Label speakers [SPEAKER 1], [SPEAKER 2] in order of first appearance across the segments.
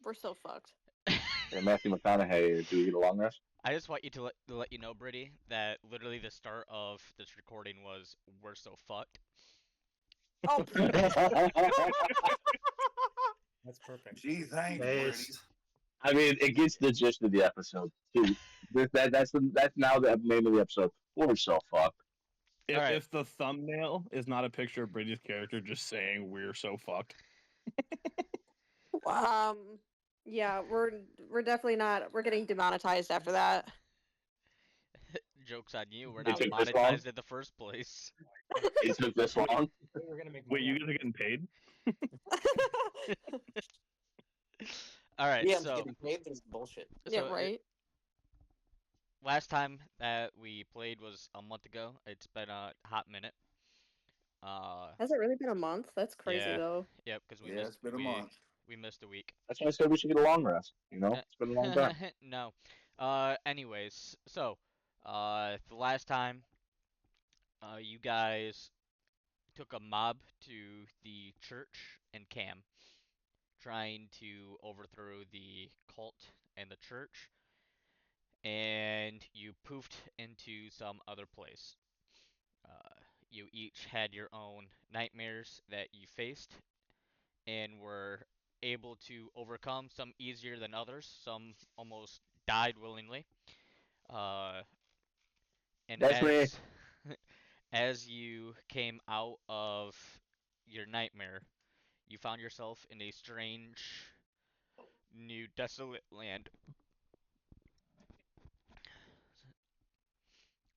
[SPEAKER 1] We're so fucked.
[SPEAKER 2] And Matthew McConaughey, do we get a long rest?
[SPEAKER 3] I just want you to let you know, Brittany, that literally the start of this recording was "We're so fucked."
[SPEAKER 1] Oh,
[SPEAKER 4] That's perfect.
[SPEAKER 5] Gee, thanks, Brady.
[SPEAKER 6] Based.
[SPEAKER 2] I mean, it gets the gist of the episode too. That's now the name of the episode. We're so fucked.
[SPEAKER 3] All
[SPEAKER 7] If,
[SPEAKER 3] right.
[SPEAKER 7] if the thumbnail is not a picture of Brady's character just saying "we're so fucked,"
[SPEAKER 1] um, yeah, we're definitely not. We're getting demonetized after that.
[SPEAKER 3] Joke's on you. We're
[SPEAKER 2] It
[SPEAKER 3] not
[SPEAKER 2] took this long.
[SPEAKER 3] monetized in the first place.
[SPEAKER 2] It took this long.
[SPEAKER 4] We're gonna make
[SPEAKER 7] wait,
[SPEAKER 4] money.
[SPEAKER 7] you guys are getting paid?
[SPEAKER 3] All right.
[SPEAKER 8] Yeah, I'm
[SPEAKER 3] So,
[SPEAKER 8] getting paid. This bullshit.
[SPEAKER 1] Yeah,
[SPEAKER 3] so it,
[SPEAKER 1] right.
[SPEAKER 3] last time that we played was a month ago. It's been a hot minute. Uh,
[SPEAKER 1] Has it really been a month? That's crazy
[SPEAKER 3] yeah,
[SPEAKER 1] though.
[SPEAKER 3] yep. Because we
[SPEAKER 5] Yeah, it's
[SPEAKER 3] missed
[SPEAKER 5] been a
[SPEAKER 3] we
[SPEAKER 5] month.
[SPEAKER 3] we missed a week.
[SPEAKER 2] That's why I said we should get a long rest. You know, it's been a long time.
[SPEAKER 3] No. Anyways, so, the last time, you guys took a mob to the church in Cam, trying to overthrow the cult and the church, and you poofed into some other place. You each had your own nightmares that you faced and were able to overcome, some easier than others, some almost died willingly. Uh, and
[SPEAKER 2] That's me.
[SPEAKER 3] as you came out of your nightmare, you found yourself in a strange, new, desolate land.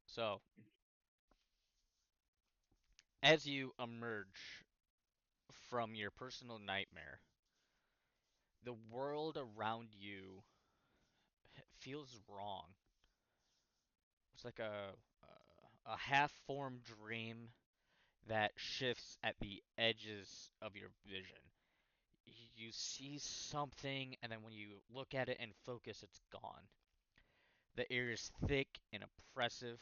[SPEAKER 3] So, as you emerge from your personal nightmare, the world around you feels wrong. It's like a half-formed dream that shifts at the edges of your vision. You see something, and then when you look at it and focus, it's gone. The air is thick and oppressive,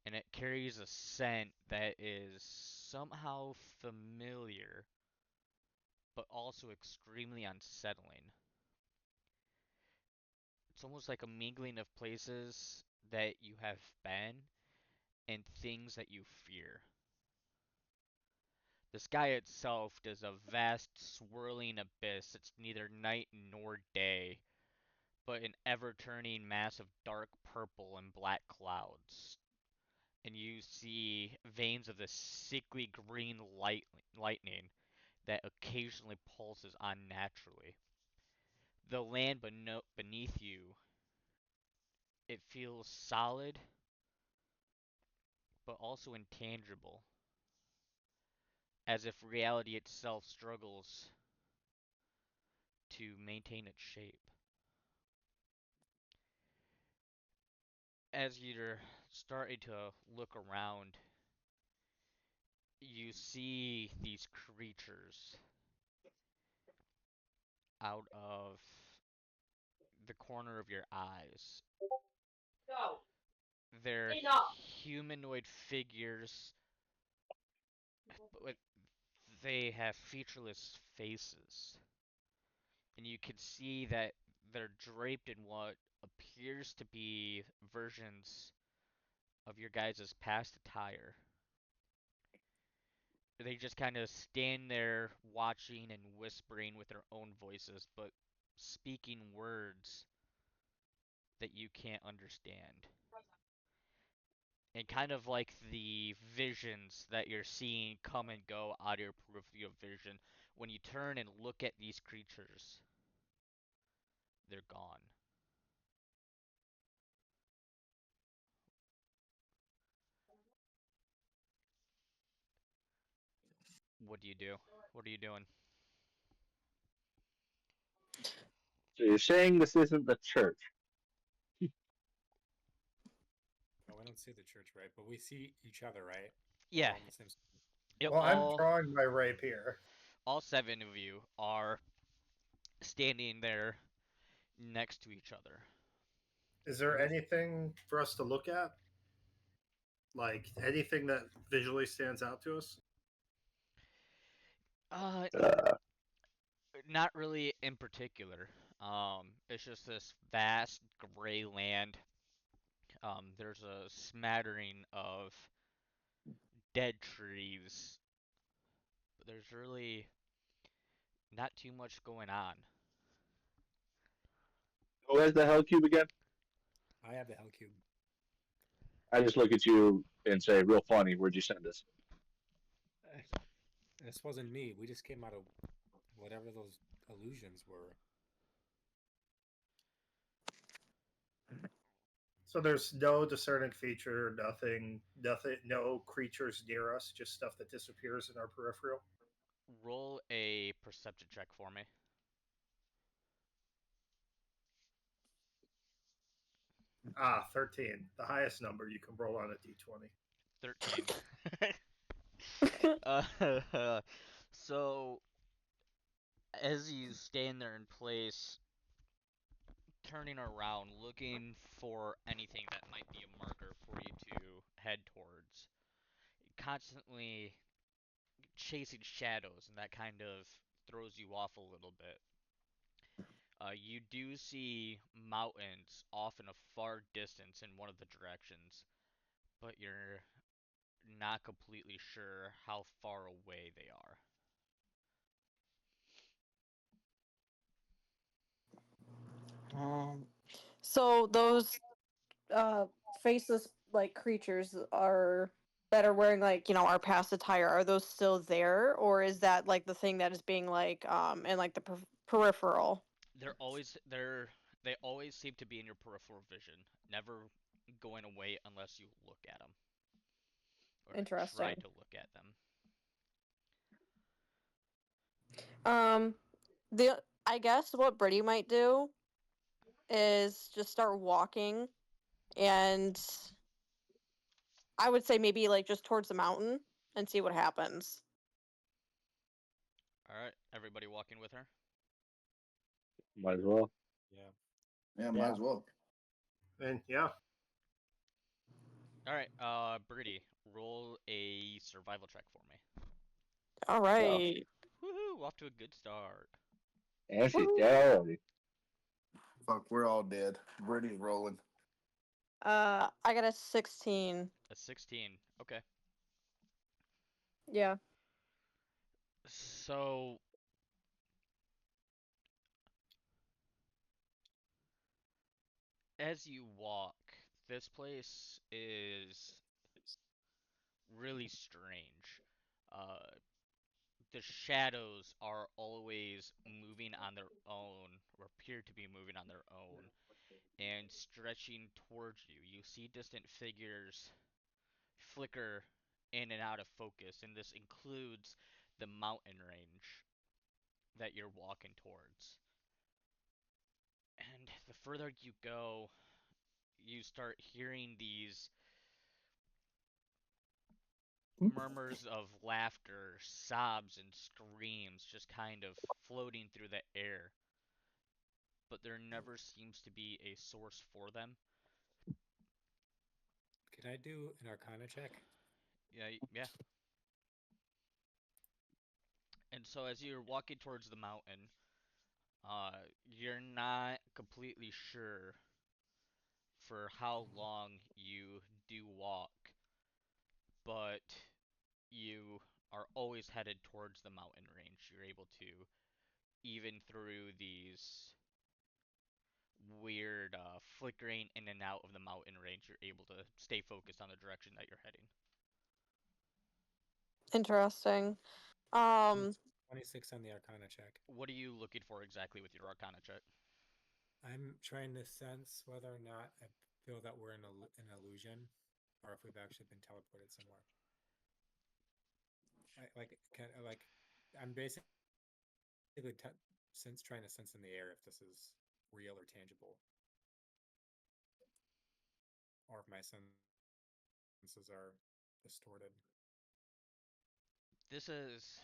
[SPEAKER 3] and it carries a scent that is somehow familiar, but also extremely unsettling. It's almost like a mingling of places that you have been and things that you fear. The sky itself is a vast, swirling abyss. It's neither night nor day, but an ever-turning mass of dark purple and black clouds. And you see veins of this sickly green lightning that occasionally pulses unnaturally. The land beneath you, it feels solid, but also intangible, as if reality itself struggles to maintain its shape. As you're starting to look around, you see these creatures out of the corner of your eyes. They're humanoid figures, but they have featureless faces. And you can see that they're draped in what appears to be versions of your guys' past attire. They just kind of stand there watching and whispering with their own voices, but speaking words that you can't understand. And kind of like the visions that you're seeing come and go out of your peripheral vision, when you turn and look at these creatures, they're gone. What do you do? What are you doing?
[SPEAKER 2] So you're saying this isn't the church?
[SPEAKER 4] Oh, I don't see the church, right? But we see each other, right? We're
[SPEAKER 3] Yeah.
[SPEAKER 4] all in the same.
[SPEAKER 3] Yep,
[SPEAKER 6] Well, I'm drawing my rapier.
[SPEAKER 3] all seven of you are standing there next to each other.
[SPEAKER 6] Is there anything for us to look at? Like anything that visually stands out to us?
[SPEAKER 3] Uh,
[SPEAKER 2] Uh,
[SPEAKER 3] Not really in particular. It's just this vast gray land. There's a smattering of dead trees, but there's really not too much going on.
[SPEAKER 2] Who has the Hell Cube again?
[SPEAKER 4] I have the Hell Cube.
[SPEAKER 2] I just look at you and say, real funny, where'd you send us?
[SPEAKER 4] This wasn't me. We just came out of whatever those illusions were.
[SPEAKER 6] So there's no discerning feature, nothing, no creatures near us, just stuff that disappears in our peripheral.
[SPEAKER 3] Roll a perception check for me.
[SPEAKER 6] 13. The highest number you can roll on a d20.
[SPEAKER 3] 13. So as you stand there in place, turning around, looking for anything that might be a marker for you to head towards, constantly chasing shadows, and that kind of throws you off a little bit. You do see mountains off in a far distance in one of the directions, but you're not completely sure how far away they are.
[SPEAKER 1] So those faceless like creatures are that are wearing like our past attire, are those still there, or is that like the thing that is being like in like the peripheral?
[SPEAKER 3] They always seem to be in your peripheral vision, never going away unless you look at them or try
[SPEAKER 1] Interesting.
[SPEAKER 3] to look at them.
[SPEAKER 1] um the I guess what Brittany might do is just start walking, and I would say maybe like just towards the mountain and see what happens.
[SPEAKER 3] All right, everybody walking with her.
[SPEAKER 2] Might as well.
[SPEAKER 4] Yeah.
[SPEAKER 5] Yeah, might as well.
[SPEAKER 6] And yeah,
[SPEAKER 3] All right, Birdie, roll a survival check for me.
[SPEAKER 1] All
[SPEAKER 2] Wow.
[SPEAKER 1] right.
[SPEAKER 3] Woohoo! Off to a good start.
[SPEAKER 2] And she's
[SPEAKER 1] Woo.
[SPEAKER 2] dead already.
[SPEAKER 5] Fuck, we're all dead. Brittany's rolling.
[SPEAKER 1] I got a 16.
[SPEAKER 3] A 16. Okay.
[SPEAKER 1] Yeah.
[SPEAKER 3] So as you walk, this place is really strange. Uh, the shadows are always moving on their own, or appear to be moving on their own, and stretching towards you. You see distant figures flicker in and out of focus, and this includes the mountain range that you're walking towards. And the further you go, you start hearing these murmurs of laughter, sobs, and screams just kind of floating through the air, but there never seems to be a source for them.
[SPEAKER 4] Can I do an Arcana check?
[SPEAKER 3] Yeah, yeah. And so as you're walking towards the mountain, you're not completely sure for how long you do walk, but you are always headed towards the mountain range. You're able to, even through these weird flickering in and out of the mountain range, you're able to stay focused on the direction that you're heading.
[SPEAKER 1] Interesting. Um
[SPEAKER 4] 26 on the Arcana check.
[SPEAKER 3] What are you looking for exactly with your Arcana check?
[SPEAKER 4] I'm trying to sense whether or not I feel that we're in an illusion, or if we've actually been teleported somewhere. I'm basically since trying to sense in the air if this is real or tangible, or if my senses are distorted.
[SPEAKER 3] This is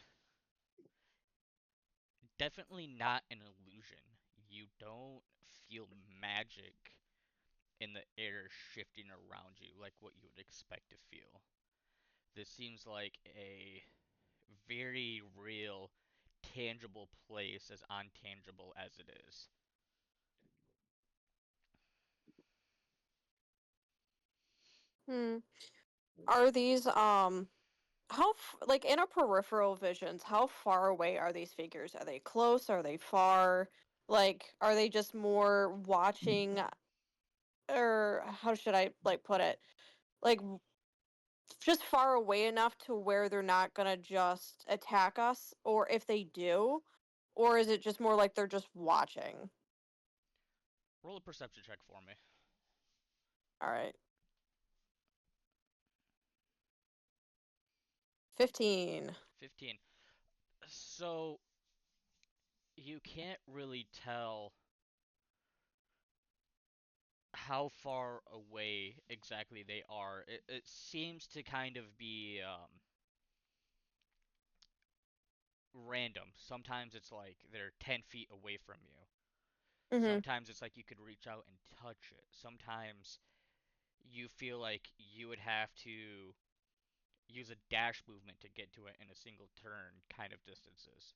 [SPEAKER 3] definitely not an illusion. You don't feel magic in the air shifting around you like what you would expect to feel. This seems like a very real, tangible place as untangible as it is.
[SPEAKER 1] Hmm. Are these like in our peripheral visions, how far away are these figures? Are they close? Are they far? Like, are they just more watching, or how should I like put it? Like just far away enough to where they're not gonna just attack us, or if they do, or is it just more like they're just watching?
[SPEAKER 3] Roll a perception check for me.
[SPEAKER 1] All right. 15.
[SPEAKER 3] 15. So you can't really tell how far away exactly they are. It seems to kind of be random. Sometimes it's like they're 10 feet away from you.
[SPEAKER 1] Mm-hmm.
[SPEAKER 3] Sometimes it's like you could reach out and touch it. Sometimes you feel like you would have to use a dash movement to get to it in a single turn kind of distances.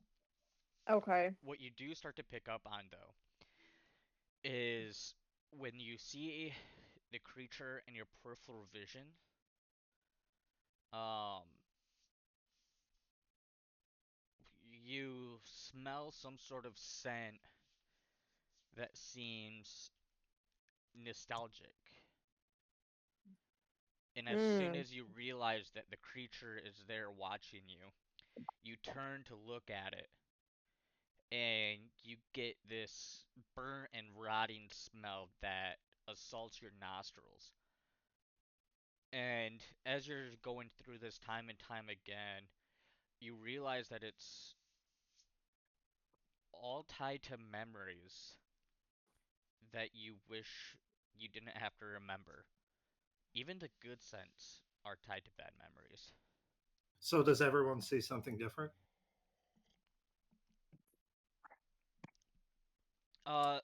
[SPEAKER 1] Okay.
[SPEAKER 3] What you do start to pick up on, though, is when you see the creature in your peripheral vision, um, you smell some sort of scent that seems nostalgic. And as soon
[SPEAKER 1] Mm.
[SPEAKER 3] as you realize that the creature is there watching you, you turn to look at it, and you get this burnt and rotting smell that assaults your nostrils. And as you're going through this time and time again, you realize that it's all tied to memories that you wish you didn't have to remember. Even the good scents are tied to bad memories.
[SPEAKER 6] So does everyone see something different?
[SPEAKER 3] Uh,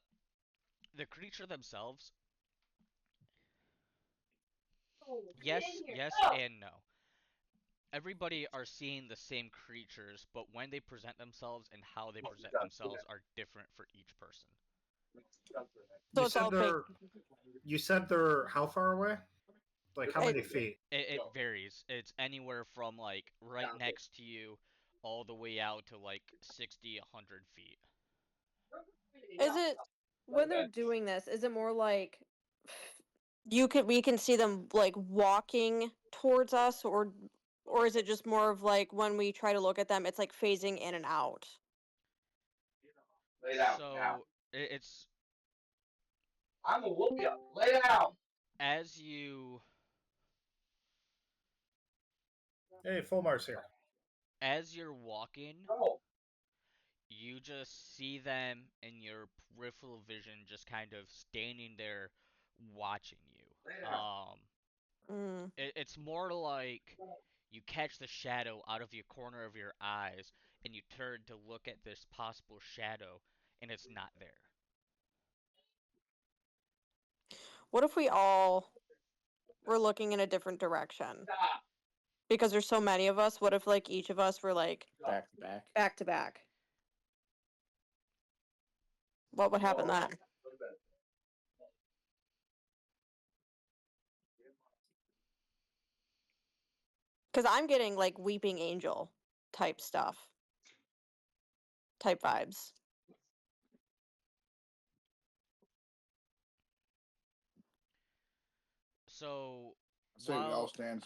[SPEAKER 3] the creature themselves, yes, yes, and no. Everybody are seeing the same creatures, but when they present themselves and how they present themselves are different for each person.
[SPEAKER 1] So
[SPEAKER 6] You
[SPEAKER 1] it's
[SPEAKER 6] said
[SPEAKER 1] all big.
[SPEAKER 6] they're how far away? Like how
[SPEAKER 1] It,
[SPEAKER 6] many feet?
[SPEAKER 3] It varies. It's anywhere from like right next to you all the way out to like 60, 100 feet.
[SPEAKER 1] is it when they're doing this? Is it more like we can see them like walking towards us, or is it just more of like when we try to look at them, it's like phasing in and out?
[SPEAKER 3] So it's
[SPEAKER 2] I'm gonna whoop you. Lay down.
[SPEAKER 3] as you
[SPEAKER 6] Hey, Fulmar's here.
[SPEAKER 3] as you're walking,
[SPEAKER 2] Oh.
[SPEAKER 3] you just see them in your peripheral vision just kind of standing there watching you.
[SPEAKER 1] Mm.
[SPEAKER 3] It's more like you catch the shadow out of your corner of your eyes and you turn to look at this possible shadow and it's not there.
[SPEAKER 1] What if we all were looking in a different direction? Because there's so many of us, what if like each of us were like
[SPEAKER 5] Back to back.
[SPEAKER 1] back to back? What would happen then? Because I'm getting like weeping angel type stuff, type vibes.
[SPEAKER 3] So
[SPEAKER 5] So y'all
[SPEAKER 3] while
[SPEAKER 5] stands.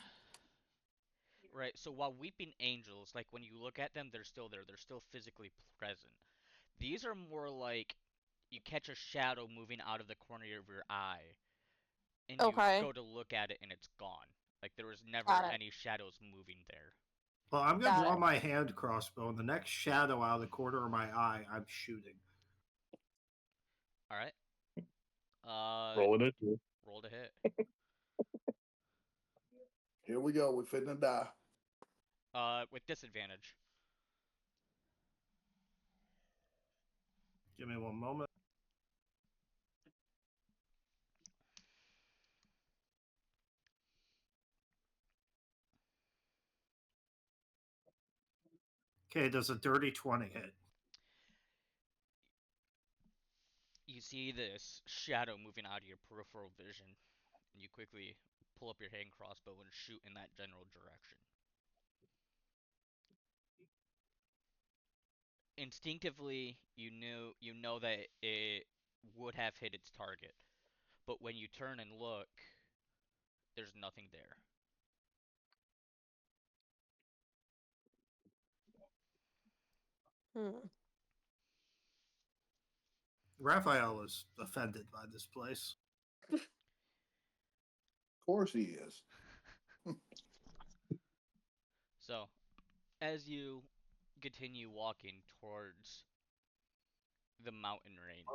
[SPEAKER 3] right, so while weeping angels, like when you look at them, they're still there. They're still physically present. These are more like you catch a shadow moving out of the corner of your eye, and you
[SPEAKER 1] Okay,
[SPEAKER 3] go to look at it, and it's gone. Like there was never
[SPEAKER 1] got it,
[SPEAKER 3] any shadows moving there.
[SPEAKER 6] Well, I'm gonna
[SPEAKER 1] got
[SPEAKER 6] draw
[SPEAKER 1] it.
[SPEAKER 6] my hand crossbow, and the next shadow out of the corner of my eye, I'm shooting.
[SPEAKER 3] All right.
[SPEAKER 7] Rolling it.
[SPEAKER 3] Roll to hit.
[SPEAKER 5] Here we go. We're fitting to die.
[SPEAKER 3] With disadvantage.
[SPEAKER 6] Give me one moment. Okay, does a dirty 20 hit?
[SPEAKER 3] You see this shadow moving out of your peripheral vision, and you quickly pull up your hand crossbow and shoot in that general direction. Instinctively, you know that it would have hit its target, but when you turn and look, there's nothing there.
[SPEAKER 6] Raphael is offended by this place.
[SPEAKER 5] Of course he is.
[SPEAKER 3] So, as you continue walking towards the mountain range,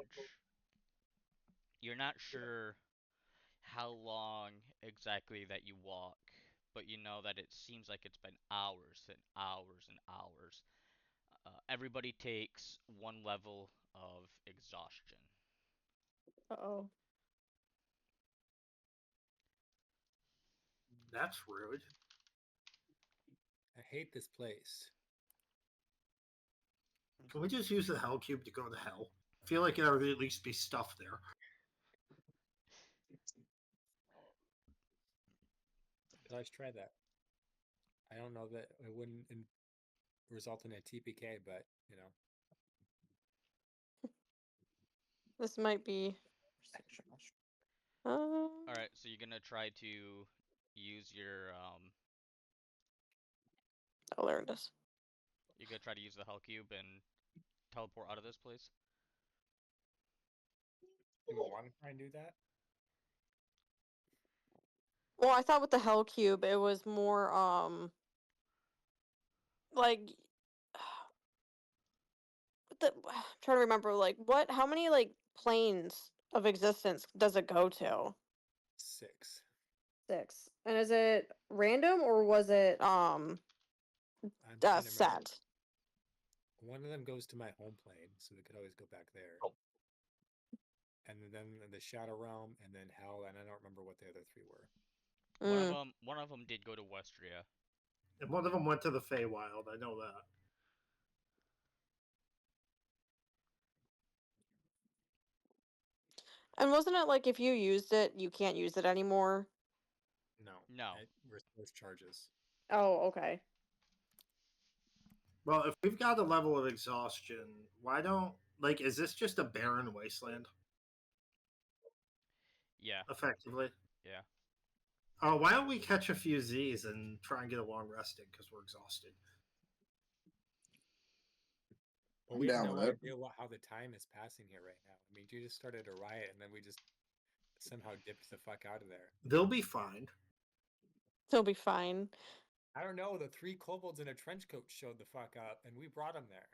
[SPEAKER 3] you're not sure how long exactly that you walk, but you know that it seems like it's been hours and hours and hours. Everybody takes one level of exhaustion.
[SPEAKER 1] Uh-oh.
[SPEAKER 6] That's rude.
[SPEAKER 4] I hate this place.
[SPEAKER 6] Can we just use the hell cube to go to hell? I feel like there would at least be stuff there.
[SPEAKER 4] Let's try that. I don't know that it wouldn't result in a TPK, but you know.
[SPEAKER 1] This might be.
[SPEAKER 3] Alright, so you're gonna try to use your
[SPEAKER 1] I'll learn this.
[SPEAKER 3] you're gonna try to use the hell cube and teleport out of this place?
[SPEAKER 4] Do we want to try and do that?
[SPEAKER 1] Well, I thought with the Hell Cube, it was more like I'm trying to remember like how many like planes of existence does it go to?
[SPEAKER 4] 6.
[SPEAKER 1] 6. And is it random or was it
[SPEAKER 4] I'm trying to remember.
[SPEAKER 1] set?
[SPEAKER 4] One of them goes to my home plane, so we could always go back there.
[SPEAKER 2] Oh.
[SPEAKER 4] And then the Shadow Realm, and then Hell, and I don't remember what the other 3 were.
[SPEAKER 3] One of them did go to Westria.
[SPEAKER 6] And one of them went to the Feywild, I know that.
[SPEAKER 1] And wasn't it like if you used it, you can't use it anymore?
[SPEAKER 3] No.
[SPEAKER 4] It restores charges.
[SPEAKER 1] Oh, okay.
[SPEAKER 6] Well, if we've got a level of exhaustion, why don't is this just a barren wasteland?
[SPEAKER 3] Yeah.
[SPEAKER 6] Effectively.
[SPEAKER 3] Yeah.
[SPEAKER 6] Oh, why don't we catch a few Z's and try and get a long resting because we're exhausted?
[SPEAKER 4] Well,
[SPEAKER 5] I'm
[SPEAKER 4] we have
[SPEAKER 5] down
[SPEAKER 4] no
[SPEAKER 5] with that.
[SPEAKER 4] idea how the time is passing here right now. I mean, you just started a riot, and then we just somehow dipped the fuck out of there.
[SPEAKER 6] They'll be fine.
[SPEAKER 1] They'll be fine.
[SPEAKER 4] I don't know. The 3 kobolds in a trench coat showed the fuck up, and we brought them there.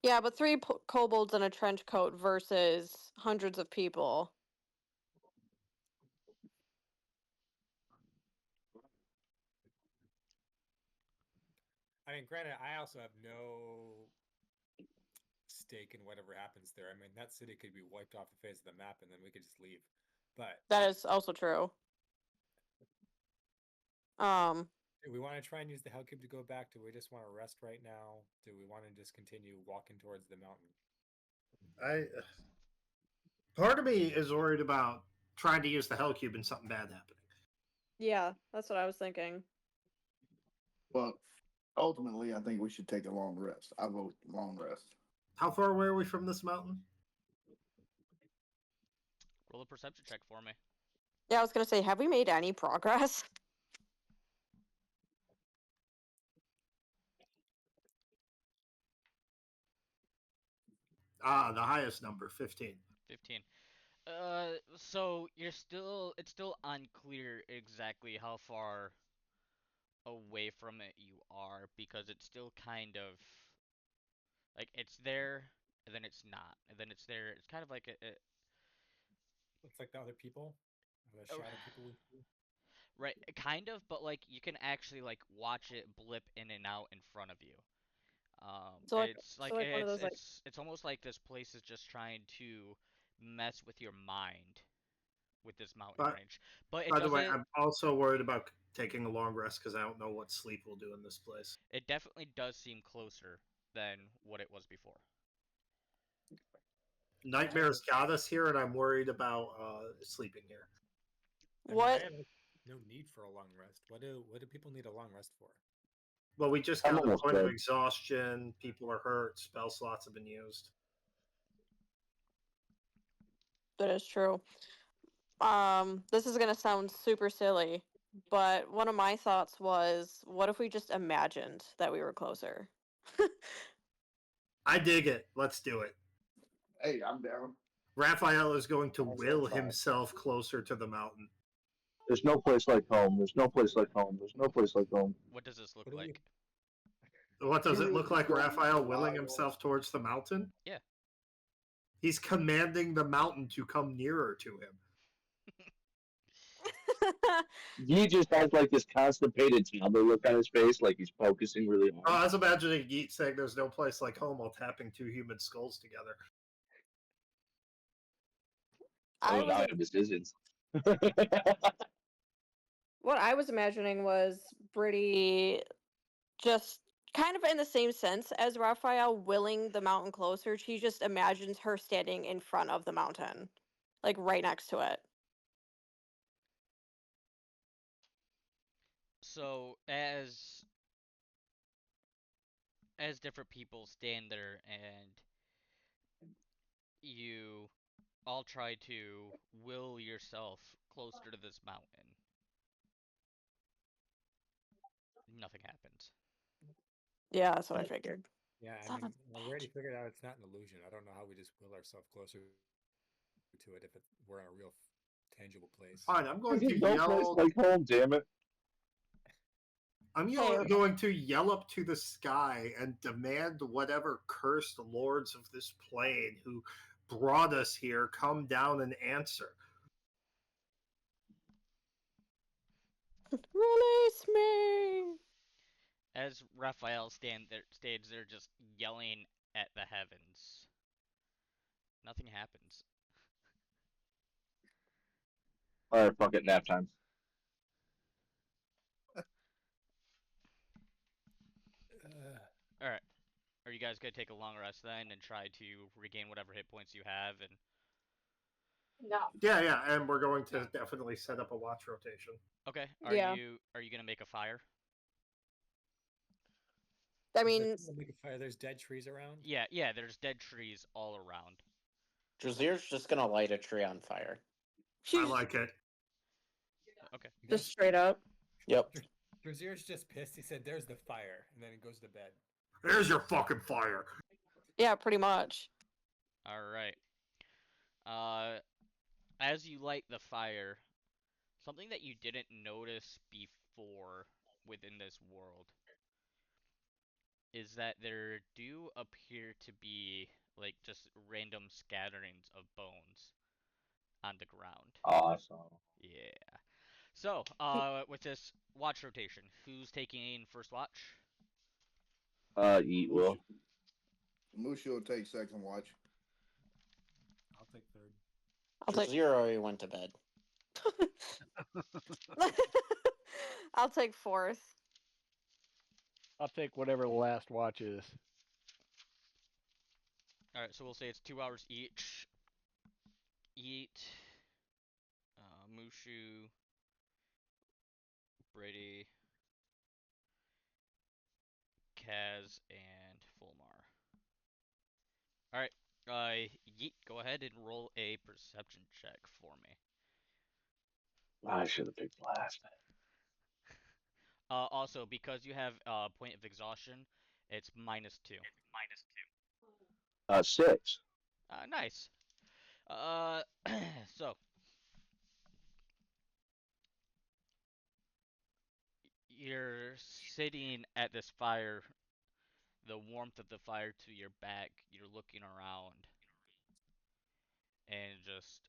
[SPEAKER 1] Yeah, but 3 kobolds in a trench coat versus hundreds of people.
[SPEAKER 4] I mean, granted, I also have no stake in whatever happens there. I mean, that city could be wiped off the face of the map, and then we could just leave. But
[SPEAKER 1] That is also true.
[SPEAKER 4] do we want to try and use the Hell Cube to go back? Do we just want to rest right now? Do we want to just continue walking towards the mountain?
[SPEAKER 6] Part of me is worried about trying to use the Hell Cube and something bad happening.
[SPEAKER 1] Yeah, that's what I was thinking.
[SPEAKER 5] But ultimately, I think we should take a long rest. I vote long rest.
[SPEAKER 6] How far away are we from this mountain?
[SPEAKER 3] Roll a perception check for me.
[SPEAKER 1] Yeah, I was gonna say, have we made any progress?
[SPEAKER 6] The highest number, 15.
[SPEAKER 3] 15. So it's still unclear exactly how far away from it you are because it's still kind of like it's there and then it's not and then it's there. It's kind of like
[SPEAKER 4] Looks like the other people, the
[SPEAKER 3] Oh.
[SPEAKER 4] shadow people we see.
[SPEAKER 3] right, kind of, but like you can actually like watch it blip in and out in front of you.
[SPEAKER 1] So like,
[SPEAKER 3] It's like
[SPEAKER 1] one of those like.
[SPEAKER 3] it's almost like this place is just trying to mess with your mind with this mountain
[SPEAKER 6] But
[SPEAKER 3] range. But it
[SPEAKER 6] by the way,
[SPEAKER 3] doesn't.
[SPEAKER 6] I'm also worried about taking a long rest because I don't know what sleep will do in this place.
[SPEAKER 3] It definitely does seem closer than what it was before.
[SPEAKER 6] Nightmares got us here, and I'm worried about sleeping here.
[SPEAKER 4] I mean,
[SPEAKER 1] What?
[SPEAKER 4] I have no need for a long rest. What do people need a long rest for?
[SPEAKER 6] Well, we just
[SPEAKER 2] I'm
[SPEAKER 6] got to the
[SPEAKER 2] almost
[SPEAKER 6] point of
[SPEAKER 2] dead.
[SPEAKER 6] exhaustion. People are hurt. Spell slots have been used.
[SPEAKER 1] That is true. This is gonna sound super silly, but one of my thoughts was, what if we just imagined that we were closer?
[SPEAKER 6] I dig it. Let's do it.
[SPEAKER 5] Hey, I'm down.
[SPEAKER 6] Raphael is going to
[SPEAKER 5] I'll
[SPEAKER 6] will
[SPEAKER 5] try.
[SPEAKER 6] himself closer to the mountain.
[SPEAKER 2] There's no place like home. There's no place like home. There's no place like home.
[SPEAKER 3] What does this look
[SPEAKER 4] What do we-
[SPEAKER 3] like?
[SPEAKER 6] What does
[SPEAKER 5] You
[SPEAKER 6] it look
[SPEAKER 5] really
[SPEAKER 6] like,
[SPEAKER 5] don't
[SPEAKER 6] Raphael
[SPEAKER 5] need
[SPEAKER 6] willing
[SPEAKER 5] to
[SPEAKER 6] himself towards the mountain?
[SPEAKER 3] Yeah.
[SPEAKER 6] He's commanding the mountain to come nearer to him.
[SPEAKER 2] He just has like this constipated toddler look on his face, like he's focusing really hard.
[SPEAKER 6] I was imagining Yeet saying there's no place like home while tapping two human skulls together.
[SPEAKER 1] I
[SPEAKER 2] Oh,
[SPEAKER 1] was
[SPEAKER 2] now this isn't.
[SPEAKER 1] what I was imagining was Brittany just kind of in the same sense as Raphael willing the mountain closer. She just imagines her standing in front of the mountain, like right next to it.
[SPEAKER 3] So as different people stand there and you all try to will yourself closer to this mountain, nothing happens.
[SPEAKER 1] Yeah, that's what I figured.
[SPEAKER 4] Yeah, I
[SPEAKER 1] Son
[SPEAKER 4] mean,
[SPEAKER 1] of a
[SPEAKER 4] we already
[SPEAKER 1] bitch.
[SPEAKER 4] figured out it's not an illusion. I don't know how we just will ourselves closer to it if we're in a real tangible place.
[SPEAKER 6] Fine, I'm going to
[SPEAKER 2] There's no place
[SPEAKER 6] yell.
[SPEAKER 2] like home, damn it.
[SPEAKER 6] I'm
[SPEAKER 1] Hey.
[SPEAKER 6] going to yell up to the sky and demand whatever cursed lords of this plane who brought us here come down and answer.
[SPEAKER 1] Release me.
[SPEAKER 3] As Raphael stands there just yelling at the heavens, nothing happens.
[SPEAKER 2] All right, fuck it, nap time.
[SPEAKER 3] All right, are you guys gonna take a long rest then and try to regain whatever hit points you have? And
[SPEAKER 6] Yeah, and we're going to definitely set up a watch rotation.
[SPEAKER 3] okay,
[SPEAKER 1] Yeah.
[SPEAKER 3] are you gonna make a fire?
[SPEAKER 1] I mean,
[SPEAKER 4] Make a fire. There's dead trees around.
[SPEAKER 3] Yeah. There's dead trees all around.
[SPEAKER 8] Drazir's just gonna light a tree on fire.
[SPEAKER 6] I like it.
[SPEAKER 3] Okay.
[SPEAKER 1] just straight up.
[SPEAKER 8] Yep.
[SPEAKER 4] Drazir's just pissed. He said, "There's the fire," and then he goes to bed.
[SPEAKER 6] There's your fucking fire.
[SPEAKER 1] Yeah, pretty much.
[SPEAKER 3] All right. As you light the fire, something that you didn't notice before within this world is that there do appear to be like just random scatterings of bones on the ground.
[SPEAKER 2] Awesome.
[SPEAKER 3] Yeah. So, with this watch rotation, who's taking first watch?
[SPEAKER 2] Eat will.
[SPEAKER 5] Mushu will take second watch.
[SPEAKER 4] I'll take third.
[SPEAKER 1] I'll take.
[SPEAKER 8] Drazir already went to bed.
[SPEAKER 1] I'll take fourth.
[SPEAKER 7] I'll take whatever the last watch is.
[SPEAKER 3] All right, so we'll say it's 2 hours each. Eat, Mushu, Brady, Kaz, and Fulmar. All right, Yeet, go ahead and roll a perception check for me.
[SPEAKER 2] I should have picked last.
[SPEAKER 3] Also, because you have point of exhaustion, it's -2.
[SPEAKER 2] 6.
[SPEAKER 3] Nice. Uh, so you're sitting at this fire, the warmth of the fire to your back. You're looking around, and just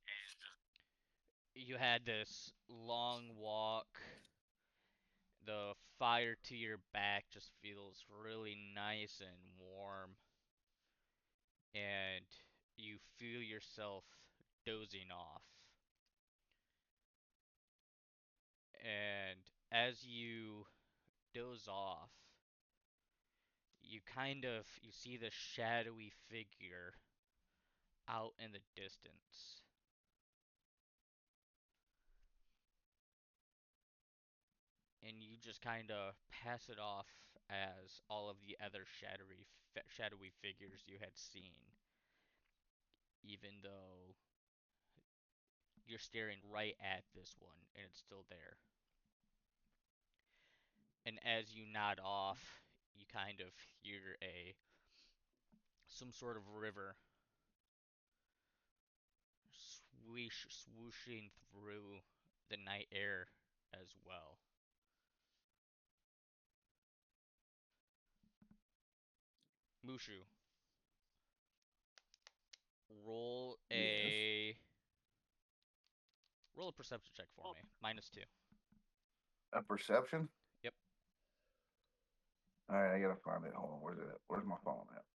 [SPEAKER 3] you had this long walk. The fire to your back just feels really nice and warm, and you feel yourself dozing off. And as you doze off, you see the shadowy figure out in the distance. And you just kind of pass it off as all of the other shadowy figures you had seen, even though you're staring right at this one and it's still there. And as you nod off, you kind of hear some sort of river swooshing through the night air as well. Mushu, roll
[SPEAKER 5] Yes.
[SPEAKER 3] roll a perception check for me. -2.
[SPEAKER 5] A perception?
[SPEAKER 3] Yep.
[SPEAKER 5] All right, I gotta find it. Hold on, where's it at? Where's my phone at?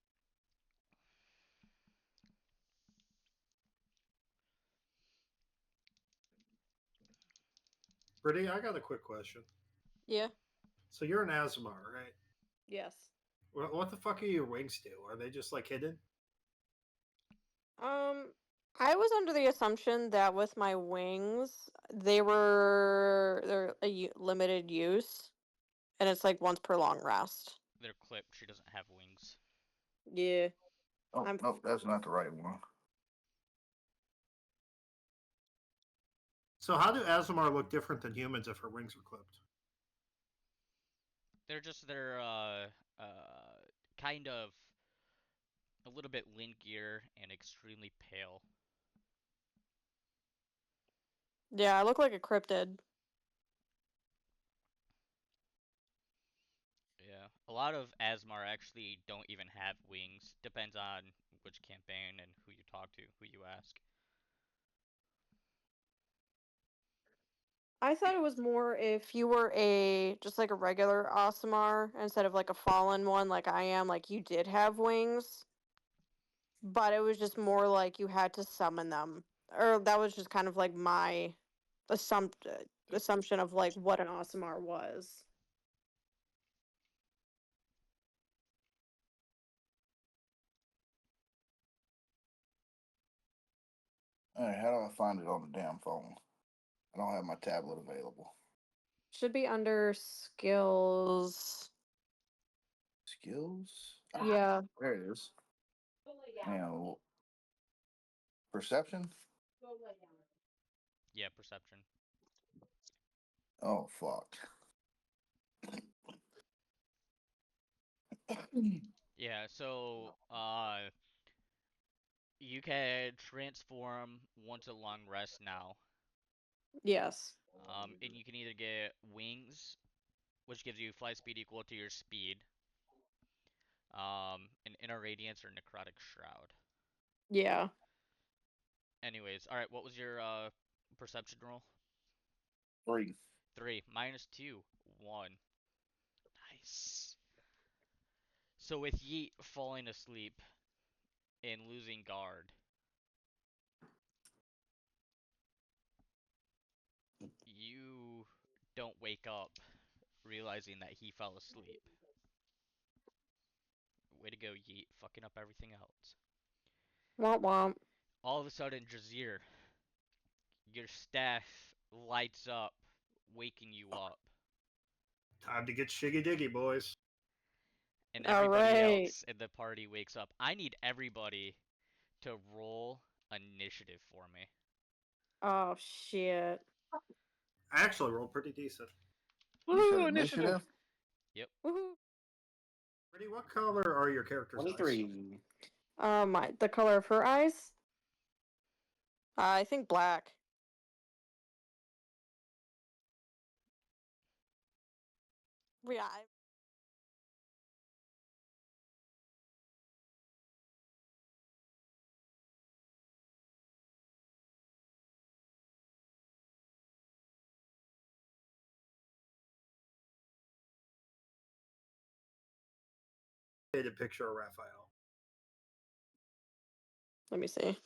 [SPEAKER 6] Brittany, I got a quick question.
[SPEAKER 1] Yeah.
[SPEAKER 6] So you're an Azamar, right?
[SPEAKER 1] Yes.
[SPEAKER 6] What the fuck are your wings do? Are they just like hidden?
[SPEAKER 1] I was under the assumption that with my wings, they're limited use, and it's like once per long rest.
[SPEAKER 3] They're clipped. She doesn't have wings.
[SPEAKER 1] Yeah.
[SPEAKER 5] Oh,
[SPEAKER 1] I'm-
[SPEAKER 5] no, that's not the right one.
[SPEAKER 6] So how do Azamar look different than humans if her wings are clipped?
[SPEAKER 3] They're kind of a little bit linkier and extremely pale.
[SPEAKER 1] Yeah, I look like a cryptid.
[SPEAKER 3] Yeah, a lot of Asmar actually don't even have wings. Depends on which campaign and who you talk to, who you ask.
[SPEAKER 1] I thought it was more if you were just like a regular Aasimar instead of like a fallen one like I am, like you did have wings. But it was just more like you had to summon them. Or that was just kind of like my assumption of like what an Aasimar was.
[SPEAKER 5] All right, how do I find it on the damn phone? I don't have my tablet available.
[SPEAKER 1] Should be under skills.
[SPEAKER 5] Skills?
[SPEAKER 1] Yeah.
[SPEAKER 5] There it is. And perception?
[SPEAKER 3] Yeah, perception.
[SPEAKER 5] Oh, fuck.
[SPEAKER 3] Yeah, so you can transform once a long rest now.
[SPEAKER 1] Yes.
[SPEAKER 3] And you can either get wings, which gives you flight speed equal to your speed, an inner radiance or necrotic shroud.
[SPEAKER 1] Yeah.
[SPEAKER 3] Anyways, all right, what was your perception roll?
[SPEAKER 5] 3.
[SPEAKER 3] 3 -2 1. Nice. So with Yeet falling asleep and losing guard, you don't wake up realizing that he fell asleep. Way to go, Yeet, fucking up everything else.
[SPEAKER 1] Womp womp.
[SPEAKER 3] All of a sudden, Jazir, your staff lights up, waking you up.
[SPEAKER 6] Time to get shiggy diggy, boys.
[SPEAKER 3] And
[SPEAKER 1] All
[SPEAKER 3] everybody
[SPEAKER 1] right.
[SPEAKER 3] else in the party wakes up. I need everybody to roll initiative for me.
[SPEAKER 1] Oh shit.
[SPEAKER 6] I actually rolled pretty decent.
[SPEAKER 5] You said
[SPEAKER 7] Woo,
[SPEAKER 5] initiative?
[SPEAKER 1] Woohoo.
[SPEAKER 6] Brittany, what color are your characters' eyes?
[SPEAKER 8] 23.
[SPEAKER 1] The color of her eyes? I think black. Yeah.
[SPEAKER 6] A picture of Raphael.
[SPEAKER 1] Let me see.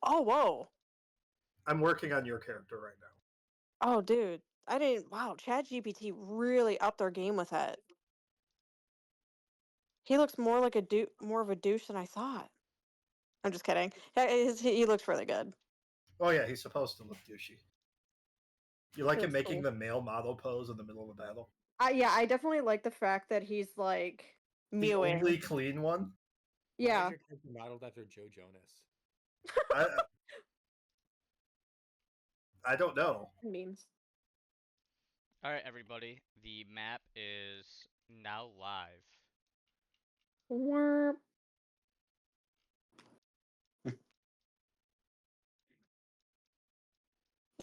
[SPEAKER 1] Oh, whoa.
[SPEAKER 6] I'm working on your character right now.
[SPEAKER 1] Oh, dude, I didn't. Wow, ChatGPT really upped their game with it. He looks more like more of a douche than I thought. I'm just kidding. He looks really good.
[SPEAKER 6] Oh yeah, he's supposed to look douchey. You like him
[SPEAKER 1] That's
[SPEAKER 6] making
[SPEAKER 1] cool.
[SPEAKER 6] the male model pose in the middle of a battle?
[SPEAKER 1] Yeah, I definitely like the fact that he's like
[SPEAKER 6] The
[SPEAKER 1] mewing.
[SPEAKER 6] only clean one?
[SPEAKER 4] Why
[SPEAKER 1] Yeah.
[SPEAKER 4] is your character modeled after Joe Jonas?
[SPEAKER 6] I don't know.
[SPEAKER 1] Memes.
[SPEAKER 3] All right, everybody. The map is now live.
[SPEAKER 1] Warp.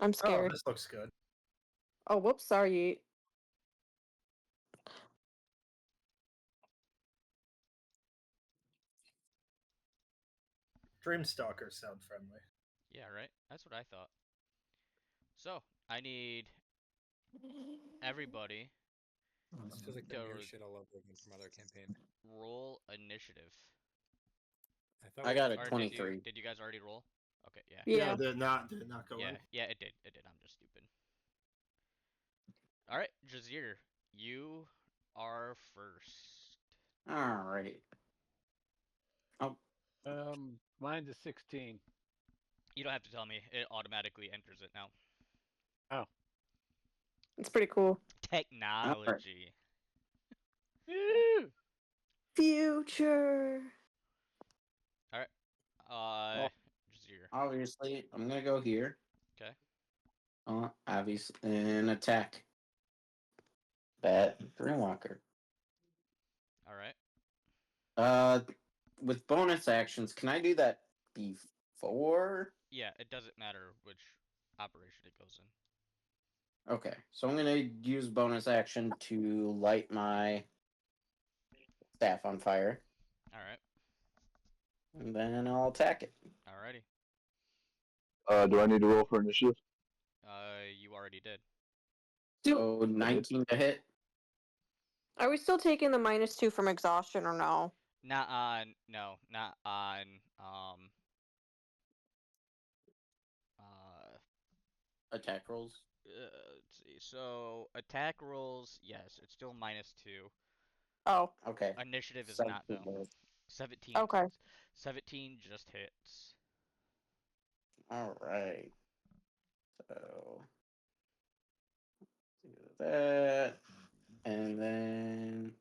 [SPEAKER 1] I'm
[SPEAKER 6] Oh,
[SPEAKER 1] scared.
[SPEAKER 6] this looks good.
[SPEAKER 1] Oh, whoops, sorry.
[SPEAKER 6] Dreamstalkers sound friendly.
[SPEAKER 3] Yeah, right? That's what I thought. So, I need everybody
[SPEAKER 4] This feels like the
[SPEAKER 3] to
[SPEAKER 4] mirror shit all over again from other campaign.
[SPEAKER 3] roll initiative.
[SPEAKER 4] thought
[SPEAKER 8] I
[SPEAKER 4] we-
[SPEAKER 8] got a
[SPEAKER 3] Or
[SPEAKER 8] 23.
[SPEAKER 3] did you guys already roll? Okay, yeah.
[SPEAKER 1] Yeah.
[SPEAKER 6] Did it not go
[SPEAKER 3] Yeah,
[SPEAKER 6] in?
[SPEAKER 3] yeah, it did. It did. I'm just stupid. All right, Jazir, you are first.
[SPEAKER 8] All right. Oh,
[SPEAKER 9] Mine's a 16.
[SPEAKER 3] You don't have to tell me. It automatically enters it now.
[SPEAKER 9] Oh.
[SPEAKER 1] It's pretty cool.
[SPEAKER 3] Technology.
[SPEAKER 9] Woo!
[SPEAKER 1] Future.
[SPEAKER 3] All right.
[SPEAKER 8] well,
[SPEAKER 3] Jazir.
[SPEAKER 8] obviously, I'm gonna go here.
[SPEAKER 3] Okay.
[SPEAKER 8] Obviously, and attack. Bat Dreamwalker.
[SPEAKER 3] All right.
[SPEAKER 8] With bonus actions, can I do that before?
[SPEAKER 3] Yeah, it doesn't matter which operation it goes in.
[SPEAKER 8] Okay, so I'm gonna use bonus action to light my staff on fire,
[SPEAKER 3] All right.
[SPEAKER 8] and then I'll attack it.
[SPEAKER 3] Alrighty.
[SPEAKER 2] Do I need to roll for initiative?
[SPEAKER 3] You already did.
[SPEAKER 8] So 19 to hit.
[SPEAKER 1] Are we still taking the -2 from exhaustion or no?
[SPEAKER 3] Not on. No, not on.
[SPEAKER 8] Attack rolls.
[SPEAKER 3] Let's see. So attack rolls, yes, it's still -2.
[SPEAKER 1] Oh,
[SPEAKER 8] Okay.
[SPEAKER 3] Initiative is
[SPEAKER 8] 17
[SPEAKER 3] not though.
[SPEAKER 8] to hit.
[SPEAKER 3] 17.
[SPEAKER 1] okay.
[SPEAKER 3] 17 just hits.
[SPEAKER 8] All right. So do that, and then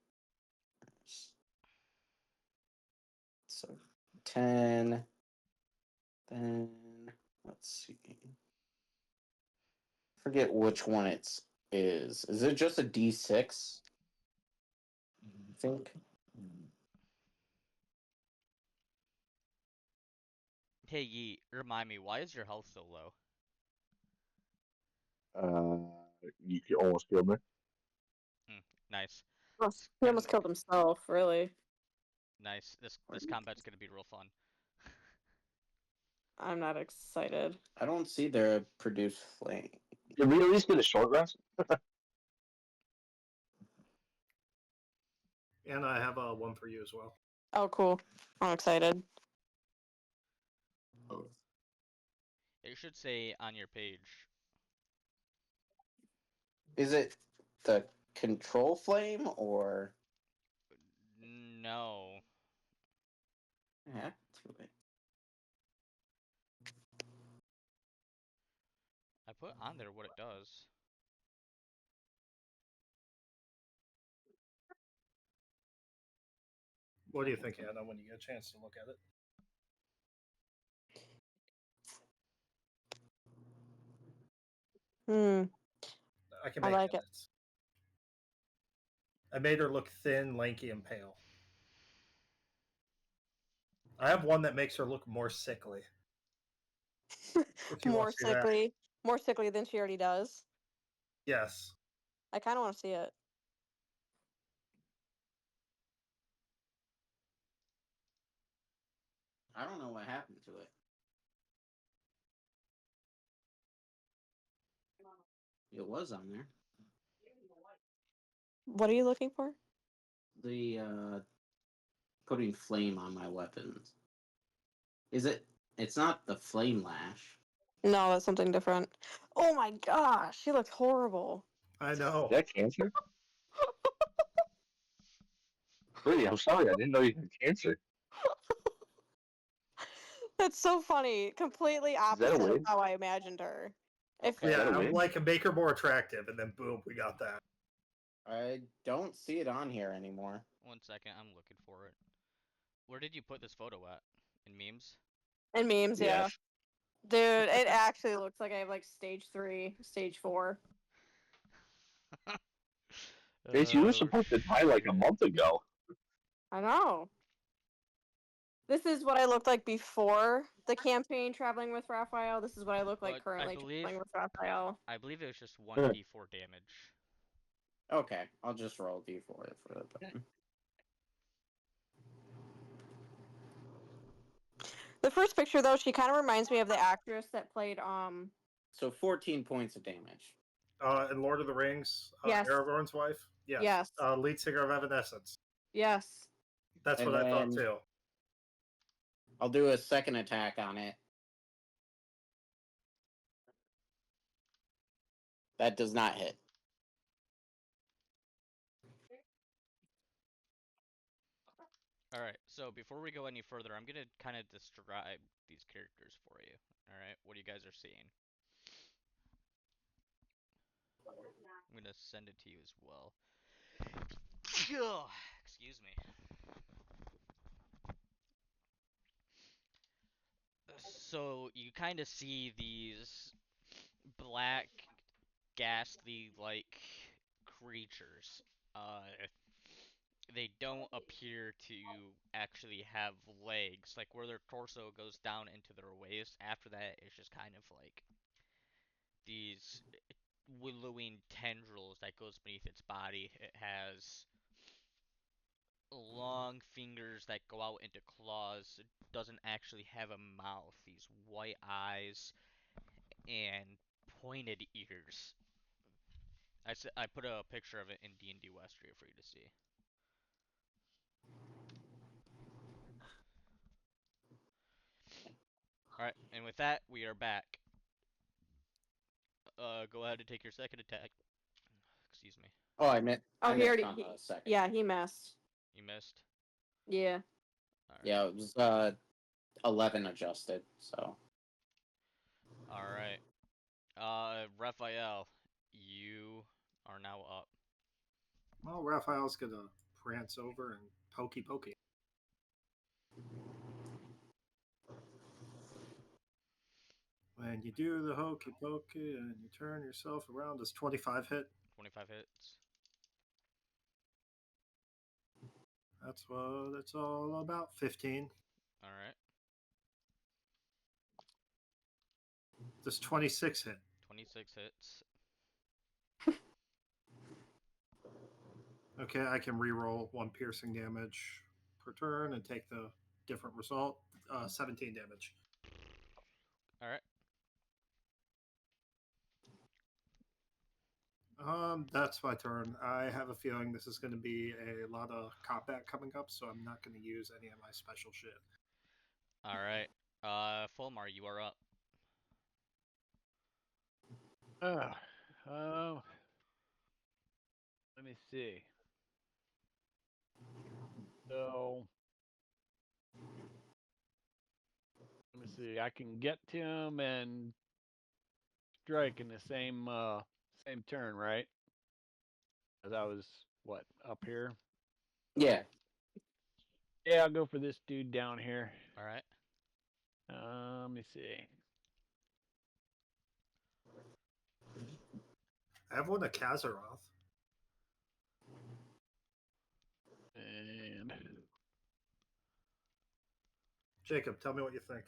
[SPEAKER 8] so 10. Then let's see. Forget which one it's is. Is it just a D6? I think.
[SPEAKER 3] Hey, Yeet, remind me, why is your health so low?
[SPEAKER 2] You can almost killed me.
[SPEAKER 3] Nice.
[SPEAKER 1] He almost killed himself, really.
[SPEAKER 3] Nice. This combat's gonna be real fun.
[SPEAKER 1] I'm not excited.
[SPEAKER 8] I don't see their produce flame.
[SPEAKER 2] Did we at least get a short rest?
[SPEAKER 6] And I have a one for you as well.
[SPEAKER 1] Oh, cool. I'm excited.
[SPEAKER 3] It should say on your page.
[SPEAKER 8] Is it the control flame or
[SPEAKER 3] No.
[SPEAKER 8] add to it?
[SPEAKER 3] I put on there what it does.
[SPEAKER 6] What do you think, Anna, when you get a chance to look at it? I can
[SPEAKER 1] I
[SPEAKER 6] make
[SPEAKER 1] like it.
[SPEAKER 6] edits. I made her look thin, lanky, and pale. I have one that makes her look more sickly. If you
[SPEAKER 1] More
[SPEAKER 6] want to see that.
[SPEAKER 1] sickly. More sickly than she already does.
[SPEAKER 6] Yes.
[SPEAKER 1] I kind of want to see it.
[SPEAKER 8] I don't know what happened to it. It was on there.
[SPEAKER 1] What are you looking for?
[SPEAKER 8] The putting flame on my weapons. Is it? It's not the flame lash.
[SPEAKER 1] No, that's something different. Oh my gosh, she looks horrible.
[SPEAKER 6] I know.
[SPEAKER 2] Is that cancer? Brady, I'm sorry, I didn't know you had cancer.
[SPEAKER 1] That's so funny. Completely
[SPEAKER 2] that a
[SPEAKER 1] opposite of
[SPEAKER 2] wig?
[SPEAKER 1] how I imagined her. If
[SPEAKER 3] Okay.
[SPEAKER 2] Is that
[SPEAKER 6] Yeah,
[SPEAKER 2] a
[SPEAKER 6] I'm
[SPEAKER 2] wig?
[SPEAKER 6] like, make her more attractive, and then boom, we got that.
[SPEAKER 8] I don't see it on here anymore.
[SPEAKER 3] 1 second, I'm looking for it. Where did you put this photo at? In memes?
[SPEAKER 1] in memes, yeah.
[SPEAKER 2] Yes.
[SPEAKER 1] Dude, it actually looks like I have like stage 3, stage 4.
[SPEAKER 2] Stacy, you were
[SPEAKER 3] Oh,
[SPEAKER 2] supposed to die like a
[SPEAKER 3] shit.
[SPEAKER 2] month ago.
[SPEAKER 1] I know. This is what I looked like before the campaign traveling with Raphael. This is what I look like
[SPEAKER 3] But
[SPEAKER 1] currently traveling with Raphael.
[SPEAKER 3] I believe it was just 1d4 damage.
[SPEAKER 8] Okay, I'll just roll D4 for it.
[SPEAKER 1] The first picture though, she kind of reminds me of the actress that played
[SPEAKER 8] So 14 points of damage.
[SPEAKER 6] In Lord of the Rings,
[SPEAKER 1] Yes.
[SPEAKER 6] Aragorn's wife. Yes.
[SPEAKER 1] Yes.
[SPEAKER 6] Lead singer of Evanescence.
[SPEAKER 1] Yes.
[SPEAKER 6] That's
[SPEAKER 8] And
[SPEAKER 6] what I thought
[SPEAKER 8] then-
[SPEAKER 6] too.
[SPEAKER 8] I'll do a second attack on it. That does not hit.
[SPEAKER 3] Alright, so before we go any further, I'm gonna kind of describe these characters for you. Alright, what you guys are seeing. I'm gonna send it to you as well. Excuse me. So you kind of see these black, ghastly-like creatures. They don't appear to actually have legs. Like where their torso goes down into their waist. After that, it's just kind of like these willowing tendrils that goes beneath its body. It has long fingers that go out into claws. It doesn't actually have a mouth. These white eyes and pointed ears. I put a picture of it in D&D Westria for you to see. Alright, and with that, we are back. Go ahead and take your second attack. Excuse me.
[SPEAKER 8] Oh, I meant.
[SPEAKER 1] Oh,
[SPEAKER 8] I
[SPEAKER 1] he
[SPEAKER 8] missed
[SPEAKER 1] already.
[SPEAKER 8] on the second.
[SPEAKER 1] Yeah, he missed.
[SPEAKER 3] You missed?
[SPEAKER 1] Yeah.
[SPEAKER 3] Alright.
[SPEAKER 8] Yeah, it was 11 adjusted. So.
[SPEAKER 3] Alright. Raphael, you are now up.
[SPEAKER 6] Well, Raphael's gonna prance over and pokey. When you do the hokey pokey and you turn yourself around, does 25 hit?
[SPEAKER 3] 25 hits.
[SPEAKER 6] That's what it's all about. 15.
[SPEAKER 3] Alright.
[SPEAKER 6] Does 26 hit?
[SPEAKER 3] 26 hits.
[SPEAKER 6] Okay, I can re-roll 1 piercing damage per turn and take the different result. 17 damage.
[SPEAKER 3] Alright.
[SPEAKER 6] That's my turn. I have a feeling this is going to be a lot of combat coming up, so I'm not going to use any of my special shit.
[SPEAKER 3] Alright. Fulmar, you are up.
[SPEAKER 9] Let me see. So, let me see. I can get to him and strike in the same turn, right? As I was up here.
[SPEAKER 8] Yeah.
[SPEAKER 9] Yeah, I'll go for this dude down here.
[SPEAKER 3] Alright.
[SPEAKER 9] Let me see.
[SPEAKER 6] I have one of Kazaroth.
[SPEAKER 9] And
[SPEAKER 6] Jacob, tell me what you think.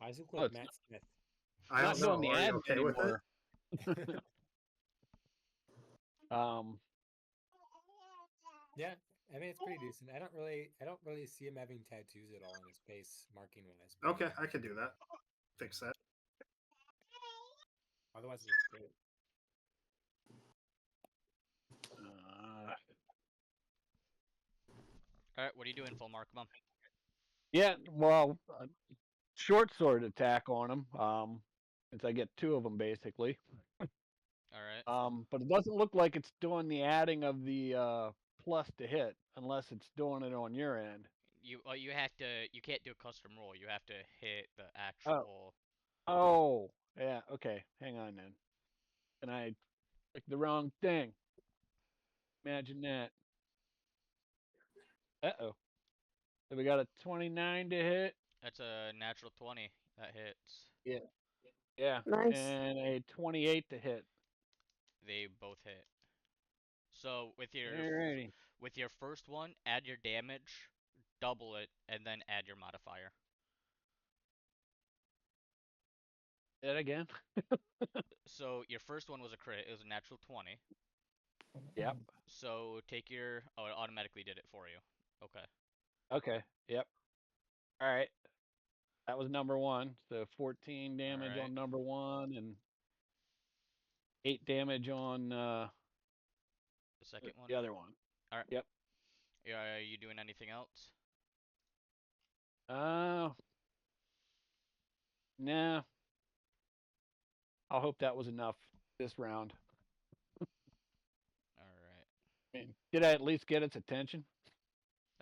[SPEAKER 4] Isaac
[SPEAKER 9] Oh,
[SPEAKER 4] with
[SPEAKER 9] it's
[SPEAKER 4] Matt Smith.
[SPEAKER 6] I
[SPEAKER 9] not
[SPEAKER 6] don't know.
[SPEAKER 9] doing the
[SPEAKER 6] Are you
[SPEAKER 9] ads
[SPEAKER 6] okay with it?
[SPEAKER 9] anymore.
[SPEAKER 4] Yeah, I mean it's pretty decent. I don't really see him having tattoos at all on his face, marking wise.
[SPEAKER 6] Okay, I can do that. Fix that.
[SPEAKER 4] Otherwise, it looks great.
[SPEAKER 3] All right, what are you doing, full mark? Come on.
[SPEAKER 9] Yeah, well, short sword attack on him. Since I get two of them basically.
[SPEAKER 3] All right.
[SPEAKER 9] But it doesn't look like it's doing the adding of the plus to hit unless it's doing it on your end.
[SPEAKER 3] You have to you can't do a custom roll. You have to hit the
[SPEAKER 9] Oh,
[SPEAKER 3] actual.
[SPEAKER 9] oh, yeah. Okay, hang on then. And I clicked the wrong thing. Imagine that. Uh-oh. So we got a 29 to hit.
[SPEAKER 3] That's a natural 20 that hits.
[SPEAKER 9] Yeah. Yeah.
[SPEAKER 1] Nice.
[SPEAKER 9] And a 28 to hit.
[SPEAKER 3] They both hit. So
[SPEAKER 9] Alrighty.
[SPEAKER 3] with your first one, add your damage, double it, and then add your modifier.
[SPEAKER 9] That again?
[SPEAKER 3] So your first one was a crit. It was a natural 20.
[SPEAKER 9] Yep.
[SPEAKER 3] So take your. Oh, it automatically did it for you. Okay.
[SPEAKER 9] Okay. Yep. All right. That was number one. So 14
[SPEAKER 3] All
[SPEAKER 9] damage
[SPEAKER 3] right.
[SPEAKER 9] on number one and 8 damage on
[SPEAKER 3] The second one.
[SPEAKER 9] the other one.
[SPEAKER 3] All right.
[SPEAKER 9] Yep.
[SPEAKER 3] Are you doing anything else?
[SPEAKER 9] Uh, nah. I'll hope that was enough this round.
[SPEAKER 3] All right.
[SPEAKER 9] I mean, did I at least get its attention?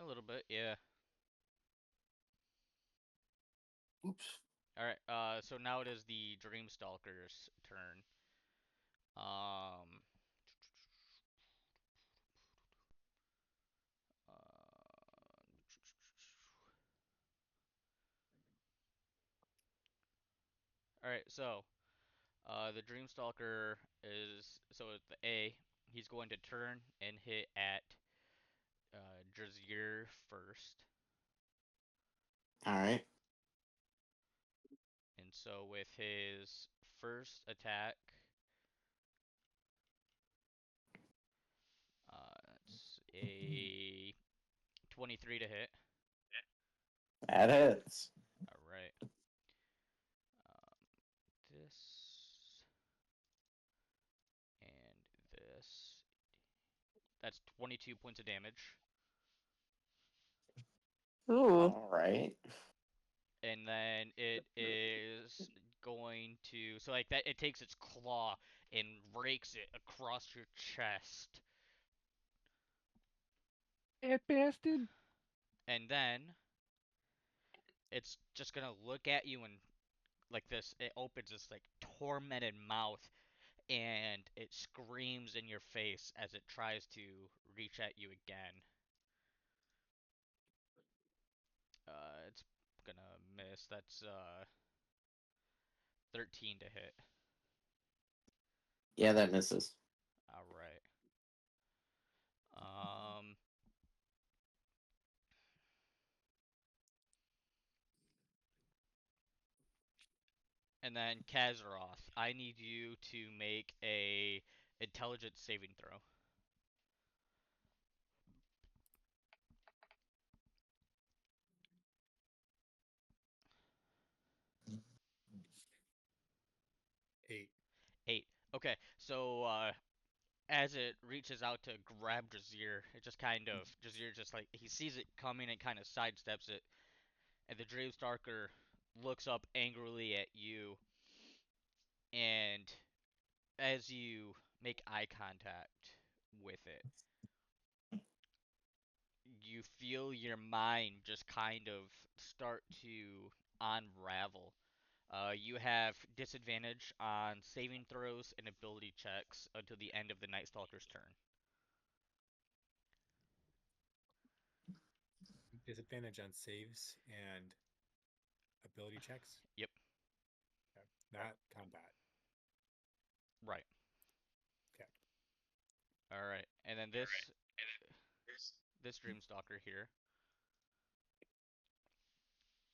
[SPEAKER 3] A little bit, yeah.
[SPEAKER 5] Oops.
[SPEAKER 3] All right. So now it is the Dreamstalker's turn. Um. All right. So, the Dreamstalker is at the A. He's going to turn and hit at Drazir first,
[SPEAKER 8] All right.
[SPEAKER 3] and so with his first attack, it's a 23 to hit.
[SPEAKER 8] That hits.
[SPEAKER 3] All right. This and this. That's 22 points of damage.
[SPEAKER 1] Ooh.
[SPEAKER 8] All right.
[SPEAKER 3] And then it is going to so like that it takes its claw and rakes it across your chest.
[SPEAKER 9] It bastard.
[SPEAKER 3] And then it's just gonna look at you and like this it opens this like tormented mouth and it screams in your face as it tries to reach at you again. It's gonna miss. That's 13 to hit.
[SPEAKER 8] Yeah, that misses.
[SPEAKER 3] All right. Um and then Kazaroth, I need you to make a intelligence saving throw.
[SPEAKER 4] 8.
[SPEAKER 3] 8. Okay. So as it reaches out to grab Jazir, it just kind of Jazir just like he sees it coming and kind of sidesteps it, and the Dreamstalker looks up angrily at you, and as you make eye contact with it, you feel your mind just kind of start to unravel. You have disadvantage on saving throws and ability checks until the end of the Night Stalker's turn.
[SPEAKER 4] Disadvantage on saves and ability checks.
[SPEAKER 3] Yep.
[SPEAKER 4] Okay. Not combat.
[SPEAKER 3] Right.
[SPEAKER 4] Okay.
[SPEAKER 3] All right. And then this Dreamstalker here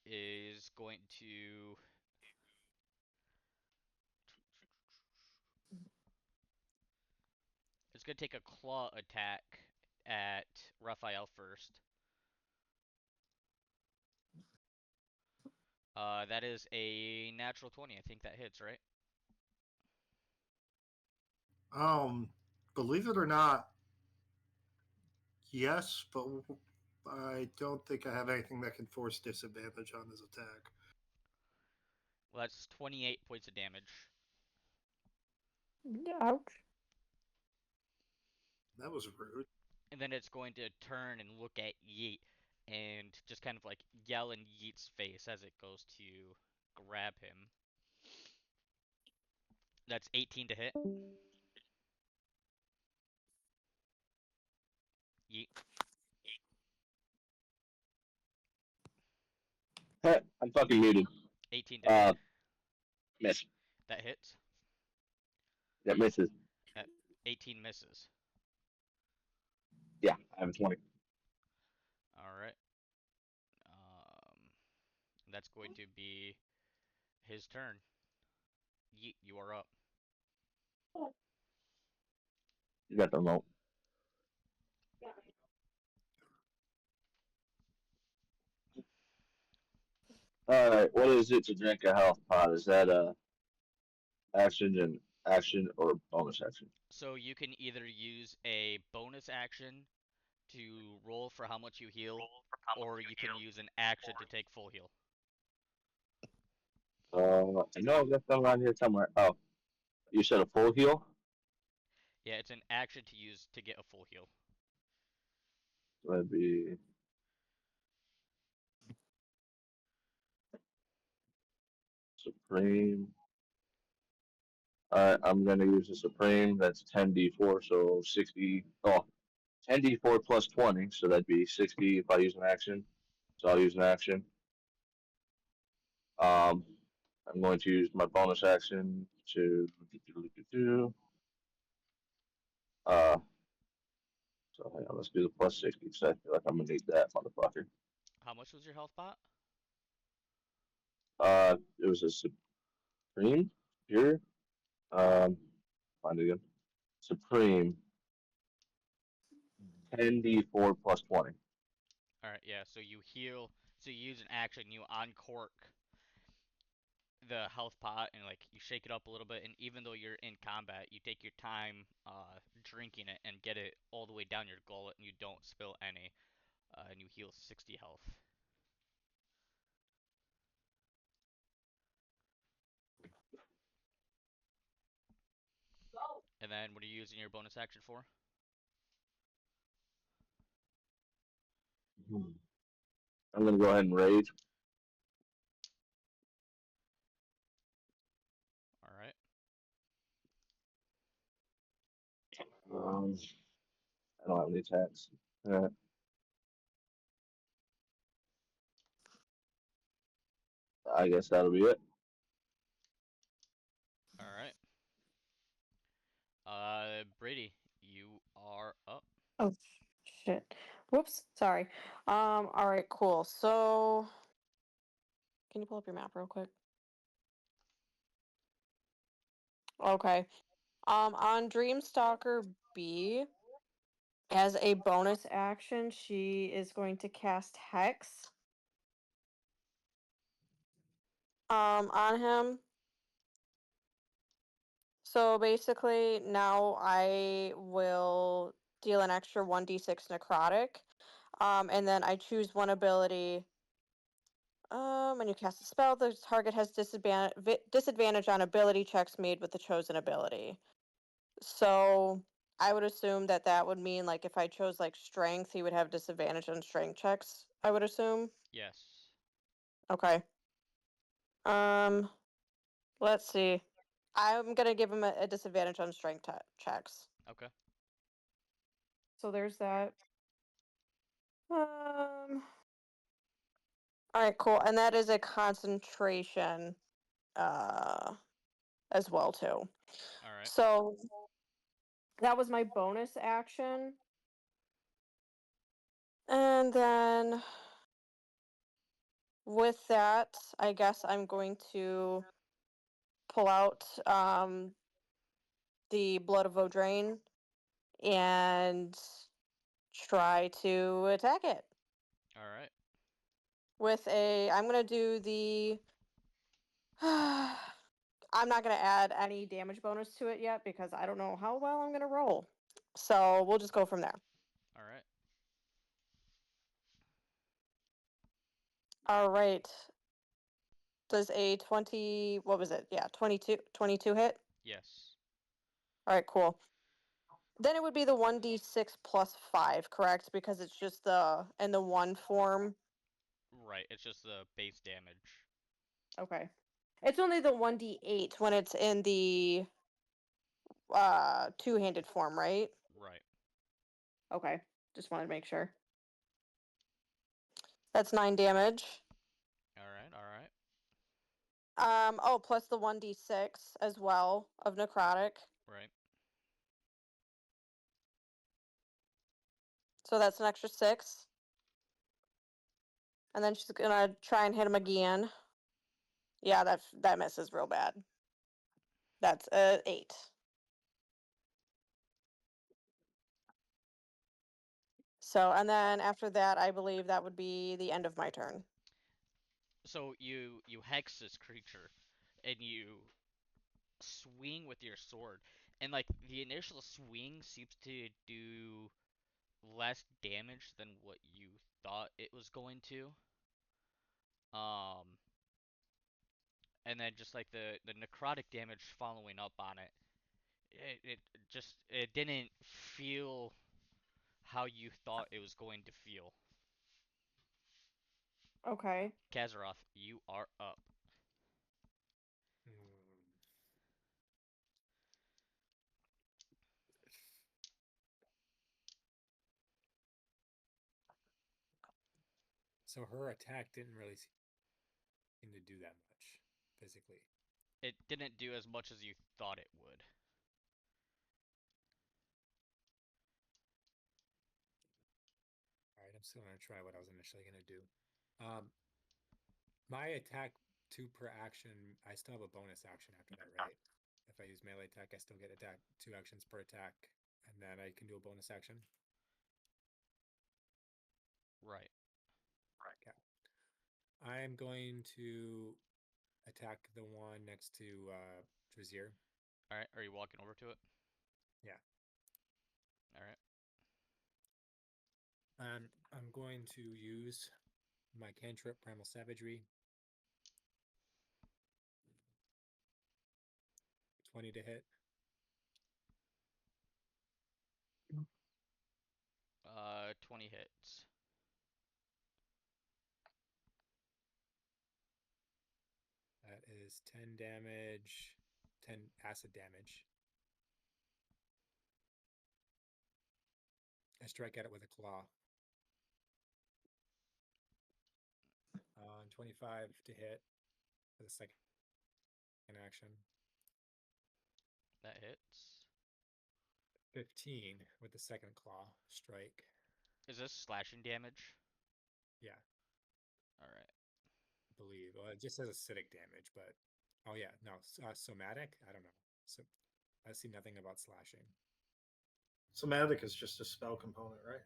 [SPEAKER 3] is going to it's going to take a claw attack at Raphael first. That is a natural 20. I think that hits, right?
[SPEAKER 6] Believe it or not, yes, but I don't think I have anything that can force disadvantage on his attack.
[SPEAKER 3] Well, that's 28 points of damage.
[SPEAKER 1] Ouch.
[SPEAKER 6] That was rude.
[SPEAKER 3] And then it's going to turn and look at Yeet and just kind of like yell in Yeet's face as it goes to grab him. That's 18 to hit. Yeet.
[SPEAKER 2] I'm fucking muted.
[SPEAKER 3] 18 to hit.
[SPEAKER 2] Miss.
[SPEAKER 3] That hits.
[SPEAKER 2] That misses.
[SPEAKER 3] That 18 misses.
[SPEAKER 2] Yeah, I have a 20.
[SPEAKER 3] Alright. That's going to be his turn. Yeet, you are up.
[SPEAKER 2] You got the remote. All right, what is it to drink a health pot? Is that a action or bonus action?
[SPEAKER 3] So you can either use a bonus action to roll for how much you heal, or you can use an action to take full heal.
[SPEAKER 2] I know I've got them around here somewhere. Oh, you said a full heal?
[SPEAKER 3] Yeah, it's an action to use to get a full heal.
[SPEAKER 2] That'd be Supreme. Alright, I'm gonna use the Supreme. That's 10d4, so 60. Oh, 10d4 plus 20, so that'd be 60 if I use an action. So I'll use an action. I'm going to use my bonus action to uh. So hang on, let's do the plus 60 because I feel like I'm gonna need that motherfucker.
[SPEAKER 3] How much was your health pot?
[SPEAKER 2] It was a Supreme here. Find it again. Supreme 10d4 plus 20.
[SPEAKER 3] Alright, yeah, so you heal, so you use an action, you uncork the health pot and like you shake it up a little bit, and even though you're in combat, you take your time drinking it and get it all the way down your gullet and you don't spill any, and you heal 60 health. And then what are you using your bonus action for?
[SPEAKER 2] I'm gonna go ahead and rage.
[SPEAKER 3] Alright.
[SPEAKER 2] I don't have any attacks. I guess that'll be it.
[SPEAKER 3] Alright. Brady, you are up.
[SPEAKER 1] Oh shit. Whoops. Sorry. All right, cool. So can you pull up your map real quick? Okay. On Dreamstalker B, as a bonus action, she is going to cast Hex on him. So basically, now I will deal an extra 1d6 necrotic. And then I choose one ability. When you cast a spell, the target has disadvantage on ability checks made with the chosen ability. So I would assume that that would mean like if I chose like strength, he would have disadvantage on strength checks. I would assume.
[SPEAKER 3] Yes.
[SPEAKER 1] Okay. Um, let's see. I'm gonna give him a disadvantage on strength checks.
[SPEAKER 3] Okay.
[SPEAKER 1] So there's that. Um. All right, cool. And that is a concentration, as well too.
[SPEAKER 3] Alright.
[SPEAKER 1] So that was my bonus action. And then with that, I guess I'm going to pull out the Blood of Odrain and try to attack it.
[SPEAKER 3] Alright.
[SPEAKER 1] With a, I'm going to do the, I'm not going to add any damage bonus to it yet because I don't know how well I'm going to roll. So we'll just go from there.
[SPEAKER 3] Alright.
[SPEAKER 1] All right. Does a 20, what was it? Yeah, 22 hit?
[SPEAKER 3] Yes.
[SPEAKER 1] All right, cool. Then it would be the 1d6 plus 5, correct? Because it's just in the one form.
[SPEAKER 3] Right. It's just the base damage.
[SPEAKER 1] Okay. It's only the 1d8 when it's in the two-handed form, right?
[SPEAKER 3] Right.
[SPEAKER 1] Okay. Just wanted to make sure. That's 9 damage.
[SPEAKER 3] All right. All right.
[SPEAKER 1] Oh, plus the 1d6 as well of necrotic.
[SPEAKER 3] Right.
[SPEAKER 1] So that's an extra 6. And then she's gonna try and hit him again. Yeah, that misses real bad. That's 8. So, and then after that, I believe that would be the end of my turn.
[SPEAKER 3] So you hex this creature, and you swing with your sword, and like the initial swing seems to do less damage than what you thought it was going to. Um, and then just like the necrotic damage following up on it, it didn't feel how you thought it was going to feel.
[SPEAKER 1] Okay.
[SPEAKER 3] Kazaroth, you are up.
[SPEAKER 4] Hmm. So her attack didn't really seem to do that much physically.
[SPEAKER 3] It didn't do as much as you thought it would.
[SPEAKER 4] All right, I'm still gonna try what I was initially gonna do. My attack 2 per action. I still have a bonus action after that, right? If I use melee attack, I still get attack 2 actions per attack, and then I can do a bonus action.
[SPEAKER 3] Right.
[SPEAKER 4] Okay. I am going to attack the one next to Drazier.
[SPEAKER 3] All right. Are you walking over to it?
[SPEAKER 4] Yeah.
[SPEAKER 3] All right.
[SPEAKER 4] I'm going to use my cantrip, Primal Savagery. 20 to hit.
[SPEAKER 3] 20 hits.
[SPEAKER 4] That is 10 damage, 10 acid damage. I strike at it with a claw. 25 to hit for the second action.
[SPEAKER 3] That hits.
[SPEAKER 4] 15 with the second claw strike.
[SPEAKER 3] Is this slashing damage?
[SPEAKER 4] Yeah,
[SPEAKER 3] All right.
[SPEAKER 4] I believe. Well, it just says acidic damage, but oh yeah, no, somatic. I don't know. So I see nothing about slashing.
[SPEAKER 6] Somatic is just a spell component, right?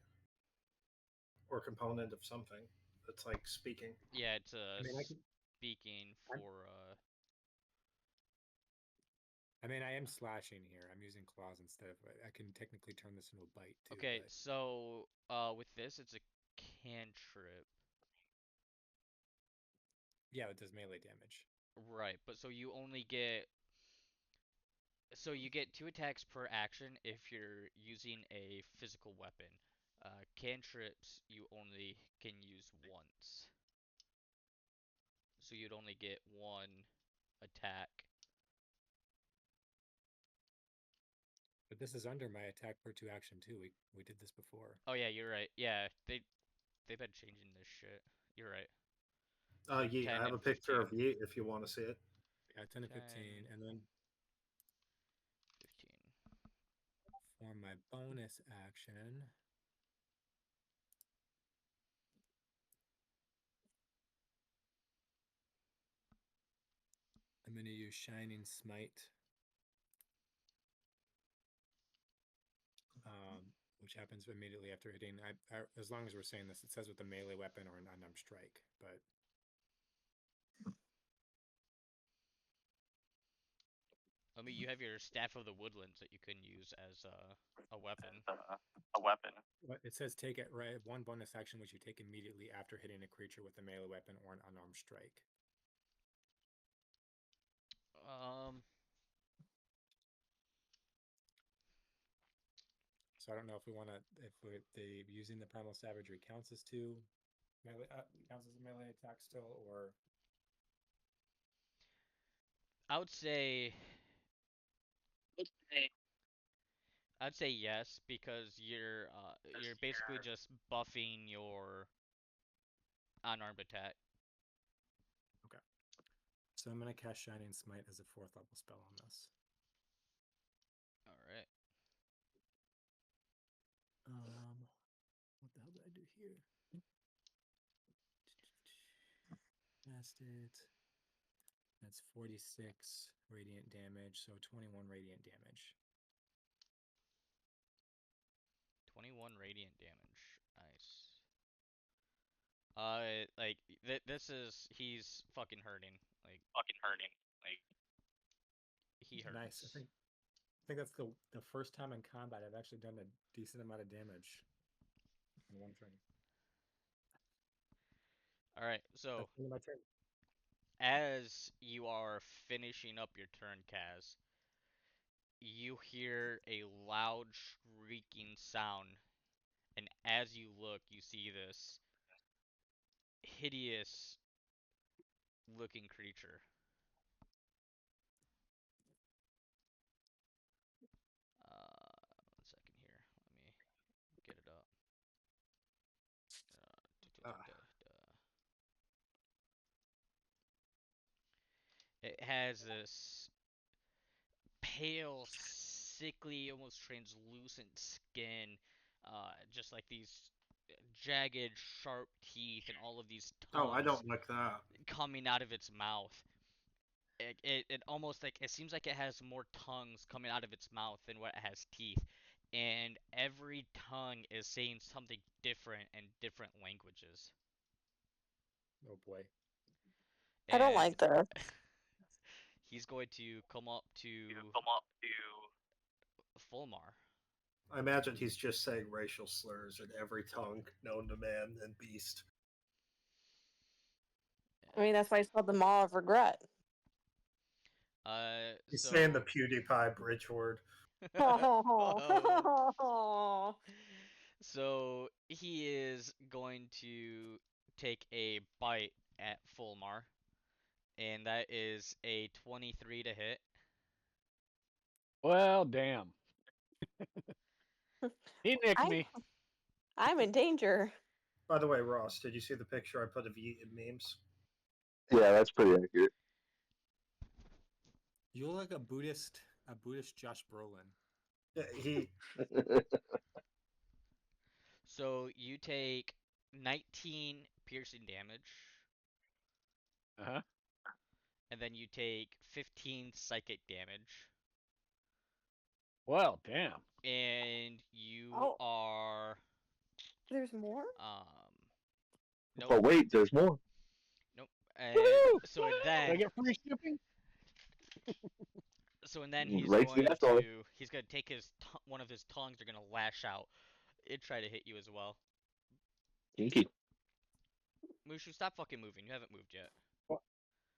[SPEAKER 6] Or component of something that's like speaking.
[SPEAKER 3] Yeah, it's
[SPEAKER 4] I mean, I can.
[SPEAKER 3] speaking for
[SPEAKER 4] I mean, I am slashing here. I'm using claws instead of. I can technically turn this into a bite too.
[SPEAKER 3] Okay,
[SPEAKER 4] But
[SPEAKER 3] so with this it's a cantrip.
[SPEAKER 4] yeah, it does melee damage.
[SPEAKER 3] Right, but so you only get you get 2 attacks per action if you're using a physical weapon. Cantrips you only can use once. So you'd only get 1 attack.
[SPEAKER 4] But this is under my attack per 2 action too. We did this before.
[SPEAKER 3] Oh yeah, you're right. Yeah, they've been changing this shit. You're right.
[SPEAKER 6] Yeet.
[SPEAKER 3] 10
[SPEAKER 6] I have
[SPEAKER 3] and
[SPEAKER 6] a picture
[SPEAKER 3] 15.
[SPEAKER 6] of Yeet if you want to see it.
[SPEAKER 4] Yeah, 10 and
[SPEAKER 3] 10,
[SPEAKER 4] 15, and then
[SPEAKER 3] 15.
[SPEAKER 4] for my bonus action, I'm going to use Shining Smite, which happens immediately after hitting. As long as we're saying this, it says with a melee weapon or an unarmed strike. But
[SPEAKER 3] I mean, you have your Staff of the Woodlands that you can use as a weapon.
[SPEAKER 4] It says take it right one bonus action which you take immediately after hitting a creature with a melee weapon or an unarmed strike. So I don't know if we want to if the using the primal savagery counts as two melee counts as a melee attack still, or
[SPEAKER 3] I would say I'd say yes because you're basically just buffing your unarmed attack.
[SPEAKER 4] okay. So I'm gonna cast Shining Smite as a 4th level spell on this.
[SPEAKER 3] All right.
[SPEAKER 4] What the hell did I do here? Cast it. That's 46 radiant damage, so 21 radiant damage.
[SPEAKER 3] 21 radiant damage. Nice. Like this is he's fucking hurting. Like he hurts.
[SPEAKER 4] Nice. I think that's the first time in combat I've actually done a decent amount of damage in one turn.
[SPEAKER 3] All right. So
[SPEAKER 4] That's the end of my turn.
[SPEAKER 3] as you are finishing up your turn, Kaz, you hear a loud shrieking sound, and as you look, you see this hideous looking creature. One second here. Let me get it up. It has this pale, sickly, almost translucent skin, just like these jagged, sharp teeth, and all of these
[SPEAKER 6] Oh, I
[SPEAKER 3] tongues
[SPEAKER 6] don't like that.
[SPEAKER 3] coming out of its mouth. It almost like it seems like it has more tongues coming out of its mouth than what it has teeth, and every tongue is saying something different in different languages.
[SPEAKER 4] Oh boy.
[SPEAKER 1] I don't
[SPEAKER 3] And
[SPEAKER 1] like this.
[SPEAKER 3] he's going to come up to Fulmar.
[SPEAKER 6] I imagine he's just saying racial slurs in every tongue known to man and beast.
[SPEAKER 1] I mean, that's why it's called the Maw of Regret.
[SPEAKER 6] He's
[SPEAKER 3] So
[SPEAKER 6] saying the PewDiePie bridge word.
[SPEAKER 3] Oh. So he is going to take a bite at Fulmar, and that is a 23 to hit.
[SPEAKER 9] Well, damn. He nicked me.
[SPEAKER 1] I'm in danger.
[SPEAKER 6] By the way, Ross, did you see the picture I put of Yeet in memes?
[SPEAKER 2] Yeah, that's pretty accurate.
[SPEAKER 4] You look like a Buddhist Josh Brolin.
[SPEAKER 6] Yeah, he
[SPEAKER 3] So you take 19 piercing damage,
[SPEAKER 9] Uh-huh.
[SPEAKER 3] and then you take 15 psychic damage,
[SPEAKER 9] Well, damn.
[SPEAKER 3] and you
[SPEAKER 1] Oh,
[SPEAKER 3] are
[SPEAKER 1] there's more?
[SPEAKER 3] nope,
[SPEAKER 2] But wait, there's more.
[SPEAKER 3] nope. And
[SPEAKER 9] Woo!
[SPEAKER 3] so
[SPEAKER 9] Do
[SPEAKER 3] then
[SPEAKER 9] I get free shipping?
[SPEAKER 3] So and then he's
[SPEAKER 2] Right to
[SPEAKER 3] going
[SPEAKER 2] the afterlife.
[SPEAKER 3] to take his one of his tongues. They're gonna lash out. It try to hit you as well.
[SPEAKER 2] Kinky.
[SPEAKER 3] Mushu, stop fucking moving. You haven't moved yet.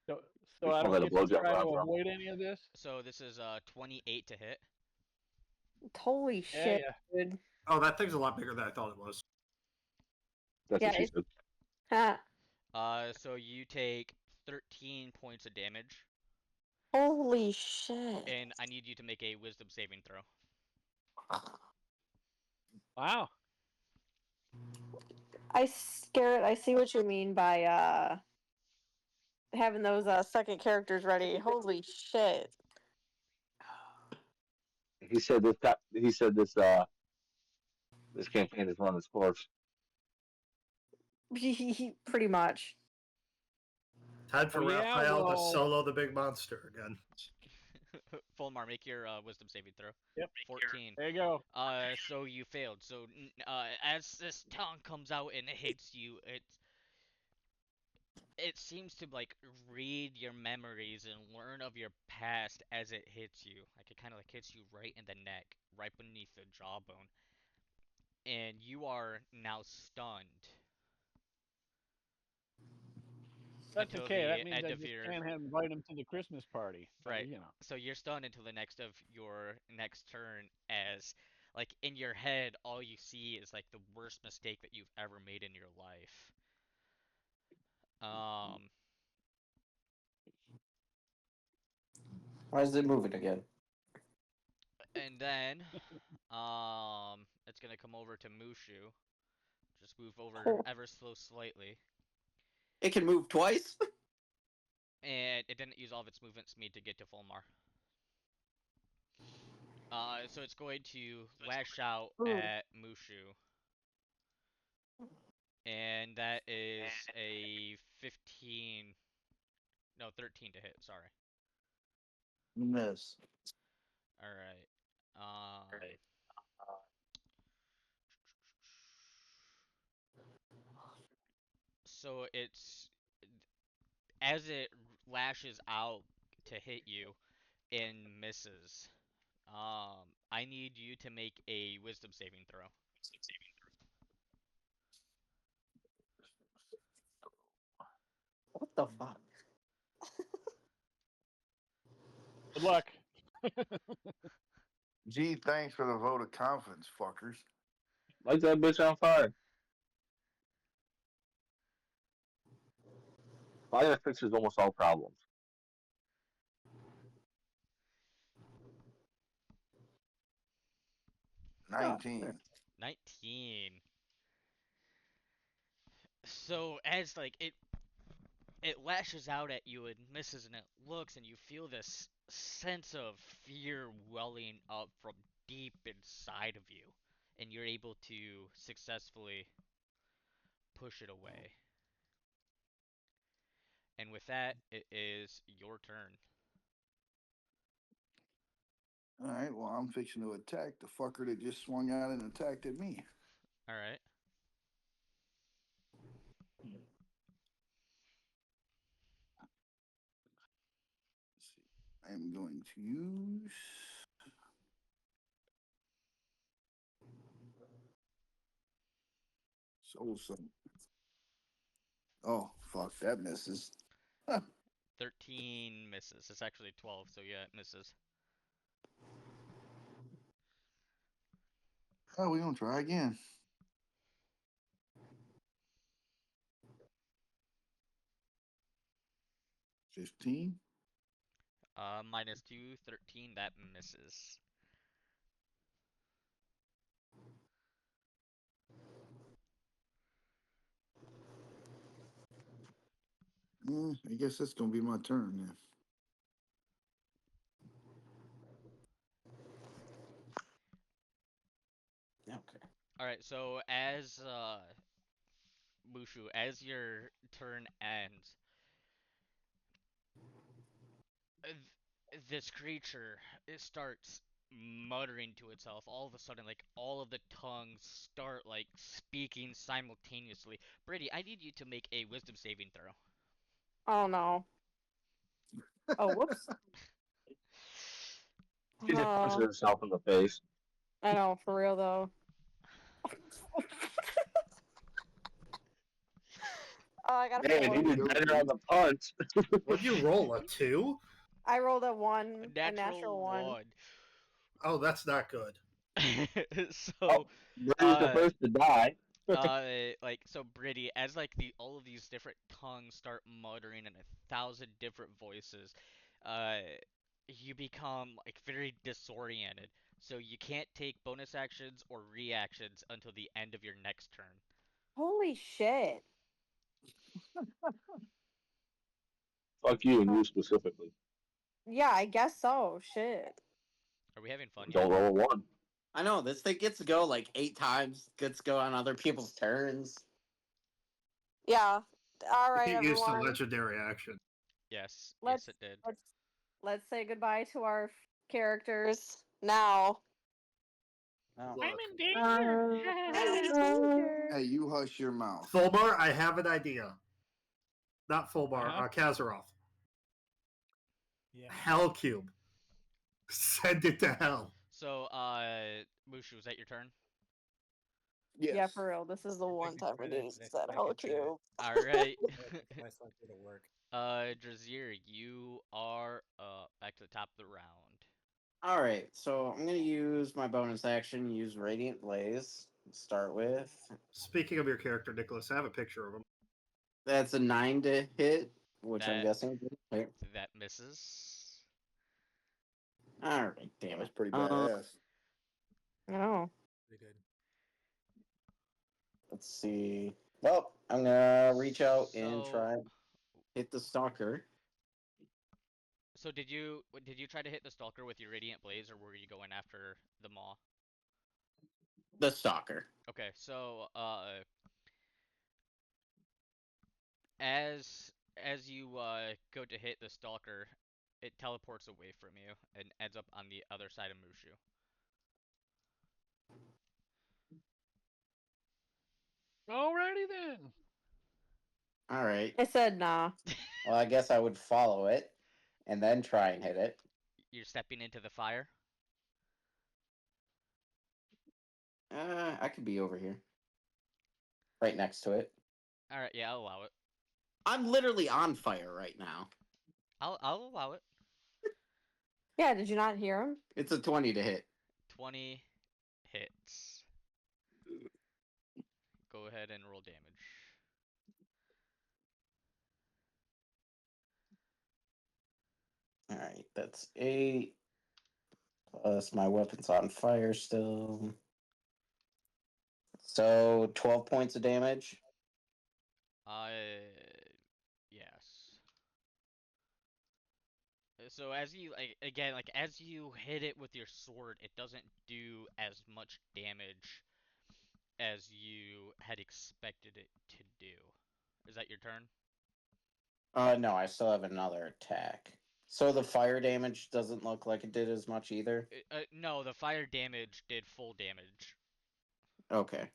[SPEAKER 9] So,
[SPEAKER 2] We
[SPEAKER 9] so I
[SPEAKER 2] call
[SPEAKER 9] don't
[SPEAKER 2] that a
[SPEAKER 9] get to
[SPEAKER 2] blowjob
[SPEAKER 9] try to
[SPEAKER 2] round, bro.
[SPEAKER 9] avoid any of this?
[SPEAKER 3] So this is 28 to hit.
[SPEAKER 1] Holy
[SPEAKER 9] Yeah,
[SPEAKER 1] shit,
[SPEAKER 9] yeah.
[SPEAKER 1] dude.
[SPEAKER 6] Oh, that thing's a lot bigger than I thought it was.
[SPEAKER 2] That's
[SPEAKER 1] Yeah,
[SPEAKER 2] what she
[SPEAKER 1] it's
[SPEAKER 2] said.
[SPEAKER 3] So you take 13 points of damage,
[SPEAKER 1] holy shit.
[SPEAKER 3] and I need you to make a Wisdom saving throw.
[SPEAKER 9] Wow.
[SPEAKER 1] I see what you mean by having those second characters ready. Holy shit.
[SPEAKER 2] He said this. This campaign has run its course.
[SPEAKER 1] Pretty much.
[SPEAKER 6] Time for
[SPEAKER 9] Oh, yeah,
[SPEAKER 6] Raphael to
[SPEAKER 9] well,
[SPEAKER 6] solo the big monster again.
[SPEAKER 3] Fulmar, make your Wisdom saving throw.
[SPEAKER 9] Yep.
[SPEAKER 3] 14.
[SPEAKER 9] There you go.
[SPEAKER 3] So you failed. So as this tongue comes out and it hits you, it seems to like read your memories and learn of your past as it hits you. Like it kind of like hits you right in the neck, right beneath the jawbone, and you are now stunned
[SPEAKER 9] That's
[SPEAKER 3] until
[SPEAKER 9] okay.
[SPEAKER 3] the
[SPEAKER 9] That means
[SPEAKER 3] end
[SPEAKER 9] I
[SPEAKER 3] of
[SPEAKER 9] just
[SPEAKER 3] your
[SPEAKER 9] can't invite him to the Christmas party.
[SPEAKER 3] right.
[SPEAKER 9] You know.
[SPEAKER 3] So you're stunned until the next of your next turn as like in your head all you see is like the worst mistake that you've ever made in your life. Um
[SPEAKER 8] Why is it moving again?
[SPEAKER 3] and then it's gonna come over to Mushu. Just move over
[SPEAKER 1] Oh.
[SPEAKER 3] ever so slightly.
[SPEAKER 8] It can move twice.
[SPEAKER 3] And it didn't use all of its movement speed to get to Fulmar. So it's going to lash out
[SPEAKER 1] Ooh.
[SPEAKER 3] at Mushu. And that is a 15. No, 13 to hit, sorry.
[SPEAKER 5] Miss.
[SPEAKER 3] Alright. So it's as it lashes out to hit you and misses. I need you to make a wisdom saving throw.
[SPEAKER 8] What the fuck?
[SPEAKER 9] Good luck.
[SPEAKER 5] Gee, thanks for the vote of confidence, fuckers.
[SPEAKER 2] Light that bitch on fire. Fire fixes almost all problems.
[SPEAKER 5] 19.
[SPEAKER 3] 19. So as like it lashes out at you and misses and it looks and you feel this sense of fear welling up from deep inside of you and you're able to successfully push it away. And with that, it is your turn.
[SPEAKER 5] All right, well, I'm fixing to attack the fucker that just swung out and attacked at me.
[SPEAKER 3] All right.
[SPEAKER 5] Let's see. I am going to use. Soul Summon. Oh, fuck, that misses.
[SPEAKER 3] 13 misses. It's actually 12, so yeah, it misses.
[SPEAKER 5] Oh, we're going to try again. 15.
[SPEAKER 3] -2, 13, that misses.
[SPEAKER 5] I guess that's going to be my turn then.
[SPEAKER 8] Okay.
[SPEAKER 3] All right, so as Mushu, as your turn ends, this creature it starts muttering to itself. All of a sudden, like all of the tongues start like speaking simultaneously. Brady, I need you to make a wisdom saving throw.
[SPEAKER 1] Oh no. Oh, whoops.
[SPEAKER 2] She just punches herself in the face.
[SPEAKER 1] I know, for real though. Oh, I got a
[SPEAKER 2] Man, he
[SPEAKER 1] 4.
[SPEAKER 2] did better on the punch.
[SPEAKER 6] What'd you roll? A 2?
[SPEAKER 1] I rolled a 1, a
[SPEAKER 3] Natural
[SPEAKER 1] natural 1.
[SPEAKER 6] Oh, that's not good.
[SPEAKER 3] So,
[SPEAKER 2] Brady's the first to die.
[SPEAKER 3] like so, Brady, as like the all of these different tongues start muttering in 1,000 different voices, uh, you become like very disoriented. So you can't take bonus actions or reactions until the end of your next turn.
[SPEAKER 1] Holy shit.
[SPEAKER 2] Fuck you and you specifically.
[SPEAKER 1] Yeah, I guess so. Shit.
[SPEAKER 3] Are we having fun yet?
[SPEAKER 2] Don't roll a 1.
[SPEAKER 8] I know this thing gets to go like 8 times. Gets to go on other people's turns.
[SPEAKER 1] Yeah. All right,
[SPEAKER 6] It used the
[SPEAKER 1] everyone.
[SPEAKER 6] legendary action.
[SPEAKER 3] Yes,
[SPEAKER 1] Let's
[SPEAKER 3] yes, it did.
[SPEAKER 1] let's say goodbye to our characters now.
[SPEAKER 8] Oh.
[SPEAKER 6] Look,
[SPEAKER 9] in danger.
[SPEAKER 1] I'm in danger.
[SPEAKER 5] Hey, you hush your mouth.
[SPEAKER 6] Fulmar, I have an idea. Not full bar.
[SPEAKER 9] Uh-huh.
[SPEAKER 6] Kazaroth.
[SPEAKER 4] Yeah.
[SPEAKER 6] Hell cube. Send it to hell.
[SPEAKER 3] So, Mushu, was that your turn?
[SPEAKER 5] Yes.
[SPEAKER 1] Yeah, for real. This is the one time I didn't use that hell cube.
[SPEAKER 3] All right.
[SPEAKER 4] My son did it work.
[SPEAKER 3] Drazier, you are back to the top of the round.
[SPEAKER 8] All right, so I'm gonna use my bonus action. Use Radiant Blaze. Start with.
[SPEAKER 6] Speaking of your character, Nicholas, I have a picture of him.
[SPEAKER 8] That's a 9 to hit, which I'm
[SPEAKER 3] That
[SPEAKER 8] guessing.
[SPEAKER 3] that misses.
[SPEAKER 8] All right, damn
[SPEAKER 5] That's
[SPEAKER 8] it.
[SPEAKER 5] pretty badass.
[SPEAKER 1] Oh.
[SPEAKER 4] Pretty good.
[SPEAKER 8] Let's see. Well, I'm gonna reach out and
[SPEAKER 3] So-
[SPEAKER 8] try hit the stalker.
[SPEAKER 3] So did you try to hit the stalker with your radiant blaze, or were you going after the maw?
[SPEAKER 8] The stalker.
[SPEAKER 3] Okay, so as you go to hit the stalker, it teleports away from you and ends up on the other side of Mushu.
[SPEAKER 9] Alrighty then.
[SPEAKER 8] All right.
[SPEAKER 1] I said nah.
[SPEAKER 8] Well, I guess I would follow it and then try and hit it.
[SPEAKER 3] You're stepping into the fire.
[SPEAKER 8] I could be over here, right next to it.
[SPEAKER 3] All right, yeah, I'll allow it.
[SPEAKER 8] I'm literally on fire right now.
[SPEAKER 3] I'll allow it.
[SPEAKER 1] Yeah, did you not hear him?
[SPEAKER 8] It's a 20 to hit.
[SPEAKER 3] 20 hits. Go ahead and roll damage.
[SPEAKER 8] All right, that's 8. Plus my weapon's on fire still. So 12 points of damage.
[SPEAKER 3] Yes. So as you as you hit it with your sword, it doesn't do as much damage as you had expected it to do. Is that your turn?
[SPEAKER 8] No, I still have another attack. So the fire damage doesn't look like it did as much either.
[SPEAKER 3] No, the fire damage did full damage.
[SPEAKER 8] Okay.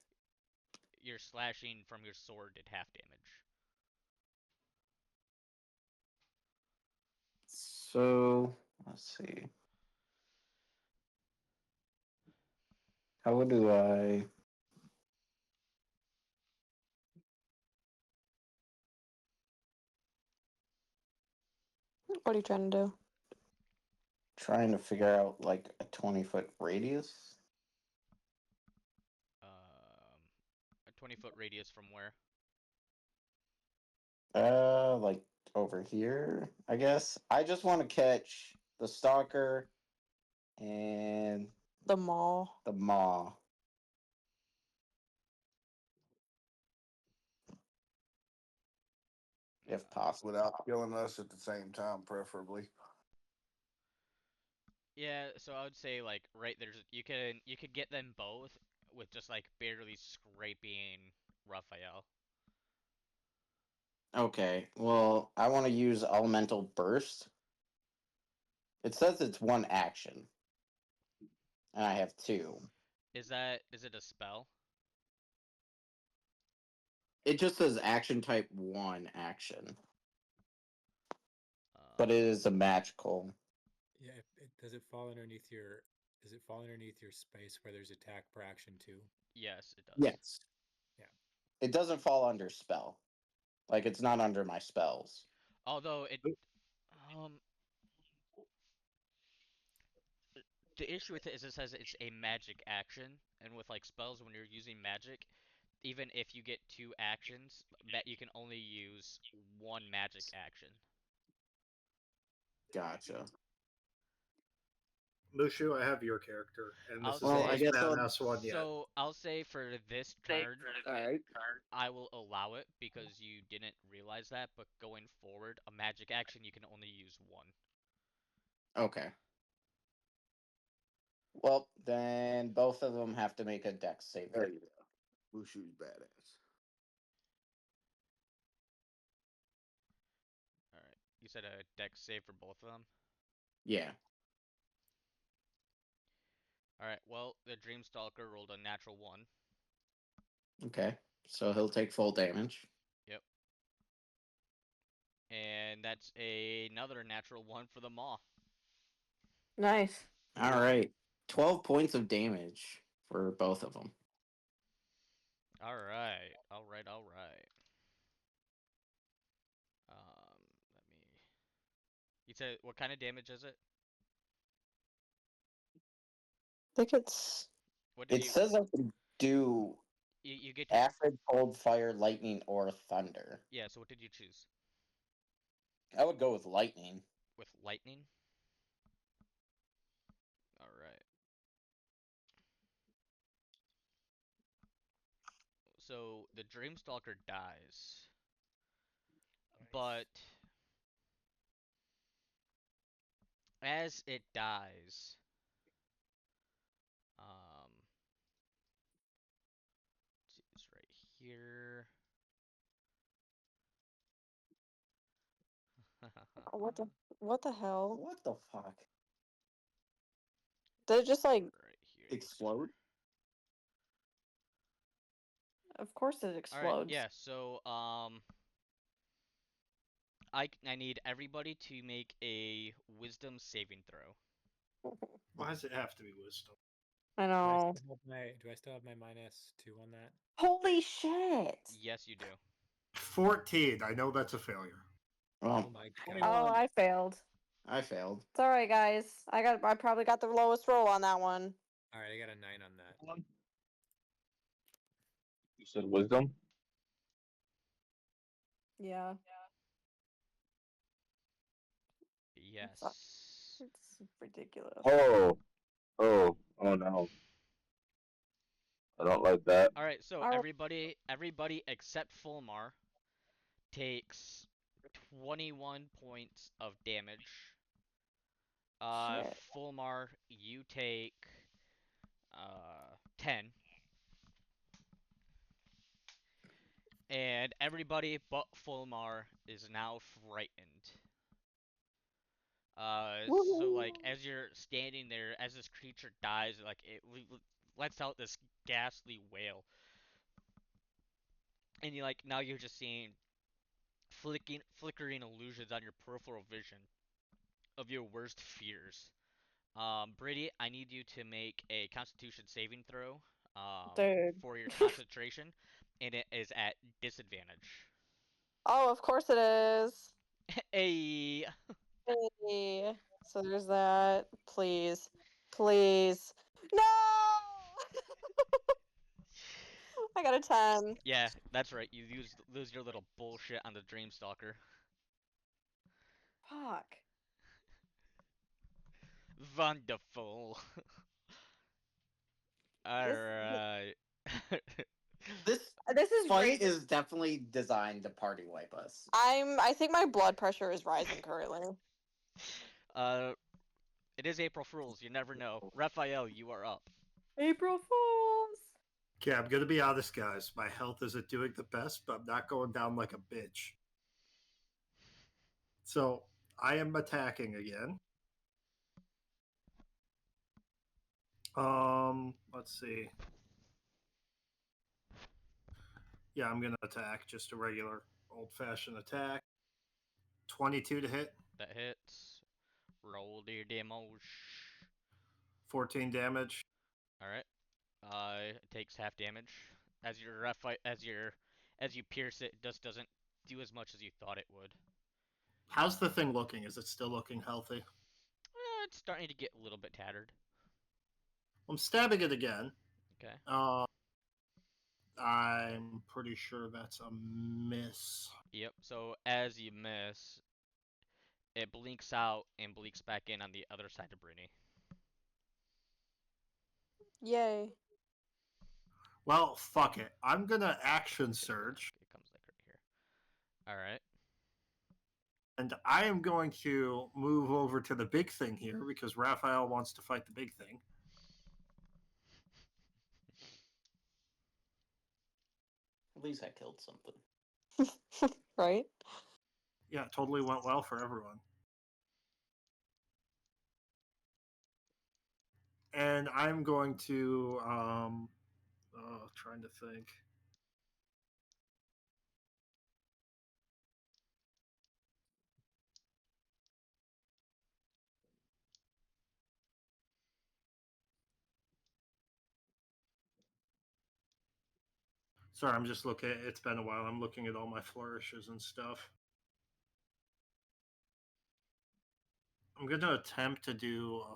[SPEAKER 3] Your slashing from your sword did half damage.
[SPEAKER 8] So let's see. How do I?
[SPEAKER 1] What are you trying to do?
[SPEAKER 8] Trying to figure out like a 20-foot radius.
[SPEAKER 3] A 20-foot radius from where?
[SPEAKER 8] Like over here, I guess. I just want to catch the stalker and
[SPEAKER 1] The mall.
[SPEAKER 8] the maw. If possible.
[SPEAKER 5] Without killing us at the same time, preferably.
[SPEAKER 3] Yeah, so I would say like right there's you could get them both with just like barely scraping Raphael.
[SPEAKER 8] Okay, well, I want to use elemental burst. It says it's one action, and I have 2.
[SPEAKER 3] Is it a spell?
[SPEAKER 8] It just says action type 1 action, but it is a magical.
[SPEAKER 4] Yeah. Does it fall underneath your? Does it fall underneath your space where there's attack per action too?
[SPEAKER 3] Yes, it does.
[SPEAKER 8] Yes.
[SPEAKER 4] Yeah.
[SPEAKER 8] It doesn't fall under spell. Like it's not under my spells.
[SPEAKER 3] Although um the issue with it is it says it's a magic action, and with like spells when you're using magic, even if you get 2 actions, that you can only use 1 magic action.
[SPEAKER 8] Gotcha.
[SPEAKER 6] Mushu, I have your character, and this
[SPEAKER 3] I'll
[SPEAKER 6] is
[SPEAKER 3] say-
[SPEAKER 6] the
[SPEAKER 8] I guess I'll-
[SPEAKER 6] badass one yet.
[SPEAKER 3] So I'll say for this turn,
[SPEAKER 5] Alright.
[SPEAKER 3] I will allow it because you didn't realize that, but going forward, a magic action you can only use 1.
[SPEAKER 8] Okay. Well, then both of them have to make a dex save.
[SPEAKER 5] There you go. Wushu's badass.
[SPEAKER 3] Alright. You said a dex save for both of them?
[SPEAKER 8] Yeah.
[SPEAKER 3] Alright, well, the Dreamstalker rolled a natural 1.
[SPEAKER 8] Okay. So he'll take full damage.
[SPEAKER 3] Yep. And that's another natural one for the maw.
[SPEAKER 1] Nice.
[SPEAKER 8] All right. 12 points of damage for both of them.
[SPEAKER 3] Alright. Alright. Let me. You said what kind of damage is it?
[SPEAKER 1] I think it's
[SPEAKER 3] What did
[SPEAKER 8] It
[SPEAKER 3] you.
[SPEAKER 8] says I can do
[SPEAKER 3] You get to.
[SPEAKER 8] acid, cold, fire, lightning, or thunder.
[SPEAKER 3] Yeah, so what did you choose?
[SPEAKER 8] I would go with lightning.
[SPEAKER 3] With lightning? Alright. So the Dreamstalker dies. But as it dies, it's right here.
[SPEAKER 1] oh, what the hell?
[SPEAKER 8] What the fuck?
[SPEAKER 1] Did it just like?
[SPEAKER 3] Right here.
[SPEAKER 8] Explode?
[SPEAKER 1] Of course it
[SPEAKER 3] All right,
[SPEAKER 1] explodes.
[SPEAKER 3] yeah. So I need everybody to make a Wisdom saving throw.
[SPEAKER 6] Why does it have to be wisdom?
[SPEAKER 1] I
[SPEAKER 4] Do I
[SPEAKER 1] know.
[SPEAKER 4] still have do I still have my -2 on that?
[SPEAKER 1] Holy shit!
[SPEAKER 3] Yes, you do.
[SPEAKER 6] 14. I know that's a failure.
[SPEAKER 4] Oh
[SPEAKER 8] Well,
[SPEAKER 4] my
[SPEAKER 1] Oh,
[SPEAKER 4] god.
[SPEAKER 1] I failed.
[SPEAKER 8] I failed.
[SPEAKER 1] It's all right, guys. I probably got the lowest roll on that one.
[SPEAKER 4] All right, I got a 9 on that.
[SPEAKER 2] You said wisdom?
[SPEAKER 1] Yeah.
[SPEAKER 3] Yes.
[SPEAKER 1] It's ridiculous.
[SPEAKER 2] Oh no. I don't like that.
[SPEAKER 3] All right, so
[SPEAKER 1] Our-
[SPEAKER 3] everybody except Fulmar takes 21 points of damage.
[SPEAKER 1] Shit.
[SPEAKER 3] Fulmar, you take 10. And everybody but Fulmar is now frightened. So like as you're standing there, as this creature dies, like it lets out this ghastly wail, and you like now you're just seeing flickering illusions on your peripheral vision of your worst fears. Brady, I need you to make a Constitution saving throw,
[SPEAKER 1] Dude.
[SPEAKER 3] for your concentration, and it is at disadvantage.
[SPEAKER 1] Oh, of course it is.
[SPEAKER 3] Hey.
[SPEAKER 1] Hey. So there's that. Please. Please. No! I got a 10.
[SPEAKER 3] Yeah, that's right. You lose your little bullshit on the Dreamstalker.
[SPEAKER 1] Fuck.
[SPEAKER 3] Wonderful. Alright.
[SPEAKER 8] This
[SPEAKER 1] This is
[SPEAKER 8] fight
[SPEAKER 1] crazy.
[SPEAKER 8] is definitely designed to party wipe us.
[SPEAKER 1] I think my blood pressure is rising currently.
[SPEAKER 3] uh, it is April Fools. You never know. Raphael, you are up.
[SPEAKER 1] April Fools.
[SPEAKER 6] Okay, I'm going to be honest, guys. My health isn't doing the best, but I'm not going down like a bitch. So I am attacking again. Let's see. Yeah, I'm going to attack. Just a regular old-fashioned attack. 22 to hit.
[SPEAKER 3] That hits. Roll your damage.
[SPEAKER 6] 14 damage.
[SPEAKER 3] All right. It takes half damage. As your as you pierce it, it just doesn't do as much as you thought it would.
[SPEAKER 6] How's the thing looking? Is it still looking healthy?
[SPEAKER 3] It's starting to get a little bit tattered.
[SPEAKER 6] I'm stabbing it again.
[SPEAKER 3] Okay.
[SPEAKER 6] I'm pretty sure that's a miss.
[SPEAKER 3] Yep. So as you miss, it blinks out and blinks back in on the other side of Bruni.
[SPEAKER 1] Yay.
[SPEAKER 6] Well, fuck it. I'm gonna action surge.
[SPEAKER 3] It comes like right here. All right.
[SPEAKER 6] And I am going to move over to the big thing here because Raphael wants to fight the big thing.
[SPEAKER 8] At least I killed something.
[SPEAKER 1] Right?
[SPEAKER 6] Yeah, it totally went well for everyone. And I'm going to trying to think. Sorry, I'm just looking. It's been a while. I'm looking at all my flourishes and stuff. I'm going to attempt to do a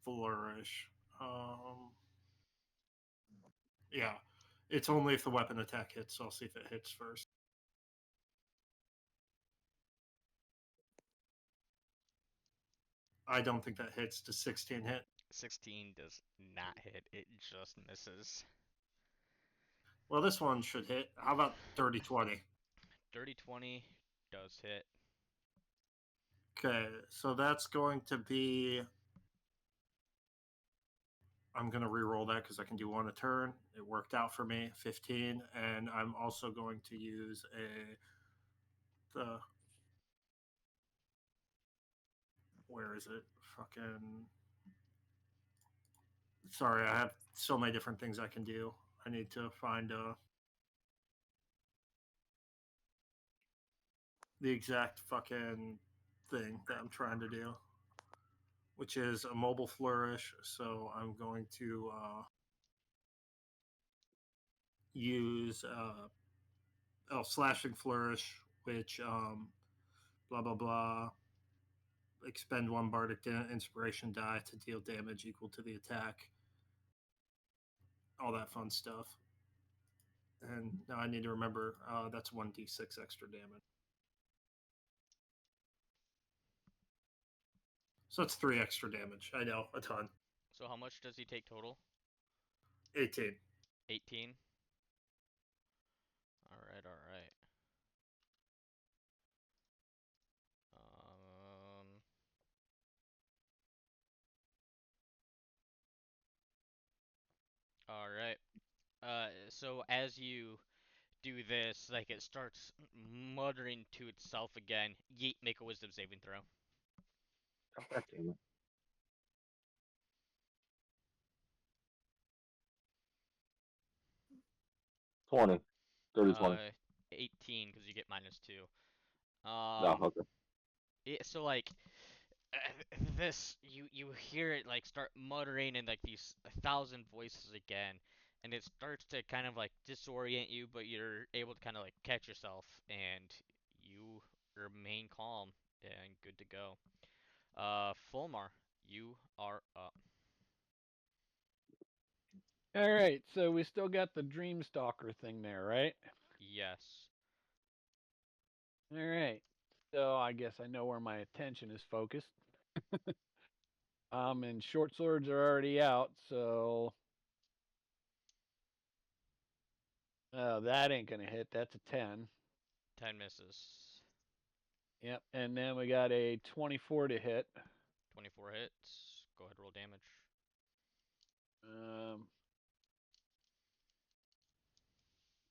[SPEAKER 6] flourish. Yeah, it's only if the weapon attack hits, so I'll see if it hits first. I don't think that hits. Does 16 hit?
[SPEAKER 3] 16 does not hit. It just misses.
[SPEAKER 6] Well, this one should hit. How about 30-20?
[SPEAKER 3] Dirty 20 does hit.
[SPEAKER 6] Okay, so that's going to be. I'm going to re-roll that because I can do one a turn. It worked out for me, 15, and I'm also going to use the. Where is it? Fucking. Sorry, I have so many different things I can do. I need to find the exact fucking thing that I'm trying to do, which is a mobile flourish. So I'm going to use slashing flourish, which blah blah blah. Expend one bardic inspiration die to deal damage equal to the attack. All that fun stuff. And now I need to remember that's 1d6 extra damage. So that's 3 extra damage. I know, a ton.
[SPEAKER 3] So how much does he take total?
[SPEAKER 6] 18.
[SPEAKER 3] 18. Alright, alright. Alright. So as you do this, like it starts muttering to itself again. Yeet, make a wisdom saving throw.
[SPEAKER 2] God damn it. 20. 30, 20.
[SPEAKER 3] 18 because you get -2.
[SPEAKER 2] No, okay.
[SPEAKER 3] So like this, you hear it like start muttering in like these 1,000 voices again, and it starts to kind of like disorient you, but you're able to kind of like catch yourself, and you remain calm and good to go. Fulmar, you are up.
[SPEAKER 9] All right, so we still got the Dreamstalker thing there, right?
[SPEAKER 3] Yes.
[SPEAKER 9] All right. So I guess I know where my attention is focused. And short swords are already out, so that ain't gonna hit. That's a 10.
[SPEAKER 3] 10 misses.
[SPEAKER 9] Yep. And then we got a 24 to hit.
[SPEAKER 3] 24 hits. Go ahead, roll damage.
[SPEAKER 9] Um,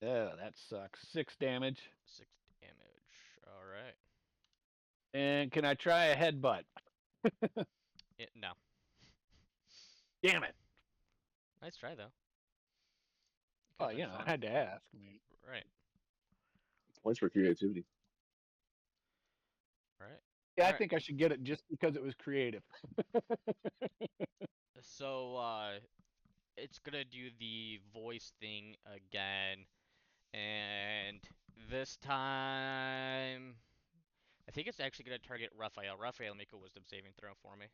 [SPEAKER 9] oh, that sucks. 6 damage.
[SPEAKER 3] 6 damage. All right.
[SPEAKER 9] And can I try a headbutt?
[SPEAKER 3] No.
[SPEAKER 9] Damn it.
[SPEAKER 3] Nice try though.
[SPEAKER 9] Oh,
[SPEAKER 3] Could've been
[SPEAKER 9] I
[SPEAKER 3] fun.
[SPEAKER 9] had to ask. I mean,
[SPEAKER 3] Right.
[SPEAKER 2] Points for creativity.
[SPEAKER 3] Right.
[SPEAKER 9] yeah, I
[SPEAKER 3] Alright.
[SPEAKER 9] think I should get it just because it was creative.
[SPEAKER 3] So it's gonna do the voice thing again, and this time I think it's actually gonna target Raphael. Raphael, make a wisdom saving throw for me.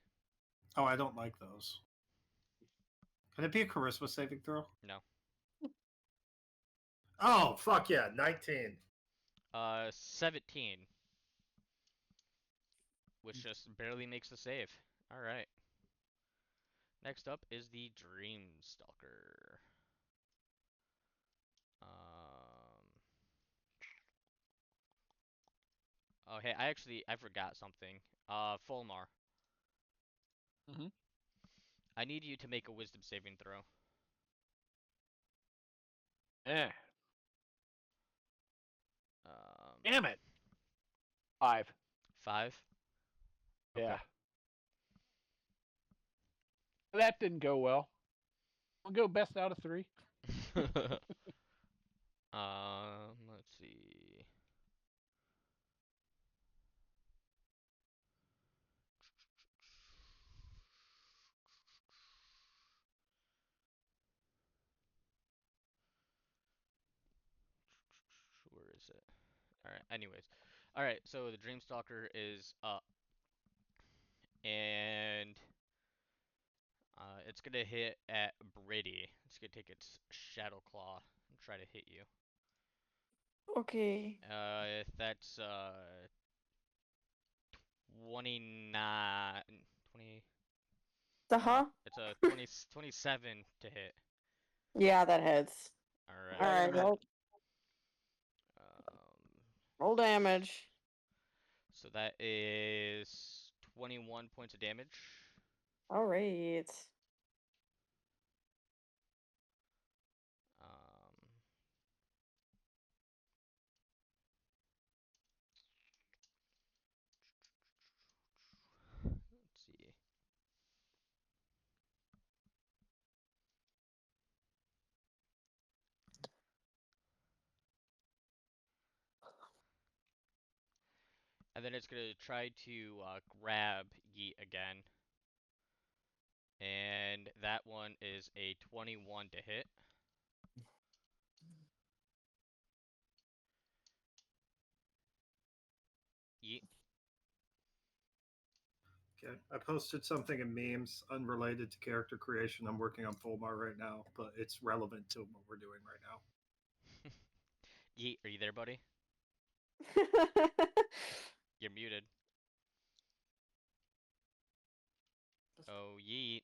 [SPEAKER 6] Oh, I don't like those. Can it be a charisma saving throw?
[SPEAKER 3] No.
[SPEAKER 6] Oh, fuck yeah, 19.
[SPEAKER 3] 17, which just barely makes the save. All right. Next up is the Dreamstalker. Oh, hey, I forgot something. Fulmar,
[SPEAKER 9] Mm-hmm.
[SPEAKER 3] I need you to make a wisdom saving throw.
[SPEAKER 9] Eh.
[SPEAKER 3] Um,
[SPEAKER 9] Damn it. 5.
[SPEAKER 3] 5? Okay.
[SPEAKER 9] Yeah. That didn't go well. We'll go best out of 3.
[SPEAKER 3] Let's see. is it? All right. Anyways, all right. So the Dreamstalker is up, and it's gonna hit at Britty. It's gonna take its Shadow Claw and try to hit you.
[SPEAKER 1] Okay.
[SPEAKER 3] That's 29, 20.
[SPEAKER 1] The huh?
[SPEAKER 3] It's a 20, 27 to hit.
[SPEAKER 1] Yeah, that hits.
[SPEAKER 3] All
[SPEAKER 1] All
[SPEAKER 3] right.
[SPEAKER 1] right. Well, roll damage.
[SPEAKER 3] So that is 21 points of damage.
[SPEAKER 1] All right.
[SPEAKER 3] Um, let's see. And then it's gonna try to grab Yeet again. And that one is a 21 to hit. Yeet.
[SPEAKER 6] Okay, I posted something in memes unrelated to character creation. I'm working on Fulmar right now, but it's relevant to what we're doing right now.
[SPEAKER 3] Yeet, are you there, buddy? You're muted. Oh, Yeet.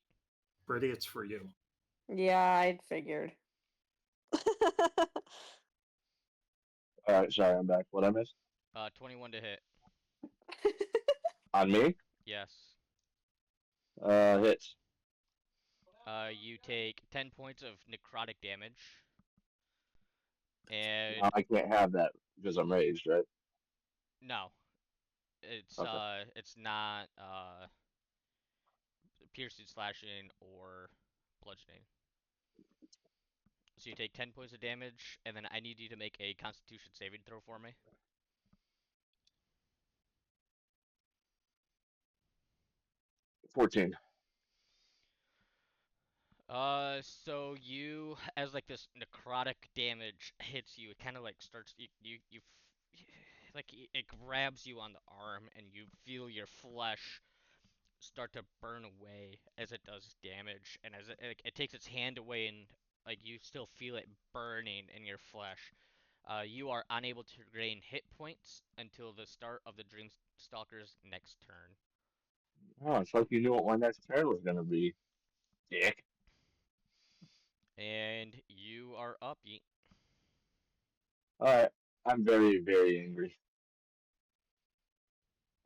[SPEAKER 6] Brady, it's for you.
[SPEAKER 1] Yeah, I figured.
[SPEAKER 2] All right, sorry, I'm back. What I missed?
[SPEAKER 3] 21 to hit.
[SPEAKER 2] On me?
[SPEAKER 3] Yes.
[SPEAKER 2] Hits.
[SPEAKER 3] You take 10 points of necrotic damage. And
[SPEAKER 2] I can't have that because I'm raged, right?
[SPEAKER 3] no, it's
[SPEAKER 2] Okay.
[SPEAKER 3] it's not piercing, slashing, or bludgeoning. So you take 10 points of damage, and then I need you to make a Constitution saving throw for me.
[SPEAKER 2] 14.
[SPEAKER 3] So you, as like this necrotic damage hits you, it kind of like starts, like it grabs you on the arm, and you feel your flesh start to burn away as it does damage, and as it takes its hand away, and like you still feel it burning in your flesh. You are unable to gain hit points until the start of the Dreamstalker's next turn.
[SPEAKER 2] Oh, it's like you knew what my next turn was gonna be, dick.
[SPEAKER 3] And you are up, Yeet.
[SPEAKER 2] All right, I'm very, very angry.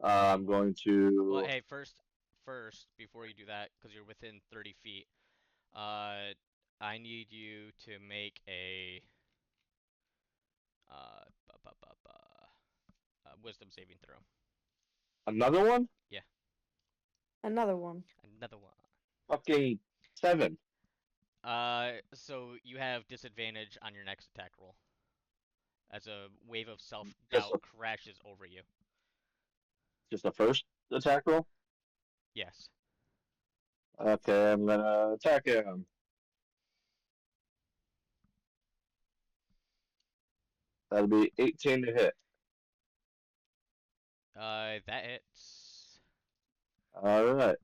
[SPEAKER 2] I'm going
[SPEAKER 3] Well,
[SPEAKER 2] to.
[SPEAKER 3] hey, first, before you do that, because you're within 30 feet, uh, I need you to make a uh, wisdom saving throw.
[SPEAKER 2] Another one?
[SPEAKER 3] Yeah,
[SPEAKER 1] Another one.
[SPEAKER 3] another one.
[SPEAKER 2] Fucking 7.
[SPEAKER 3] So you have disadvantage on your next attack roll, as a wave of
[SPEAKER 2] Just
[SPEAKER 3] self-doubt
[SPEAKER 2] a,
[SPEAKER 3] crashes over you.
[SPEAKER 2] just a first attack roll?
[SPEAKER 3] Yes.
[SPEAKER 2] Okay, I'm gonna attack him. That'll be 18 to hit.
[SPEAKER 3] That hits.
[SPEAKER 2] All right.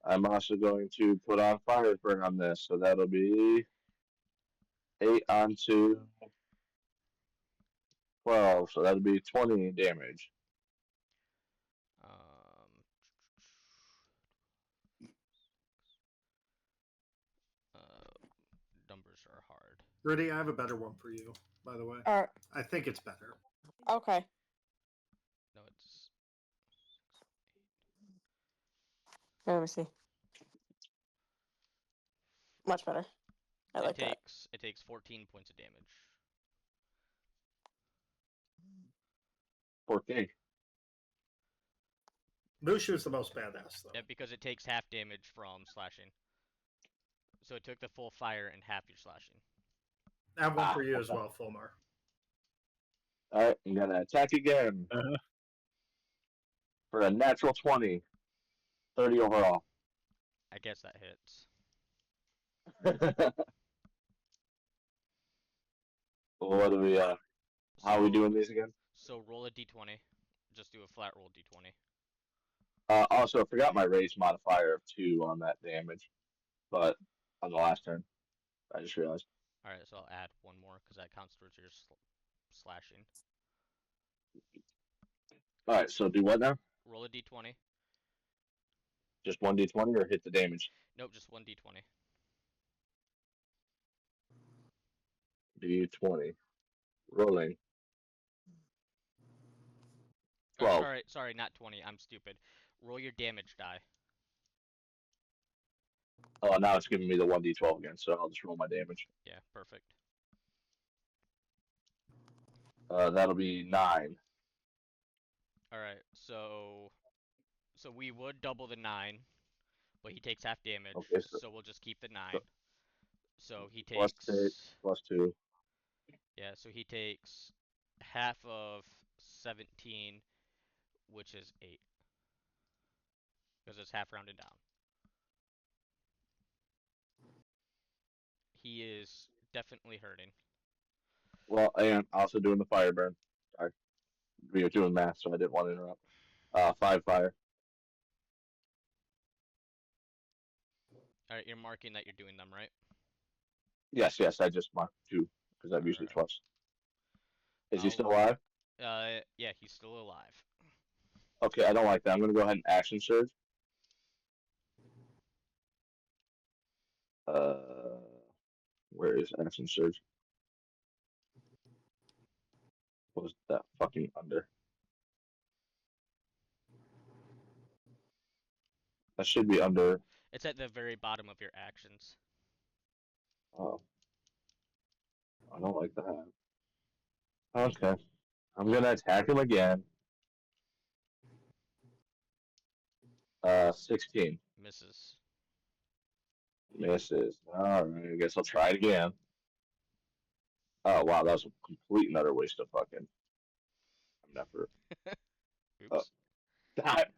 [SPEAKER 2] I'm also going to put on fire burn on this, so that'll be 8 onto 12, so that'll be 20 damage.
[SPEAKER 3] Um, numbers are hard.
[SPEAKER 6] Brady, I have a better one for you, by the way. I think it's better.
[SPEAKER 1] Okay.
[SPEAKER 3] No, it's
[SPEAKER 1] Let me see. Much better. I like that.
[SPEAKER 3] it takes 14 points of damage.
[SPEAKER 2] 14.
[SPEAKER 6] Mushu's the most badass, though.
[SPEAKER 3] Yeah, because it takes half damage from slashing. So it took the full fire and half your slashing.
[SPEAKER 6] I have one for you as well, Fulmar.
[SPEAKER 2] All right, I'm gonna attack again for a natural 20, 30 overall.
[SPEAKER 3] I guess that hits.
[SPEAKER 2] What do we How are we
[SPEAKER 3] So
[SPEAKER 2] doing these again?
[SPEAKER 3] so roll a d20. Just do a flat roll d20.
[SPEAKER 2] Also, I forgot my raise modifier of 2 on that damage, but on the last turn, I just realized.
[SPEAKER 3] All right, so I'll add one more because that counts towards your slashing.
[SPEAKER 2] All right, so do what now?
[SPEAKER 3] Roll a d20.
[SPEAKER 2] Just 1d20 or hit the damage?
[SPEAKER 3] Nope, just one d20.
[SPEAKER 2] D20. Rolling.
[SPEAKER 3] Or
[SPEAKER 2] 12.
[SPEAKER 3] sorry, not 20. I'm stupid. Roll your damage die.
[SPEAKER 2] Oh, now it's giving me the 1d12 again, so I'll just roll my damage.
[SPEAKER 3] Yeah, perfect.
[SPEAKER 2] That'll be 9.
[SPEAKER 3] All right, so we would double the 9, but he takes half damage,
[SPEAKER 2] Okay,
[SPEAKER 3] so we'll just keep the 9.
[SPEAKER 2] so
[SPEAKER 3] So he
[SPEAKER 2] plus 8,
[SPEAKER 3] takes
[SPEAKER 2] plus 2.
[SPEAKER 3] yeah, so he takes half of 17, which is 8, because it's half rounded down. He is definitely hurting.
[SPEAKER 2] Well, and also doing the fire burn. Sorry. We were doing math, so I didn't want to interrupt. 5 fire.
[SPEAKER 3] All right, you're marking that you're doing them, right?
[SPEAKER 2] Yes, I just marked 2 because I've used it
[SPEAKER 3] Alright.
[SPEAKER 2] twice. Is he
[SPEAKER 3] I'll-
[SPEAKER 2] still alive?
[SPEAKER 3] Yeah, he's still alive.
[SPEAKER 2] Okay, I don't like that. I'm going to go ahead and action surge. Where is action surge? What was that fucking under? That should be under.
[SPEAKER 3] It's at the very bottom of your actions.
[SPEAKER 2] Oh, I don't like that. Okay, I'm gonna attack him again. 16
[SPEAKER 3] Misses.
[SPEAKER 2] misses. All right, I guess I'll try it again. Oh wow, that was a complete and utter waste of fucking. I'm never.
[SPEAKER 3] Oops.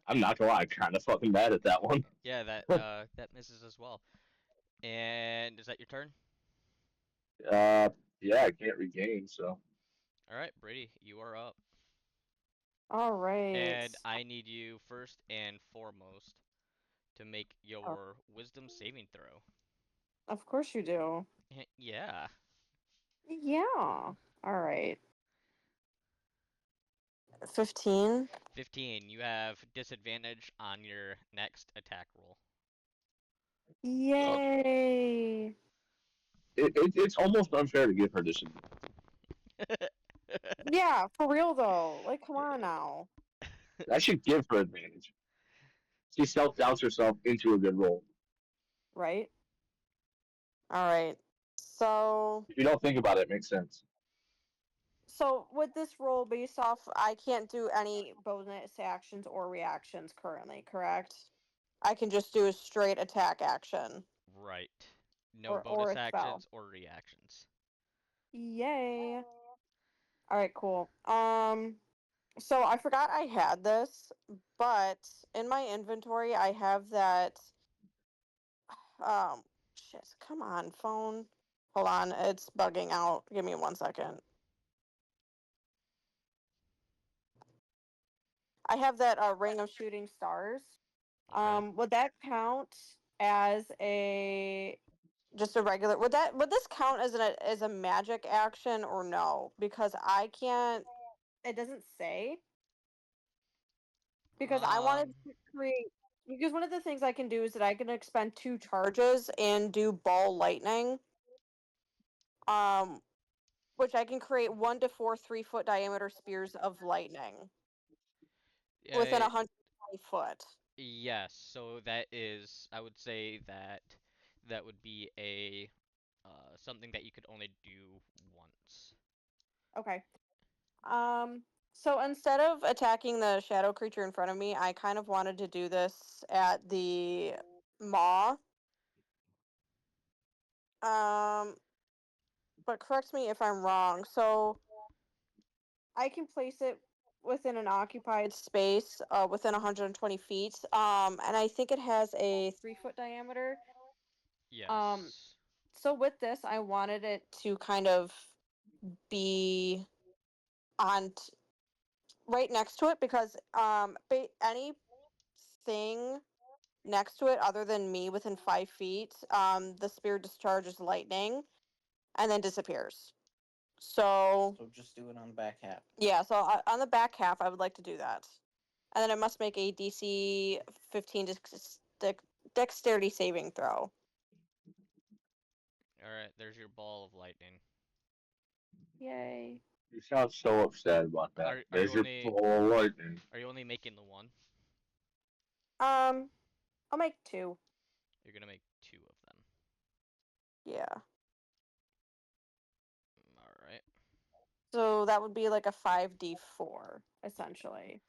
[SPEAKER 2] I'm not gonna lie, I'm kind of fucking mad at that one.
[SPEAKER 3] Yeah, that misses as well. And is that your turn?
[SPEAKER 2] Yeah, I can't regain, so
[SPEAKER 3] All right, Brady, you are up.
[SPEAKER 1] All right.
[SPEAKER 3] And I need you first and foremost to make
[SPEAKER 1] Oh,
[SPEAKER 3] your wisdom saving throw.
[SPEAKER 1] of course you do.
[SPEAKER 3] Yeah.
[SPEAKER 1] Yeah. All right. 15.
[SPEAKER 3] 15. You have disadvantage on your next attack roll.
[SPEAKER 1] Yay.
[SPEAKER 2] it's almost unfair to give her disadvantage.
[SPEAKER 1] Yeah, for real though. Like, come on now.
[SPEAKER 2] I should give her advantage. She self doubts herself into a good roll.
[SPEAKER 1] Right? All right. So,
[SPEAKER 2] If you don't think about it, it makes sense.
[SPEAKER 1] with this roll based off, I can't do any bonus actions or reactions currently, correct? I can just do a straight attack action.
[SPEAKER 3] Right. No
[SPEAKER 1] Or
[SPEAKER 3] bonus
[SPEAKER 1] a spell.
[SPEAKER 3] actions or reactions.
[SPEAKER 1] Yay. All right, cool. So I forgot I had this, but in my inventory I have that shit. Come on, phone. Hold on, it's bugging out. Give me 1 second. I have that ring of shooting stars.
[SPEAKER 3] Okay.
[SPEAKER 1] Would that count as a just a regular? Would this count as a magic action or no? Because I can't. It doesn't say. Because I wanted
[SPEAKER 3] Um,
[SPEAKER 1] to create. Because one of the things I can do is that I can expend 2 charges and do ball lightning. Um, which I can create 1 to 4 3-foot diameter spears of lightning within
[SPEAKER 3] yeah,
[SPEAKER 1] 120 foot.
[SPEAKER 3] yes. So that is, I would say that that would be a something that you could only do once.
[SPEAKER 1] Okay. So instead of attacking the shadow creature in front of me, I kind of wanted to do this at the maw. Um, but correct me if I'm wrong. So I can place it within an occupied space, within 120 feet. And I think it has a 3-foot diameter. Um,
[SPEAKER 3] Yes.
[SPEAKER 1] so with this, I wanted it to kind of be on right next to it because anything next to it other than me within 5 feet, the spear discharges lightning and then disappears. So
[SPEAKER 8] So just do it on the back half.
[SPEAKER 1] yeah, so on the back half, I would like to do that, and then it must make a DC 15 dexterity saving throw.
[SPEAKER 3] All right, there's your ball of lightning.
[SPEAKER 1] Yay!
[SPEAKER 2] You sound so upset about that.
[SPEAKER 3] Are you
[SPEAKER 2] There's your
[SPEAKER 3] only
[SPEAKER 2] ball of lightning.
[SPEAKER 3] are you only making the one?
[SPEAKER 1] I'll make two.
[SPEAKER 3] You're gonna make two of them.
[SPEAKER 1] Yeah.
[SPEAKER 3] All right.
[SPEAKER 1] So that would be like a 5d4 essentially.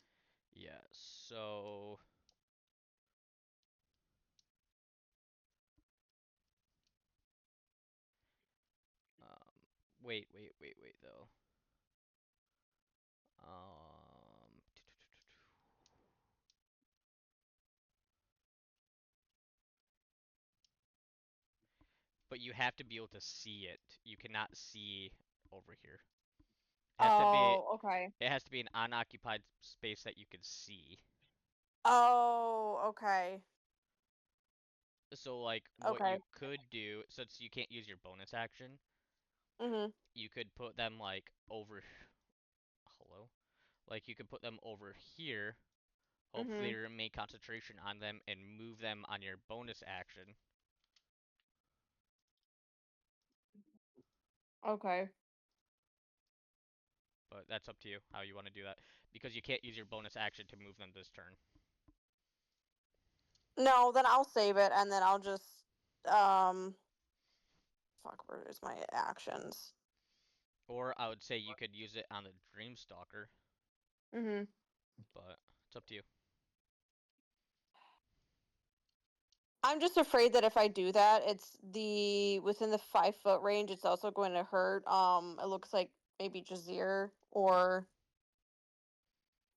[SPEAKER 3] Yeah. So um, wait though. Um, but you have to be able to see it. You cannot see over here. It has to be
[SPEAKER 1] Oh, okay.
[SPEAKER 3] it has to be an unoccupied space that you can see.
[SPEAKER 1] Oh, okay.
[SPEAKER 3] So like what
[SPEAKER 1] Okay.
[SPEAKER 3] you could do, since you can't use your bonus action,
[SPEAKER 1] Mhm.
[SPEAKER 3] you could put them like over hello? Like you could put them over here. Hopefully
[SPEAKER 1] Mhm.
[SPEAKER 3] remain concentration on them and move them on your bonus action.
[SPEAKER 1] Okay.
[SPEAKER 3] But that's up to you how you want to do that. Because you can't use your bonus action to move them this turn.
[SPEAKER 1] No, then I'll save it and then I'll just um fuck, where is my actions?
[SPEAKER 3] Or I would say you could use it on the Dreamstalker,
[SPEAKER 1] Mhm.
[SPEAKER 3] but it's up to you.
[SPEAKER 1] I'm just afraid that if I do that, it's the within the 5 foot range. It's also going to hurt. It looks like maybe Jazir or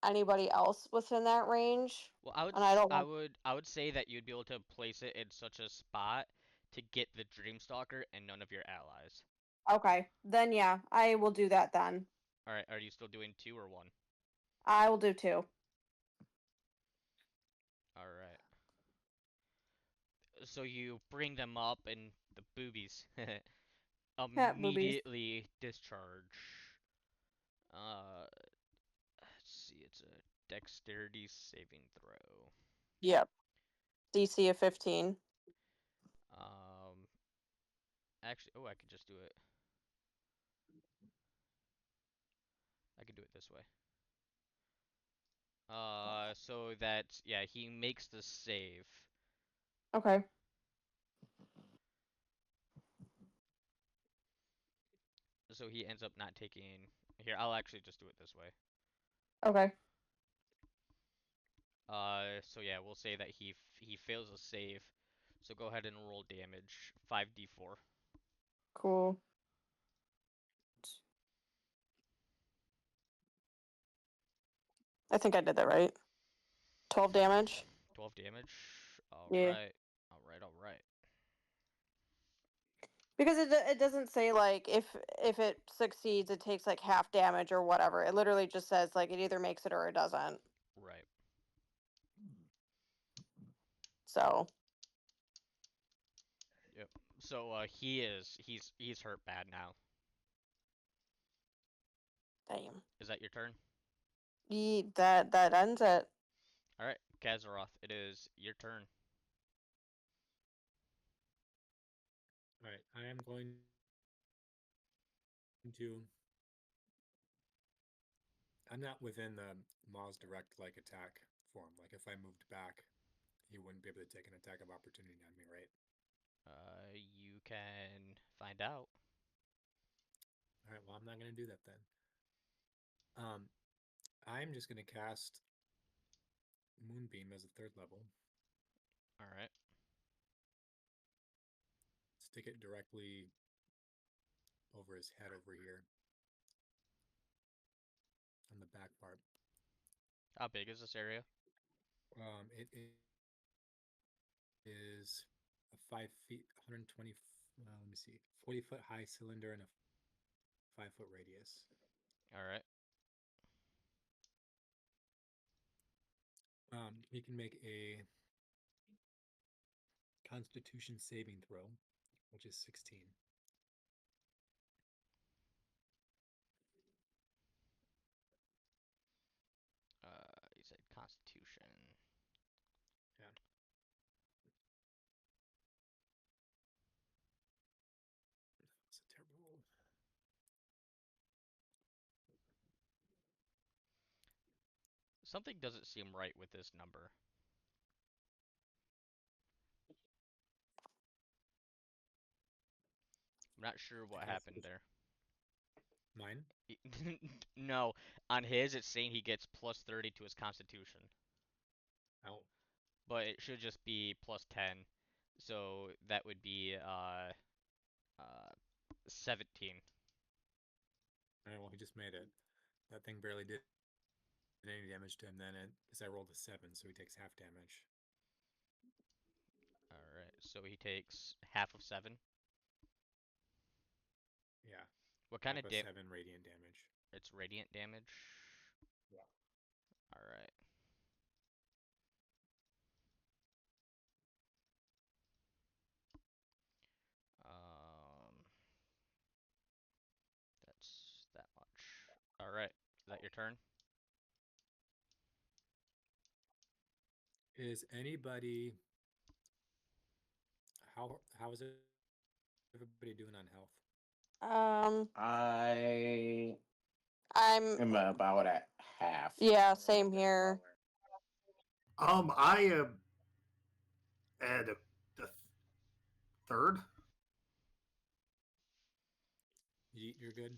[SPEAKER 1] anybody else within that range,
[SPEAKER 3] Well,
[SPEAKER 1] and I don't want.
[SPEAKER 3] I would say that you'd be able to place it in such a spot to get the Dreamstalker and none of your allies.
[SPEAKER 1] Okay, then yeah, I will do that then.
[SPEAKER 3] All right, are you still doing two or one?
[SPEAKER 1] I will do two.
[SPEAKER 3] All right. So you bring them up and the boobies
[SPEAKER 1] Yeah, boobies.
[SPEAKER 3] immediately discharge. Uh, let's see, it's a dexterity saving throw.
[SPEAKER 1] Yep. DC of 15.
[SPEAKER 3] Um, actually, oh, I could just do it. I could do it this way. So that yeah, he makes the save.
[SPEAKER 1] Okay.
[SPEAKER 3] So he ends up not taking. Here, I'll actually just do it this way.
[SPEAKER 1] Okay.
[SPEAKER 3] So yeah, we'll say that he fails a save. So go ahead and roll damage, 5d4.
[SPEAKER 1] Cool. I think I did that right. 12 damage.
[SPEAKER 3] 12 damage. All
[SPEAKER 1] Yeah.
[SPEAKER 3] right. All right. All right.
[SPEAKER 1] Because it doesn't say like if it succeeds it takes like half damage or whatever. It literally just says like it either makes it or it doesn't.
[SPEAKER 3] Right.
[SPEAKER 1] So,
[SPEAKER 3] Yep. So he's hurt bad now.
[SPEAKER 1] damn.
[SPEAKER 3] Is that your turn?
[SPEAKER 1] That ends it.
[SPEAKER 3] All right, Kazaroth, it is your turn.
[SPEAKER 4] All right, I am going to. I'm not within the Maw's direct like attack form. Like if I moved back, he wouldn't be able to take an attack of opportunity on me, right?
[SPEAKER 3] You can find out.
[SPEAKER 4] All right, well I'm not going to do that then. I'm just going to cast Moonbeam as a third level.
[SPEAKER 3] All right.
[SPEAKER 4] Stick it directly over his head over here on the back part.
[SPEAKER 3] How big is this area?
[SPEAKER 4] It is a 5 feet, 120. Let me see, 40-foot high cylinder and a 5-foot radius.
[SPEAKER 3] All right.
[SPEAKER 4] He can make a Constitution saving throw, which is 16.
[SPEAKER 3] You said Constitution.
[SPEAKER 4] Yeah. That's a terrible roll.
[SPEAKER 3] Something doesn't seem right with this number. I'm not sure what happened there.
[SPEAKER 4] Mine?
[SPEAKER 3] No, on his it's saying he gets plus 30 to his Constitution,
[SPEAKER 4] Oh,
[SPEAKER 3] but it should just be plus 10. So that would be 17.
[SPEAKER 4] all right. Well, he just made it. That thing barely did any damage to him then, because I rolled a 7, so he takes half damage.
[SPEAKER 3] All right, so he takes half of 7.
[SPEAKER 4] Yeah,
[SPEAKER 3] What kind
[SPEAKER 4] half
[SPEAKER 3] of
[SPEAKER 4] of
[SPEAKER 3] damage?
[SPEAKER 4] 7 radiant damage.
[SPEAKER 3] It's radiant damage.
[SPEAKER 4] Yeah.
[SPEAKER 3] All right. That's that much. All right. Is that your turn?
[SPEAKER 4] Is anybody how is everybody doing on health?
[SPEAKER 8] I
[SPEAKER 1] I'm
[SPEAKER 8] am about at half.
[SPEAKER 1] yeah, same here.
[SPEAKER 6] I am at the third.
[SPEAKER 4] Yeet, you're good.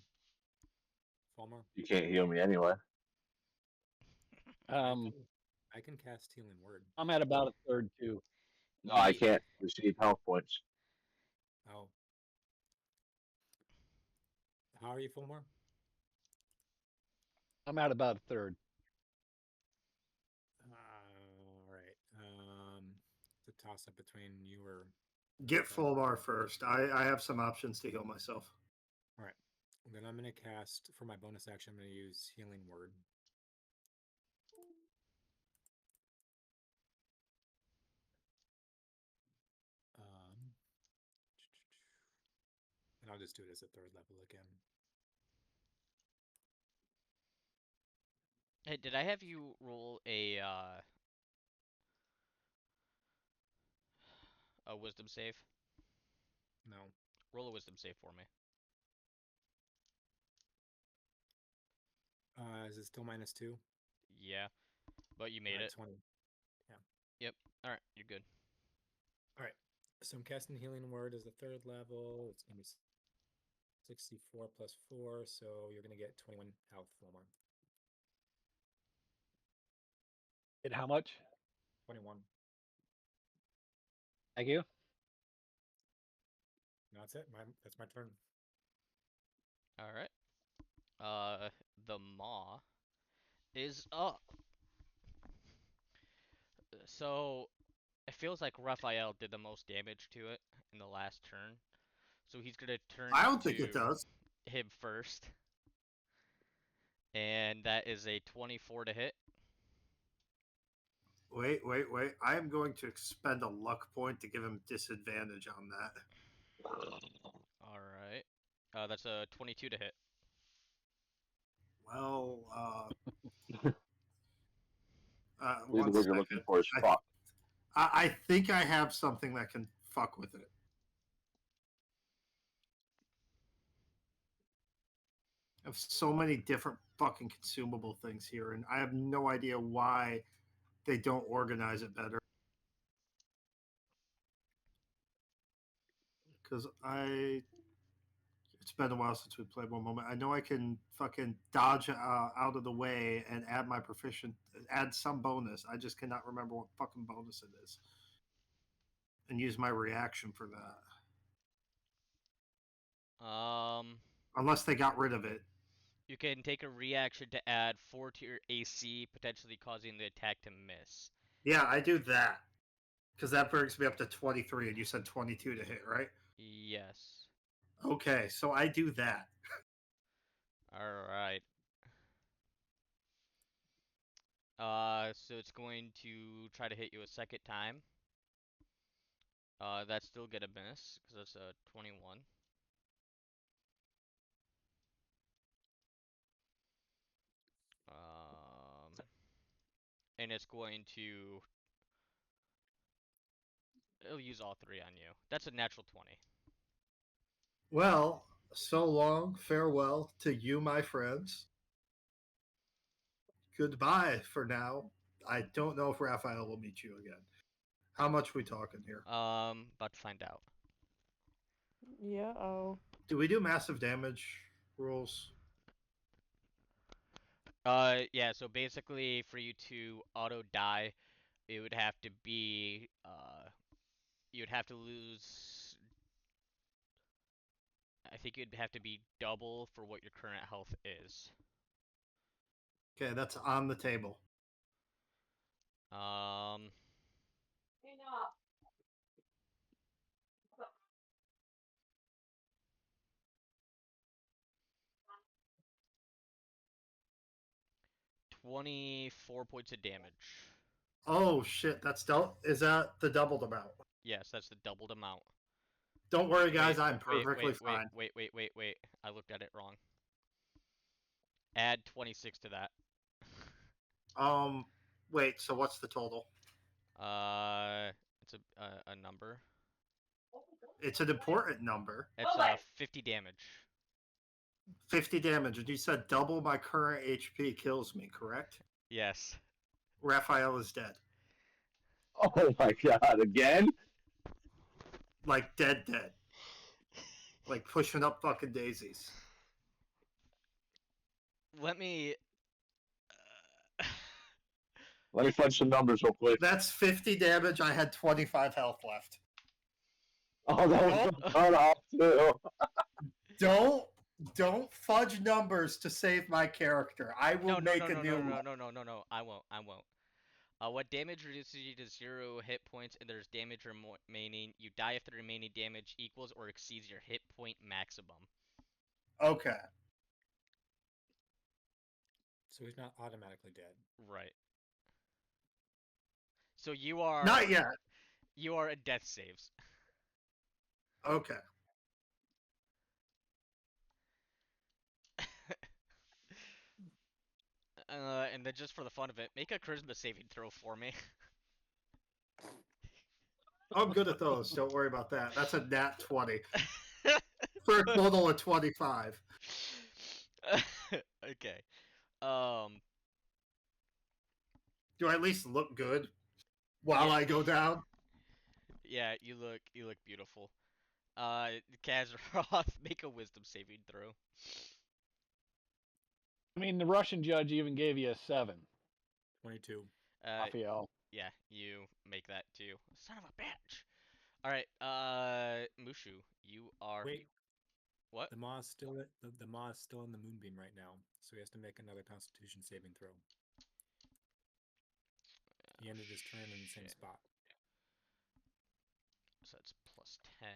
[SPEAKER 4] Fulmer?
[SPEAKER 2] You can't heal me anyway.
[SPEAKER 9] Um,
[SPEAKER 4] I can cast Healing Word.
[SPEAKER 9] I'm at about a third too.
[SPEAKER 2] No, I can't receive health points.
[SPEAKER 4] Oh. How are you, Fulmer?
[SPEAKER 9] I'm at about a third.
[SPEAKER 4] All right. It's a toss up between you or.
[SPEAKER 6] Get Fulmar first. I have some options to heal myself.
[SPEAKER 4] All right. Then I'm going to cast, for my bonus action, I'm going to use Healing Word. And I'll just do it as a third level again.
[SPEAKER 3] Hey, did I have you roll a wisdom save?
[SPEAKER 4] No.
[SPEAKER 3] Roll a wisdom save for me.
[SPEAKER 4] Is it still -2?
[SPEAKER 3] Yeah, but you made it.
[SPEAKER 4] 20. Yeah.
[SPEAKER 3] Yep. All right, you're good.
[SPEAKER 4] All right. So I'm casting Healing Word as the third level. It's going to be 64 plus 4, so you're going to get 21 health, Fulmer.
[SPEAKER 9] At how much?
[SPEAKER 4] 21.
[SPEAKER 9] Thank you.
[SPEAKER 4] No, that's it. That's my turn.
[SPEAKER 3] All right. The maw is up. So it feels like Raphael did the most damage to it in the last turn. So he's gonna turn
[SPEAKER 6] I don't think
[SPEAKER 3] to
[SPEAKER 6] it does.
[SPEAKER 3] him first. And that is a 24 to hit.
[SPEAKER 6] Wait. I am going to expend a luck point to give him disadvantage on that.
[SPEAKER 3] All right. That's a 22 to hit.
[SPEAKER 6] Well,
[SPEAKER 2] What
[SPEAKER 6] one
[SPEAKER 2] you're looking
[SPEAKER 6] second.
[SPEAKER 2] for is fuck.
[SPEAKER 6] I think I have something that can fuck with it. I have so many different fucking consumable things here, and I have no idea why they don't organize it better. Because it's been a while since we played one moment. I know I can fucking dodge out of the way and add some bonus. I just cannot remember what fucking bonus it is, and use my reaction for that.
[SPEAKER 3] Um,
[SPEAKER 6] Unless they got rid of it.
[SPEAKER 3] you can take a reaction to add 4 to your AC, potentially causing the attack to miss.
[SPEAKER 6] Yeah, I do that. Because that brings me up to 23, and you said 22 to hit, right?
[SPEAKER 3] Yes.
[SPEAKER 6] Okay, so I do that.
[SPEAKER 3] All right. So it's going to try to hit you a second time. That's still gonna miss because that's a 21. And it's going to. It'll use all three on you. That's a natural 20.
[SPEAKER 6] Well, so long, farewell to you, my friends. Goodbye for now. I don't know if Raphael will meet you again. How much we talking here?
[SPEAKER 3] About to find out.
[SPEAKER 1] Yeah. Oh.
[SPEAKER 6] Do we do massive damage rules?
[SPEAKER 3] Yeah. So basically, for you to auto die, it would have to be you'd have to lose. I think it'd have to be double for what your current health is.
[SPEAKER 6] Okay, that's on the table.
[SPEAKER 3] Um. 24 points of damage.
[SPEAKER 6] Oh shit, that's is that the doubled amount?
[SPEAKER 3] Yes, that's the doubled amount.
[SPEAKER 6] Don't worry, guys,
[SPEAKER 3] Wait,
[SPEAKER 6] I'm perfectly fine.
[SPEAKER 3] wait. I looked at it wrong. Add 26 to that.
[SPEAKER 6] Wait. So what's the total?
[SPEAKER 3] It's a number.
[SPEAKER 6] It's an important number.
[SPEAKER 3] It's 50 damage.
[SPEAKER 6] 50 damage. And you said double my current HP kills me, correct?
[SPEAKER 3] Yes.
[SPEAKER 6] Raphael is dead.
[SPEAKER 2] Oh my god, again?
[SPEAKER 6] Like dead. Like pushing up fucking daisies.
[SPEAKER 3] Let me.
[SPEAKER 2] Let me fudge some numbers real quick.
[SPEAKER 6] That's 50 damage. I had 25 health left.
[SPEAKER 2] Oh, that was cut off too.
[SPEAKER 6] Don't fudge numbers to save my character. I will make a new one.
[SPEAKER 3] No. I won't. What damage reduces you to 0 hit points and there's damage remaining? You die if the remaining damage equals or exceeds your hit point maximum.
[SPEAKER 6] Okay.
[SPEAKER 4] So he's not automatically dead.
[SPEAKER 3] Right. So you are.
[SPEAKER 6] Not yet.
[SPEAKER 3] You are at death saves.
[SPEAKER 6] Okay.
[SPEAKER 3] And then just for the fun of it, make a charisma saving throw for me.
[SPEAKER 6] I'm good at those. Don't worry about that. That's a nat 20. For a total of 25.
[SPEAKER 3] Okay.
[SPEAKER 6] Do I at least look good while
[SPEAKER 3] Yeah.
[SPEAKER 6] I go down?
[SPEAKER 3] Yeah, you look beautiful. Kazaroth, make a wisdom saving throw.
[SPEAKER 9] I mean, the Russian judge even gave you a 7.
[SPEAKER 4] 22.
[SPEAKER 9] Raphael.
[SPEAKER 3] Yeah, you make that too. Son of a bitch. All right, Mushu, you are.
[SPEAKER 4] Wait.
[SPEAKER 3] What?
[SPEAKER 4] The Ma's still the Ma's still in the moonbeam right now, so he has to make another Constitution saving throw. He ended his turn in the same spot.
[SPEAKER 3] So that's plus 10.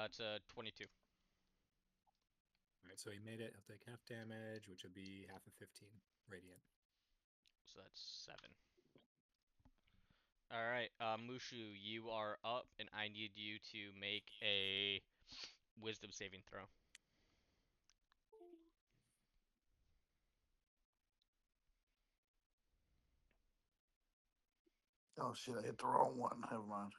[SPEAKER 3] It's a 22.
[SPEAKER 4] Alright, so he made it. He'll take half damage, which would be half of 15 radiant.
[SPEAKER 3] So that's 7. All right, Mushu, you are up, and I need you to make a wisdom saving throw.
[SPEAKER 5] Oh shit, I hit the wrong one. Never mind.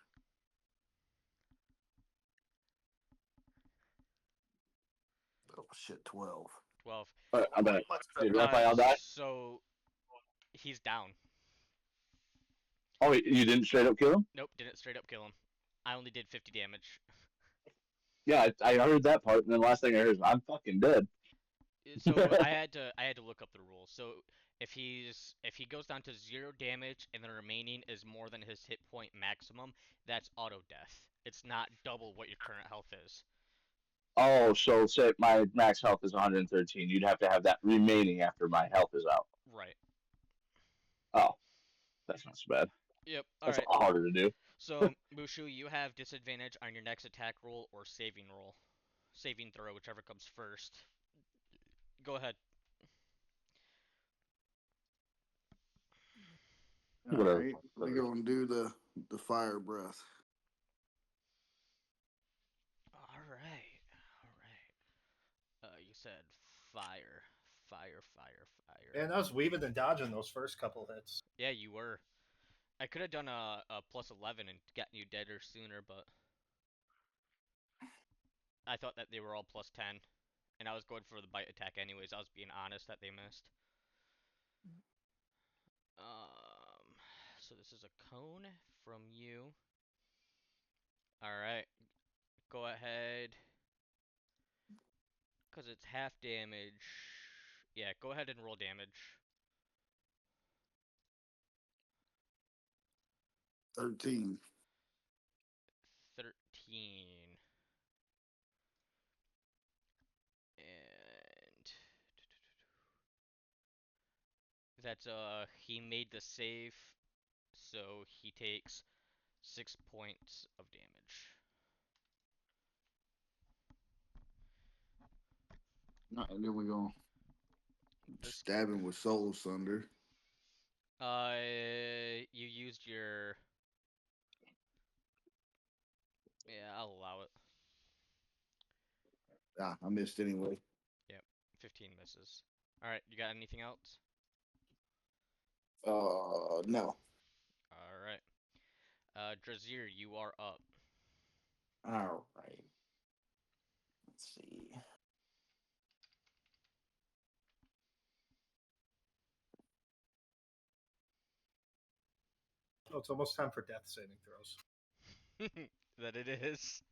[SPEAKER 5] Oh shit, 12.
[SPEAKER 3] 12.
[SPEAKER 2] Alright, I'm back.
[SPEAKER 5] Much
[SPEAKER 2] Did
[SPEAKER 5] better.
[SPEAKER 2] Raphael die?
[SPEAKER 3] So he's down.
[SPEAKER 2] Oh, you didn't straight up kill him?
[SPEAKER 3] Nope, didn't straight up kill him. I only did 50 damage.
[SPEAKER 2] Yeah, I heard that part, and then the last thing I heard is, I'm fucking dead.
[SPEAKER 3] So I had to look up the rules. So if he goes down to 0 damage and the remaining is more than his hit point maximum, that's auto death. It's not double what your current health is.
[SPEAKER 2] Oh, so say my max health is 113. You'd have to have that remaining after my health is out.
[SPEAKER 3] Right.
[SPEAKER 2] Oh, that's not so bad.
[SPEAKER 3] Yep.
[SPEAKER 2] That's
[SPEAKER 3] All
[SPEAKER 2] a lot harder to do.
[SPEAKER 3] So Mushu, you have disadvantage on your next attack roll or saving roll. Saving throw, whichever comes first. Go ahead.
[SPEAKER 5] All
[SPEAKER 2] Whatever.
[SPEAKER 5] right, we go and do the fire breath.
[SPEAKER 3] All right. All right. You said fire, fire, fire, fire.
[SPEAKER 6] And I was weaving and dodging those first couple hits.
[SPEAKER 3] Yeah, you were. I could have done a plus 11 and gotten you deader sooner, but I thought that they were all plus 10, and I was going for the bite attack anyways. I was being honest that they missed. So this is a cone from you. All right, go ahead, cause it's half damage. Yeah, go ahead and roll damage.
[SPEAKER 5] 13.
[SPEAKER 3] 13. And that's he made the save, so he takes 6 points of damage.
[SPEAKER 5] And then we go
[SPEAKER 3] This
[SPEAKER 5] stabbing with soul sunder.
[SPEAKER 3] you used your yeah, I'll allow it.
[SPEAKER 5] Ah, I missed anyway.
[SPEAKER 3] Yep, 15 misses. All right, you got anything else?
[SPEAKER 5] No.
[SPEAKER 3] All right. Drazir, you are up.
[SPEAKER 8] All right. Let's see.
[SPEAKER 6] Oh, it's almost time for death saving throws.
[SPEAKER 3] That it is.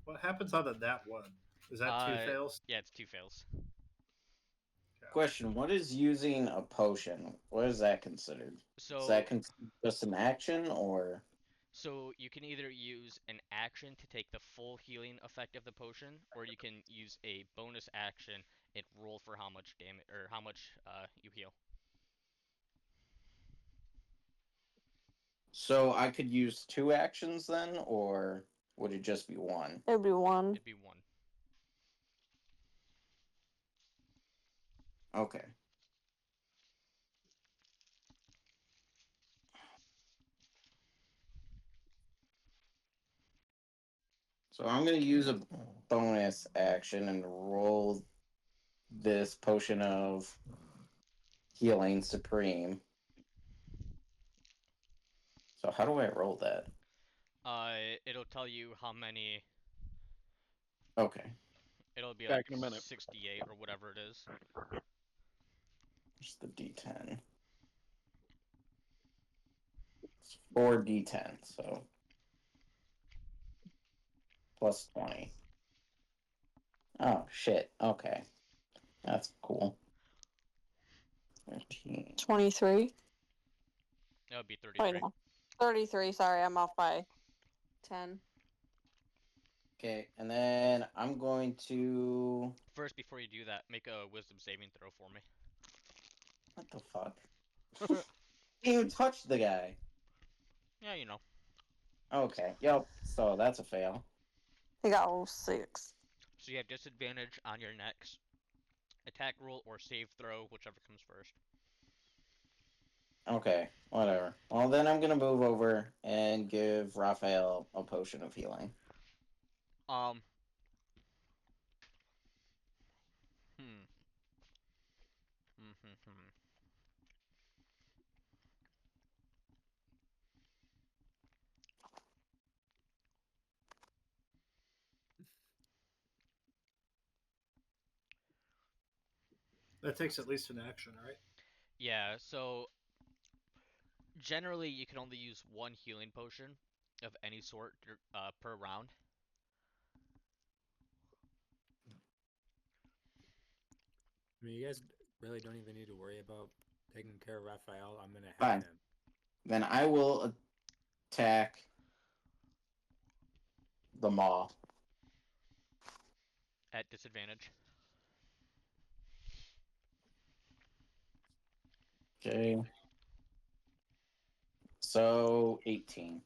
[SPEAKER 6] What happens on that one? Is that two fails?
[SPEAKER 3] Yeah, it's 2 fails.
[SPEAKER 8] Question: what is using a potion? What is that considered? Is that just an action, or?
[SPEAKER 3] So you can either use an action to take the full healing effect of the potion, or you can use a bonus action and roll for how much damage or how much you heal.
[SPEAKER 8] So I could use 2 actions then, or would it just be 1?
[SPEAKER 1] It'd be 1.
[SPEAKER 3] It'd be 1.
[SPEAKER 8] Okay. So I'm going to use a bonus action and roll this potion of healing supreme. So how do I roll that?
[SPEAKER 3] It'll tell you how many.
[SPEAKER 8] Okay.
[SPEAKER 3] It'll be
[SPEAKER 9] Back
[SPEAKER 3] like
[SPEAKER 9] in a minute.
[SPEAKER 3] 68 or whatever it is.
[SPEAKER 8] Just the D10. It's 4 D10, so plus 20. Oh, shit. Okay. That's cool. 13.
[SPEAKER 1] 23.
[SPEAKER 3] That would be
[SPEAKER 1] Wait,
[SPEAKER 3] 33.
[SPEAKER 1] no. 33. Sorry, I'm off by 10.
[SPEAKER 8] Okay, and then I'm going to...
[SPEAKER 3] First, before you do that, make a wisdom saving throw for me.
[SPEAKER 8] What the fuck? Didn't even touch the guy.
[SPEAKER 3] Yeah, you know.
[SPEAKER 8] Okay, yep. So that's a fail.
[SPEAKER 1] He got 06.
[SPEAKER 3] So you have disadvantage on your next attack roll or save throw, whichever comes first.
[SPEAKER 8] Okay, whatever. Well, then I'm gonna move over and give Raphael a potion of healing.
[SPEAKER 3] Um. Hmm. Hmm.
[SPEAKER 6] That takes at least an action, right?
[SPEAKER 3] Yeah. So generally, you can only use 1 healing potion of any sort per round.
[SPEAKER 4] I mean, you guys really don't even need to worry about taking care of Raphael. I'm gonna have
[SPEAKER 8] Fine.
[SPEAKER 4] him.
[SPEAKER 8] Then I will attack the maw.
[SPEAKER 3] At disadvantage.
[SPEAKER 8] Okay. So 18.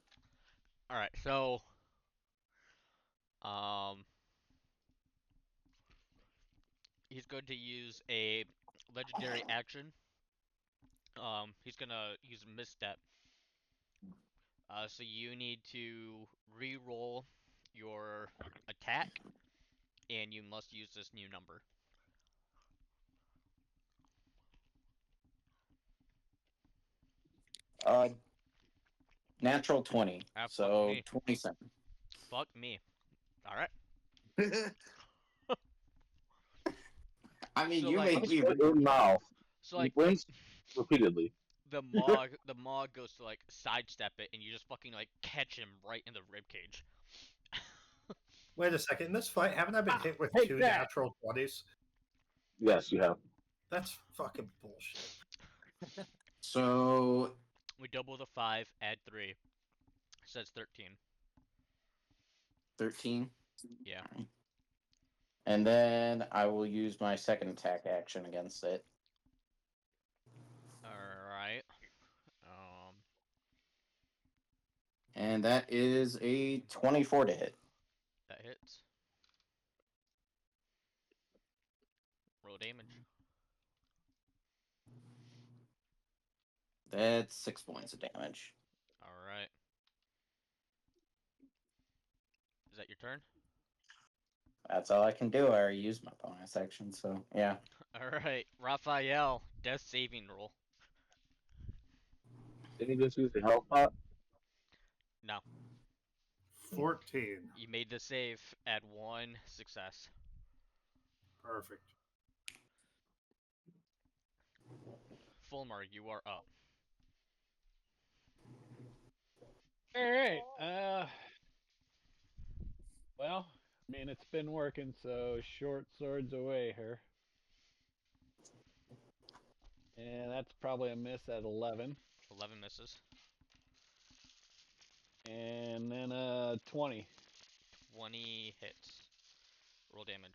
[SPEAKER 3] All right. So um, he's going to use a legendary action He's gonna use a misstep. So you need to re-roll your attack, and you must use this new number.
[SPEAKER 8] Natural 20.
[SPEAKER 3] Ah, fuck
[SPEAKER 8] So
[SPEAKER 3] me.
[SPEAKER 8] 27.
[SPEAKER 3] Fuck me. All right.
[SPEAKER 8] I mean,
[SPEAKER 3] So
[SPEAKER 8] you
[SPEAKER 3] like,
[SPEAKER 8] make me.
[SPEAKER 2] Punch in mouth.
[SPEAKER 3] so
[SPEAKER 2] He
[SPEAKER 3] like
[SPEAKER 2] wins repeatedly.
[SPEAKER 3] the Mog goes to like sidestep it, and you just fucking like catch him right in the rib cage.
[SPEAKER 6] Wait a second. In this fight, haven't I been hit with
[SPEAKER 9] take
[SPEAKER 6] 2
[SPEAKER 9] that.
[SPEAKER 6] natural 20s?
[SPEAKER 2] Yes, you have.
[SPEAKER 6] That's fucking bullshit.
[SPEAKER 8] So
[SPEAKER 3] We double the 5, add 3. So that's 13.
[SPEAKER 8] 13.
[SPEAKER 3] Yeah.
[SPEAKER 8] Alright. And then I will use my second attack action against it.
[SPEAKER 3] All right.
[SPEAKER 8] And that is a 24 to hit.
[SPEAKER 3] That hits. Roll damage.
[SPEAKER 8] That's 6 points of damage.
[SPEAKER 3] All right. Is that your turn?
[SPEAKER 8] That's all I can do. I already used my bonus action, so yeah.
[SPEAKER 3] All right, Raphael, death saving roll.
[SPEAKER 2] Didn't he just use the health pot?
[SPEAKER 3] No,
[SPEAKER 6] 14.
[SPEAKER 3] you made the save. Add 1 success.
[SPEAKER 6] Perfect.
[SPEAKER 3] Fulmar, you are up.
[SPEAKER 9] All right. Well, I mean, it's been working, so short swords away here. And that's probably a miss at 11.
[SPEAKER 3] 11 misses.
[SPEAKER 9] And then 20.
[SPEAKER 3] 20 hits. Roll damage.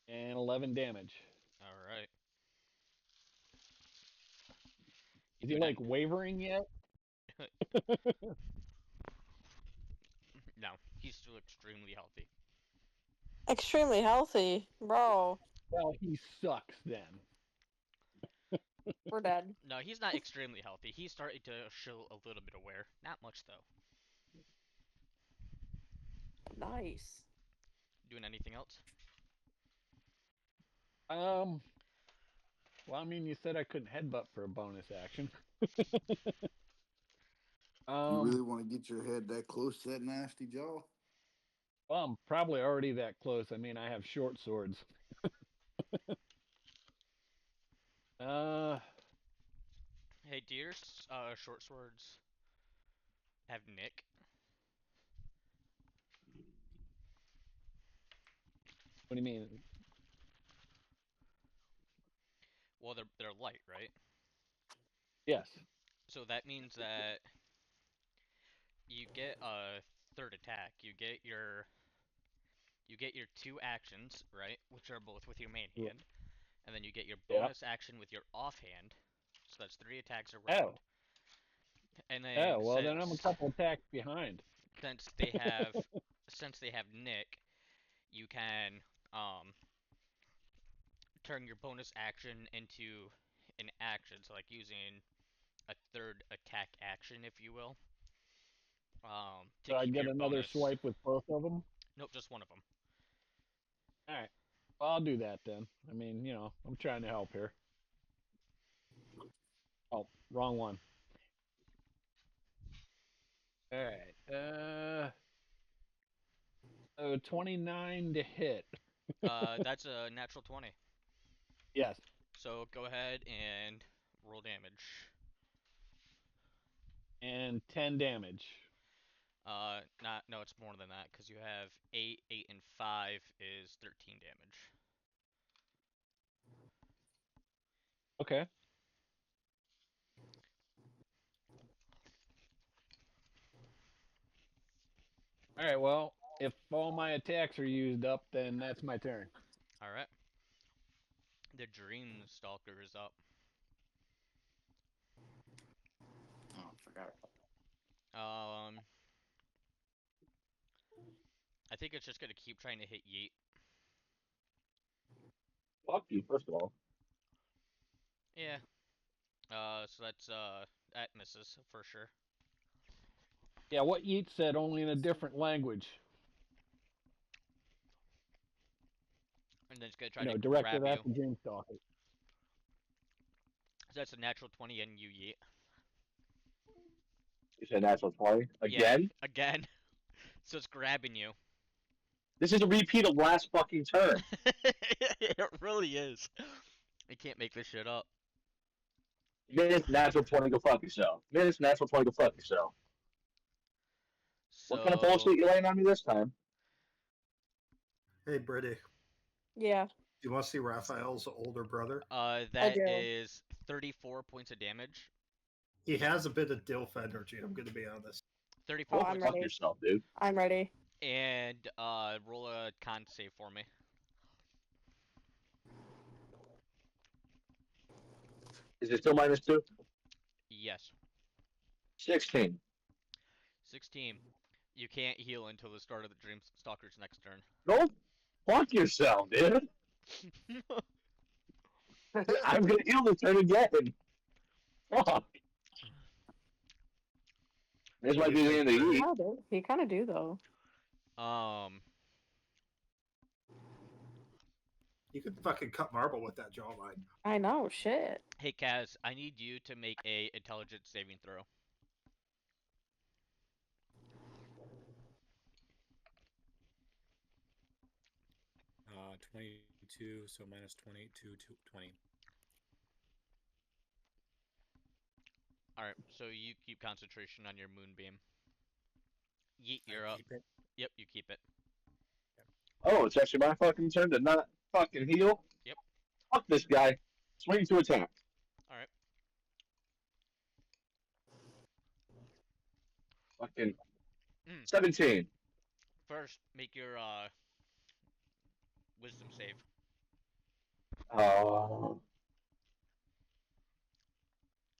[SPEAKER 9] And 11 damage.
[SPEAKER 3] All right.
[SPEAKER 9] Is he like wavering yet?
[SPEAKER 3] No, he's still extremely healthy.
[SPEAKER 1] Extremely healthy, bro.
[SPEAKER 9] Well, he sucks then.
[SPEAKER 1] We're dead.
[SPEAKER 3] No, he's not extremely healthy. He's starting to show a little bit of wear. Not much though.
[SPEAKER 1] Nice.
[SPEAKER 3] Doing anything else?
[SPEAKER 9] Well, I mean, you said I couldn't headbutt for a bonus action.
[SPEAKER 5] You really want to get your head that close to that nasty jaw?
[SPEAKER 9] Well, I'm probably already that close. I mean, I have short swords.
[SPEAKER 3] Hey, do your short swords have nick?
[SPEAKER 9] What do you mean?
[SPEAKER 3] Well, they're light, right?
[SPEAKER 9] Yes.
[SPEAKER 3] So that means that you get a third attack. You get your 2 actions, right, which are both with your main
[SPEAKER 9] Yeah.
[SPEAKER 3] hand, and then you get your
[SPEAKER 9] Yep.
[SPEAKER 3] bonus action with your offhand. So that's 3 attacks
[SPEAKER 9] Oh.
[SPEAKER 3] around. And then
[SPEAKER 9] Oh, well, then I'm a couple attacks behind.
[SPEAKER 3] since they have since they have nick, you can turn your bonus action into an action, so like using a third attack action, if you will. To
[SPEAKER 9] So I
[SPEAKER 3] keep
[SPEAKER 9] get
[SPEAKER 3] your
[SPEAKER 9] another
[SPEAKER 3] bonus.
[SPEAKER 9] swipe with both of them?
[SPEAKER 3] Nope, just one of them.
[SPEAKER 9] All right. Well, I'll do that then. I mean, you know, I'm trying to help here. Oh, wrong one. All right. 29 to hit.
[SPEAKER 3] That's a natural 20.
[SPEAKER 9] Yes.
[SPEAKER 3] So go ahead and roll damage.
[SPEAKER 9] And 10 damage.
[SPEAKER 3] No, it's more than that because you have 8, 8, and 5 is 13 damage.
[SPEAKER 9] Okay. All right. Well, if all my attacks are used up, then that's my turn.
[SPEAKER 3] All right. The Dream Stalker is up.
[SPEAKER 8] Oh, I forgot.
[SPEAKER 3] I think it's just gonna keep trying to hit Yeet.
[SPEAKER 2] Fuck you, first of all.
[SPEAKER 3] Yeah. So that misses for sure.
[SPEAKER 9] Yeah, what Yeet said, only in a different language.
[SPEAKER 3] And then it's gonna try
[SPEAKER 9] You
[SPEAKER 3] to
[SPEAKER 9] know, directed
[SPEAKER 3] grab
[SPEAKER 9] at
[SPEAKER 3] you.
[SPEAKER 9] the Dreamstalker.
[SPEAKER 3] So that's a natural 20 and you yeet.
[SPEAKER 2] You said natural 20
[SPEAKER 3] Yeah,
[SPEAKER 2] again.
[SPEAKER 3] again. So it's grabbing you.
[SPEAKER 2] This is a repeat of last fucking turn.
[SPEAKER 3] It really is. You can't make this shit up.
[SPEAKER 2] Minutes natural 20. Go fuck yourself. Minutes natural 20. Go fuck yourself. What kind of
[SPEAKER 3] So
[SPEAKER 2] bullshit you laying on me this time?
[SPEAKER 6] Hey, Brittany,
[SPEAKER 1] Yeah,
[SPEAKER 6] do you want to see Raphael's older brother?
[SPEAKER 1] I
[SPEAKER 3] that
[SPEAKER 1] do.
[SPEAKER 3] is 34 points of damage.
[SPEAKER 6] He has a bit of Dilf energy, I'm going to be honest.
[SPEAKER 3] 34
[SPEAKER 1] Oh,
[SPEAKER 2] Go
[SPEAKER 1] I'm
[SPEAKER 3] points.
[SPEAKER 2] fuck
[SPEAKER 1] ready.
[SPEAKER 2] yourself, dude.
[SPEAKER 1] I'm ready.
[SPEAKER 3] And roll a con save for me.
[SPEAKER 2] Is it still -2?
[SPEAKER 3] Yes.
[SPEAKER 2] 16.
[SPEAKER 3] 16. You can't heal until the start of the Dreamstalker's next turn.
[SPEAKER 2] Go fuck yourself, dude. I'm gonna heal this turn again. Fuck. This
[SPEAKER 6] What
[SPEAKER 2] might
[SPEAKER 6] do you
[SPEAKER 2] be the
[SPEAKER 6] think,
[SPEAKER 2] end of the
[SPEAKER 6] Brittany?
[SPEAKER 2] heat.
[SPEAKER 1] You kind of do though.
[SPEAKER 3] um,
[SPEAKER 6] You could fucking cut marble with that jawline.
[SPEAKER 1] I know. Shit.
[SPEAKER 3] hey Kaz, I need you to make a intelligence saving throw.
[SPEAKER 4] 22, so minus 20 to 20.
[SPEAKER 3] All right, so you keep concentration on your moonbeam. Yeet,
[SPEAKER 4] I
[SPEAKER 3] you're up.
[SPEAKER 4] keep it.
[SPEAKER 3] Yep, you keep it.
[SPEAKER 2] Oh, it's actually my fucking turn to not fucking heal.
[SPEAKER 3] Yep.
[SPEAKER 2] Fuck this guy. Swing to attack.
[SPEAKER 3] All right.
[SPEAKER 2] Fucking
[SPEAKER 3] Mm.
[SPEAKER 2] 17.
[SPEAKER 3] First, make your wisdom save.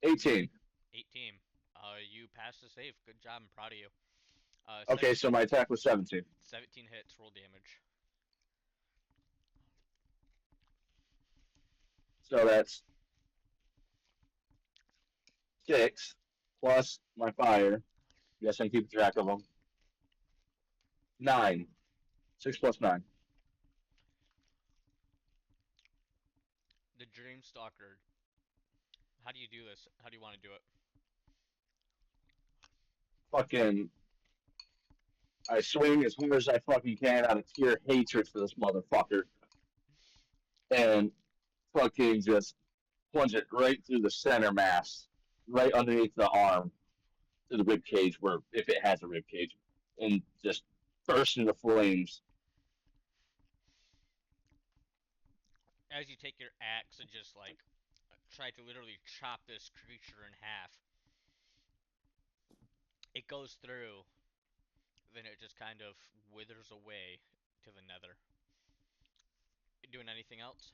[SPEAKER 2] 18.
[SPEAKER 3] 18. You passed the save. Good job. I'm proud of you.
[SPEAKER 2] Okay, so my attack was 17.
[SPEAKER 3] 17 hits. Roll damage.
[SPEAKER 2] So that's 6 plus my fire. Yes, I'm keeping track of them. 9. 6 plus 9.
[SPEAKER 3] The Dreamstalker. How do you do this? How do you want to do it?
[SPEAKER 2] Fucking, I swing as hard as I fucking can out of pure hatred for this motherfucker. And fucking just plunge it right through the center mass, right underneath the arm, to the rib cage, where if it has a rib cage, and just burst into flames.
[SPEAKER 3] As you take your axe and just like try to literally chop this creature in half, it goes through. Then it just kind of withers away to the nether. You doing anything else?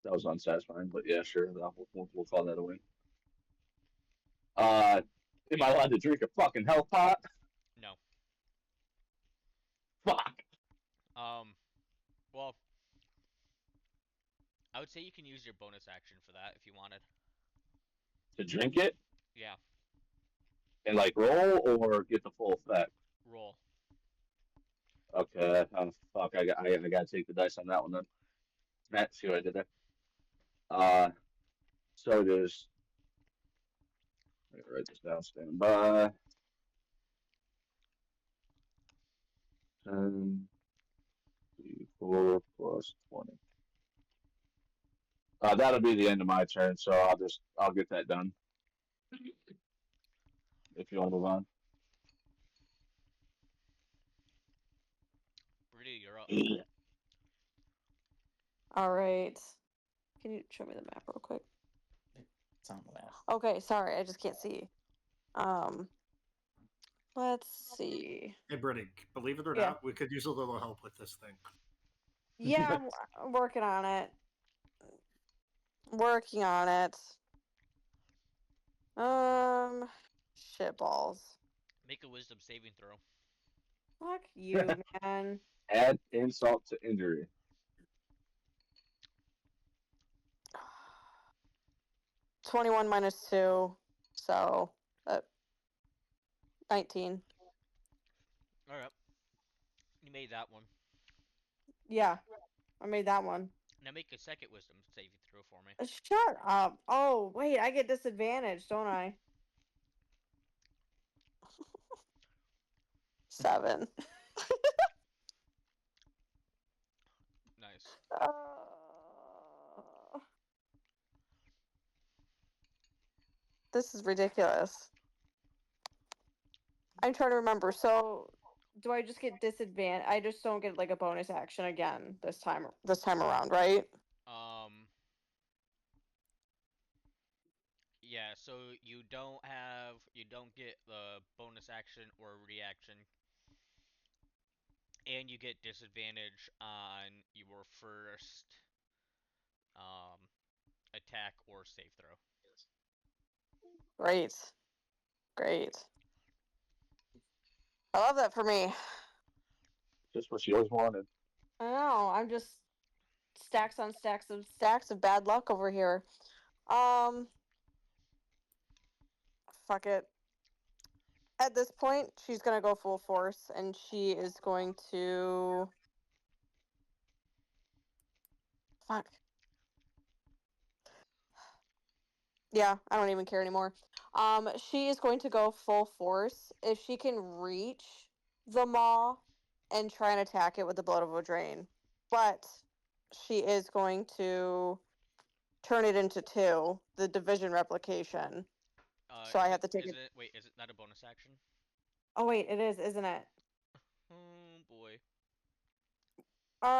[SPEAKER 2] That was unsatisfying, but yeah, sure. We'll call that a win. Am I allowed to drink a fucking health pot?
[SPEAKER 3] No.
[SPEAKER 2] Fuck.
[SPEAKER 3] Well, I would say you can use your bonus action for that if you wanted.
[SPEAKER 2] To drink it
[SPEAKER 3] Yeah,
[SPEAKER 2] and like roll or get the full effect.
[SPEAKER 3] roll.
[SPEAKER 2] Okay. Fuck. I gotta take the dice on that one then. Matt, see what I did there. So there's. Let me write this down. Stand by. 10, 4 plus 20. That'll be the end of my turn, so I'll get that done. If you want to move on.
[SPEAKER 3] Brady, you're up.
[SPEAKER 1] All right. Can you show me the map real quick?
[SPEAKER 8] It's on the left.
[SPEAKER 1] Okay, sorry, I just can't see. Let's see.
[SPEAKER 6] Hey, Brittany, believe it or
[SPEAKER 1] Yeah.
[SPEAKER 6] not, we could use a little help with this thing.
[SPEAKER 1] Yeah, I'm working on it. Working on it. Shit balls.
[SPEAKER 3] Make a wisdom saving throw.
[SPEAKER 1] Fuck you, man.
[SPEAKER 2] Add insult to injury.
[SPEAKER 1] 21 minus 2, so 19.
[SPEAKER 3] All right, you made that one.
[SPEAKER 1] Yeah, I made that one.
[SPEAKER 3] Now make a second wisdom saving throw for me.
[SPEAKER 1] Shut up. Oh, wait, I get disadvantage, don't I? 7.
[SPEAKER 3] Nice.
[SPEAKER 1] This is ridiculous. I'm trying to remember. So, do I just get disadvantage? I just don't get like a bonus action again this time around, right?
[SPEAKER 3] Um. Yeah. So you don't get the bonus action or reaction, and you get disadvantage on your first um attack or save throw.
[SPEAKER 1] Great. Great. I love that for me.
[SPEAKER 2] Just what she always wanted.
[SPEAKER 1] I know. I'm just stacks on stacks of bad luck over here. Fuck it. At this point, she's gonna go full force, and she is going to. Fuck. Yeah, I don't even care anymore. She is going to go full force. If she can reach the maw and try and attack it with the blood of a drain. But she is going to turn it into 2, the division replication. So I
[SPEAKER 3] Is
[SPEAKER 1] have
[SPEAKER 3] it
[SPEAKER 1] to take
[SPEAKER 3] is
[SPEAKER 1] it.
[SPEAKER 3] it wait, is it not a bonus action?
[SPEAKER 1] Oh wait, it is, isn't it?
[SPEAKER 3] Oh boy.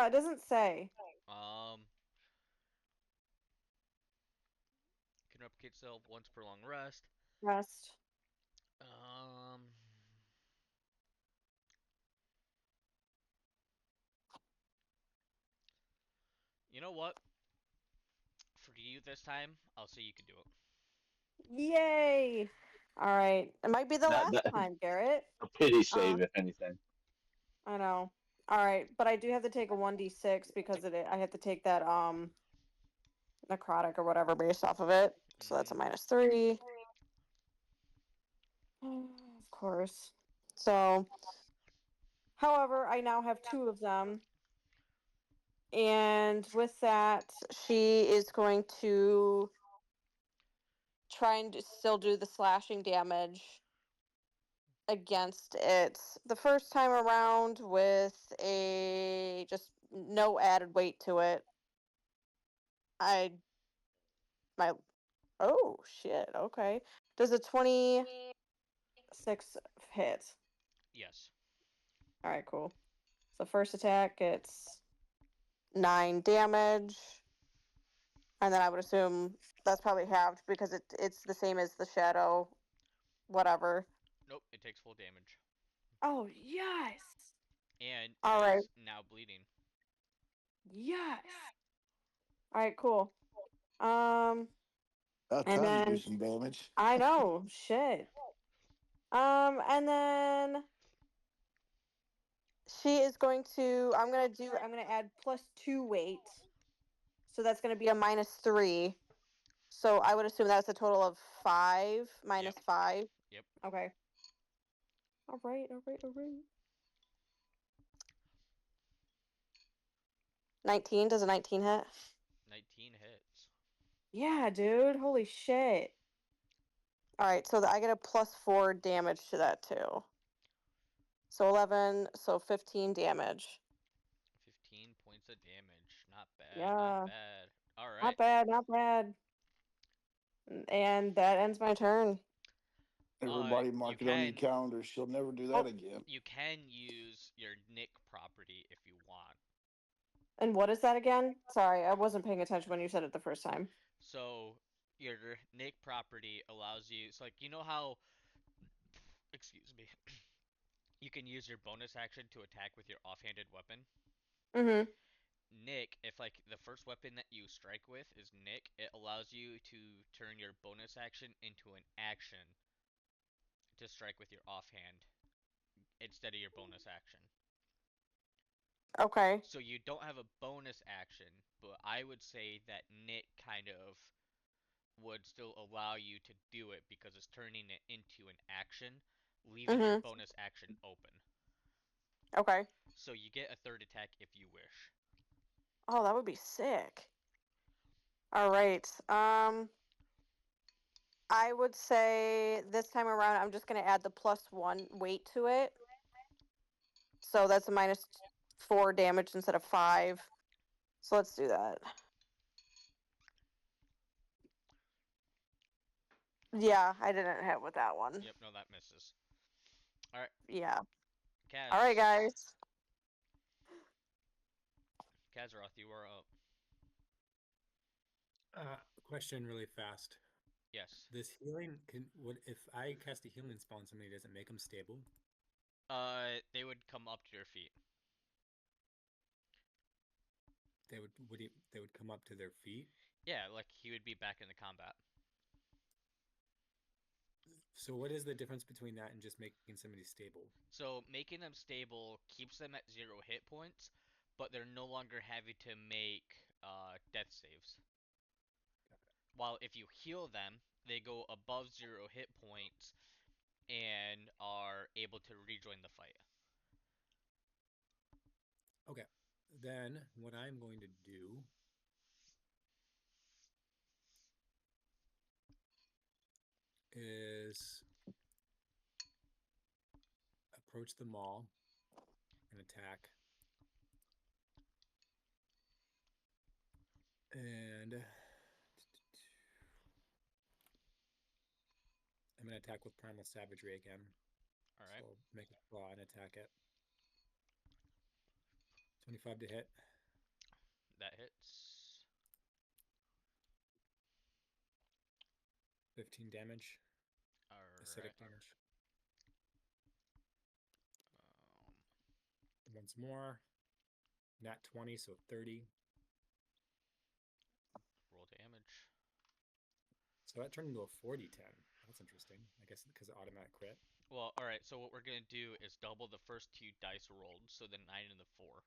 [SPEAKER 1] It doesn't say.
[SPEAKER 3] Um, can replicate itself once per long rest.
[SPEAKER 1] Rest.
[SPEAKER 3] Um, you know what? For you this time, I'll say you can do it.
[SPEAKER 1] Yay! All right. It might be the
[SPEAKER 2] That,
[SPEAKER 1] last
[SPEAKER 2] that
[SPEAKER 1] time, Garrett.
[SPEAKER 2] a pity save, if anything.
[SPEAKER 1] I know. All right, but I do have to take a 1d6 because I have to take that necrotic or whatever based off of it. So that's a
[SPEAKER 3] Mm-hmm.
[SPEAKER 1] -3. Of course. So, however, I now have 2 of them. And with that, she is going to try and still do the slashing damage against it the first time around with a just no added weight to it. I my Oh shit, okay. Does a 26 hit?
[SPEAKER 3] Yes.
[SPEAKER 1] Alright, cool. So first attack it's 9 damage. And then I would assume that's probably halved because it's the same as the shadow whatever.
[SPEAKER 3] Nope. It takes full damage,
[SPEAKER 1] Oh yes.
[SPEAKER 3] and it
[SPEAKER 1] Alright.
[SPEAKER 3] is now bleeding.
[SPEAKER 1] Yes. Alright, cool. Um
[SPEAKER 5] About
[SPEAKER 1] and
[SPEAKER 5] time to do
[SPEAKER 1] then
[SPEAKER 5] some damage.
[SPEAKER 1] I know, shit. And then she is going to I'm gonna add +2 weight. So that's gonna be a -3. So I would assume that's a total of 5
[SPEAKER 3] Yep.
[SPEAKER 1] minus 5.
[SPEAKER 3] Yep.
[SPEAKER 1] Okay. Alright. 19, does a 19 hit?
[SPEAKER 3] 19 hits.
[SPEAKER 1] Yeah, dude. Holy shit. Alright, so I get a +4 damage to that too. So 11, so 15 damage.
[SPEAKER 3] 15 points of damage. Not bad. Not
[SPEAKER 1] Yeah.
[SPEAKER 3] bad. All right.
[SPEAKER 1] Not bad, not bad. And that ends my turn.
[SPEAKER 5] Everybody
[SPEAKER 3] You
[SPEAKER 5] mark it on your
[SPEAKER 3] can
[SPEAKER 5] calendar. She'll never do that
[SPEAKER 1] Oh,
[SPEAKER 5] again.
[SPEAKER 3] you can use your Nick property if you want.
[SPEAKER 1] and what is that again? Sorry, I wasn't paying attention when you said it the first time.
[SPEAKER 3] So your Nick property allows you. So like you know how, excuse me, you can use your bonus action to attack with your offhanded weapon.
[SPEAKER 1] Mm-hmm.
[SPEAKER 3] Nick, if like the first weapon that you strike with is Nick, it allows you to turn your bonus action into an action to strike with your offhand instead of your bonus action.
[SPEAKER 1] Okay.
[SPEAKER 3] So you don't have a bonus action, but I would say that Nick kind of would still allow you to do it because it's turning it into an action, leaving your
[SPEAKER 1] Mhm.
[SPEAKER 3] bonus action open.
[SPEAKER 1] Okay.
[SPEAKER 3] So you get a third attack if you wish.
[SPEAKER 1] Oh, that would be sick. All right. I would say this time around, I'm just gonna add the +1 weight to it. So that's a -4 damage instead of 5. So let's do that. Yeah, I didn't hit with that one.
[SPEAKER 3] Yep, no, that misses. All right,
[SPEAKER 1] Yeah.
[SPEAKER 3] Kaz.
[SPEAKER 1] All right, guys.
[SPEAKER 3] Kazaroth, you are up.
[SPEAKER 4] Question really fast.
[SPEAKER 3] Yes.
[SPEAKER 4] This healing would if I cast a healing spell on somebody, does it make them stable?
[SPEAKER 3] They would come up to your feet.
[SPEAKER 4] They would come up to their feet.
[SPEAKER 3] Yeah, like he would be back in the combat.
[SPEAKER 4] So what is the difference between that and just making somebody stable?
[SPEAKER 3] So making them stable keeps them at 0 hit points, but they're no longer having to make death saves. While if you heal them, they go above 0 hit points and are able to rejoin the fight.
[SPEAKER 4] Okay. Then what I'm going to do is approach the mall and attack. And I'm going to attack with Primal Savagery again.
[SPEAKER 3] All right.
[SPEAKER 4] So make a claw and attack it. 25 to hit.
[SPEAKER 3] That hits.
[SPEAKER 4] 15 damage.
[SPEAKER 3] All
[SPEAKER 4] Acidic
[SPEAKER 3] right.
[SPEAKER 4] damage.
[SPEAKER 3] Um,
[SPEAKER 4] Once more. Nat 20, so 30.
[SPEAKER 3] roll damage.
[SPEAKER 4] So that turned into a 40-10. That's interesting. I guess because of automatic crit.
[SPEAKER 3] Well, all right. So what we're gonna do is double the first 2 dice rolled, so the 9 and the 4.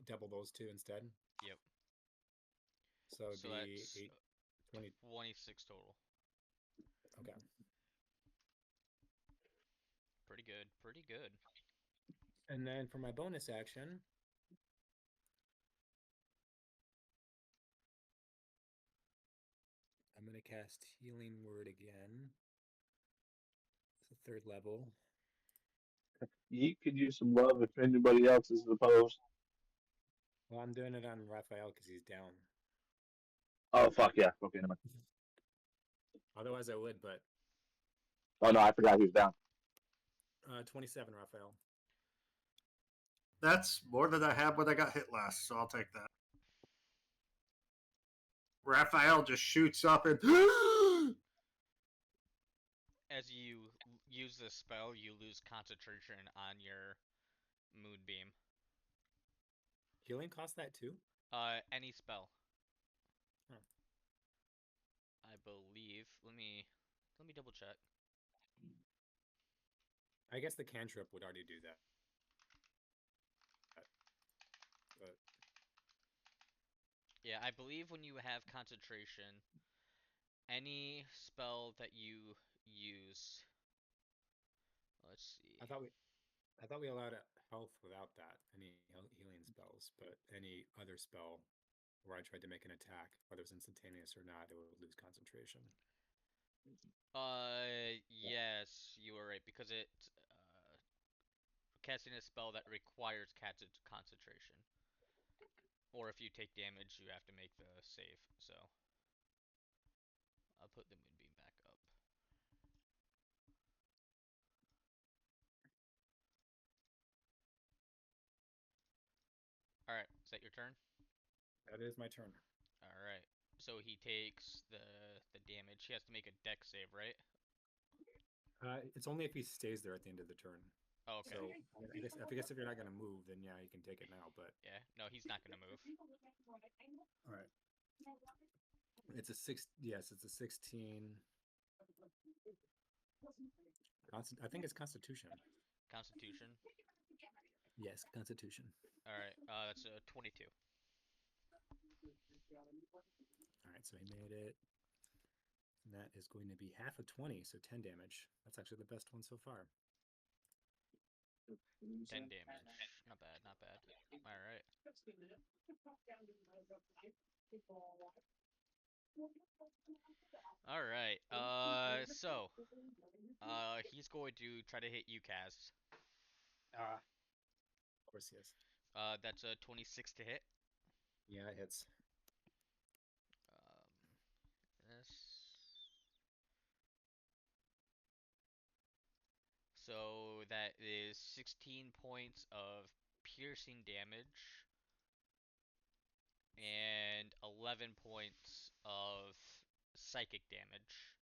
[SPEAKER 4] Double those two instead.
[SPEAKER 3] Yep.
[SPEAKER 4] So it'd
[SPEAKER 3] So
[SPEAKER 4] be
[SPEAKER 3] that's
[SPEAKER 4] 8, 20.
[SPEAKER 3] 26 total.
[SPEAKER 4] Okay.
[SPEAKER 3] Pretty good. Pretty good.
[SPEAKER 4] And then for my bonus action, I'm going to cast Healing Word again. It's a 3rd level.
[SPEAKER 2] You could use some love if anybody else is opposed.
[SPEAKER 4] Well, I'm doing it on Raphael because he's down.
[SPEAKER 2] Oh fuck yeah. Okay, never mind.
[SPEAKER 4] Otherwise, I would, but
[SPEAKER 2] Oh no, I forgot he was down.
[SPEAKER 4] 27, Raphael.
[SPEAKER 6] That's more than I had when I got hit last, so I'll take that. Raphael just shoots up and
[SPEAKER 3] As you use this spell, you lose concentration on your moonbeam.
[SPEAKER 4] Healing costs that too?
[SPEAKER 3] Any spell.
[SPEAKER 4] Huh.
[SPEAKER 3] I believe. Let me double check.
[SPEAKER 4] I guess the cantrip would already do that. But
[SPEAKER 3] Yeah, I believe when you have concentration, any spell that you use. Let's see.
[SPEAKER 4] I thought we allowed health without that, any healing spells, but any other spell where I tried to make an attack, whether it's instantaneous or not, it would lose concentration.
[SPEAKER 3] Yes, you are right because it casting a spell that requires concentration, or if you take damage, you have to make the save. So I'll put the moonbeam back up. All right, is that your turn?
[SPEAKER 4] That is my turn.
[SPEAKER 3] All right. So he takes the damage. He has to make a dex save, right?
[SPEAKER 4] It's only if he stays there at the end of the turn.
[SPEAKER 3] Oh, okay.
[SPEAKER 4] So I guess if you're not gonna move, then yeah, you can take it now. But
[SPEAKER 3] Yeah. No, he's not gonna move.
[SPEAKER 4] all right, it's a 6. Yes, it's a 16. I think it's Constitution.
[SPEAKER 3] Constitution.
[SPEAKER 4] Yes, Constitution.
[SPEAKER 3] All right. That's a 22.
[SPEAKER 4] All right, so he made it. And that is going to be half of 20, so 10 damage. That's actually the best one so far.
[SPEAKER 3] 10 damage. Not bad, not bad. Alright. Alright, he's going to try to hit you, Kaz.
[SPEAKER 4] Of course he is.
[SPEAKER 3] That's a 26 to hit.
[SPEAKER 4] Yeah, it hits.
[SPEAKER 3] This. So that is 16 points of piercing damage and 11 points of psychic damage.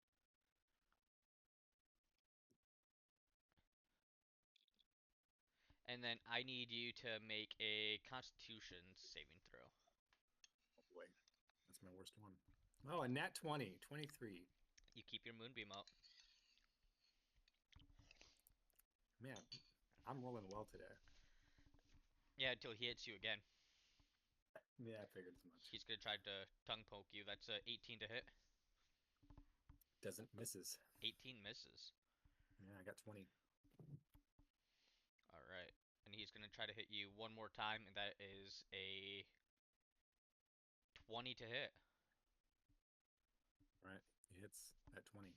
[SPEAKER 3] And then I need you to make a Constitution saving throw.
[SPEAKER 4] Oh boy, that's my worst one. Oh, a nat 20, 23.
[SPEAKER 3] You keep your moonbeam up.
[SPEAKER 4] Man, I'm rolling well today.
[SPEAKER 3] Yeah, until he hits you again.
[SPEAKER 4] Yeah, I figured as much.
[SPEAKER 3] He's gonna try to tongue poke you. That's a 18 to hit.
[SPEAKER 4] Doesn't misses.
[SPEAKER 3] 18 misses.
[SPEAKER 4] Yeah, I got 20.
[SPEAKER 3] All right, and he's gonna try to hit you one more time, and that is a 20 to hit.
[SPEAKER 4] All right, he hits at 20.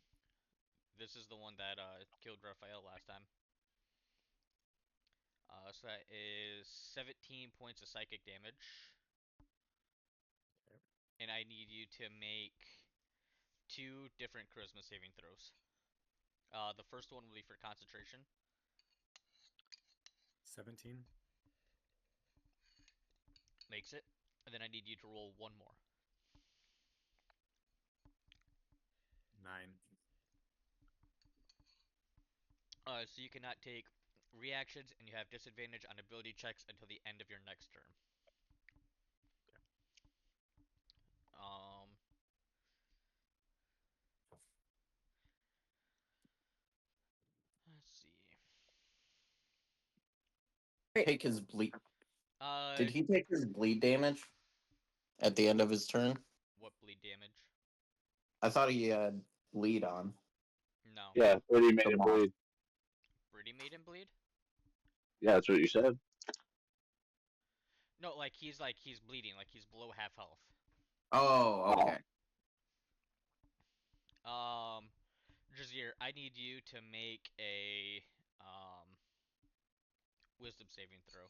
[SPEAKER 3] This is the one that killed Raphael last time. So that is 17 points of psychic damage.
[SPEAKER 4] Okay.
[SPEAKER 3] And I need you to make 2 different charisma saving throws. The first one will be for concentration.
[SPEAKER 4] 17.
[SPEAKER 3] Makes it. And then I need you to roll one more.
[SPEAKER 4] 9.
[SPEAKER 3] So you cannot take reactions, and you have disadvantage on ability checks until the end of your next turn.
[SPEAKER 4] Okay.
[SPEAKER 3] Let's see.
[SPEAKER 8] Take his bleed.
[SPEAKER 3] Uh,
[SPEAKER 8] Did he take his bleed damage at the end of his turn?
[SPEAKER 3] what bleed damage?
[SPEAKER 8] I thought he had bleed on.
[SPEAKER 3] No.
[SPEAKER 2] Yeah, Brady made
[SPEAKER 8] The
[SPEAKER 2] him
[SPEAKER 8] moth.
[SPEAKER 2] bleed.
[SPEAKER 3] Brady made him bleed?
[SPEAKER 2] Yeah, that's what you said.
[SPEAKER 3] No, like he's bleeding, like he's below half health.
[SPEAKER 8] Oh, okay.
[SPEAKER 3] Jazeer, I need you to make a wisdom saving throw.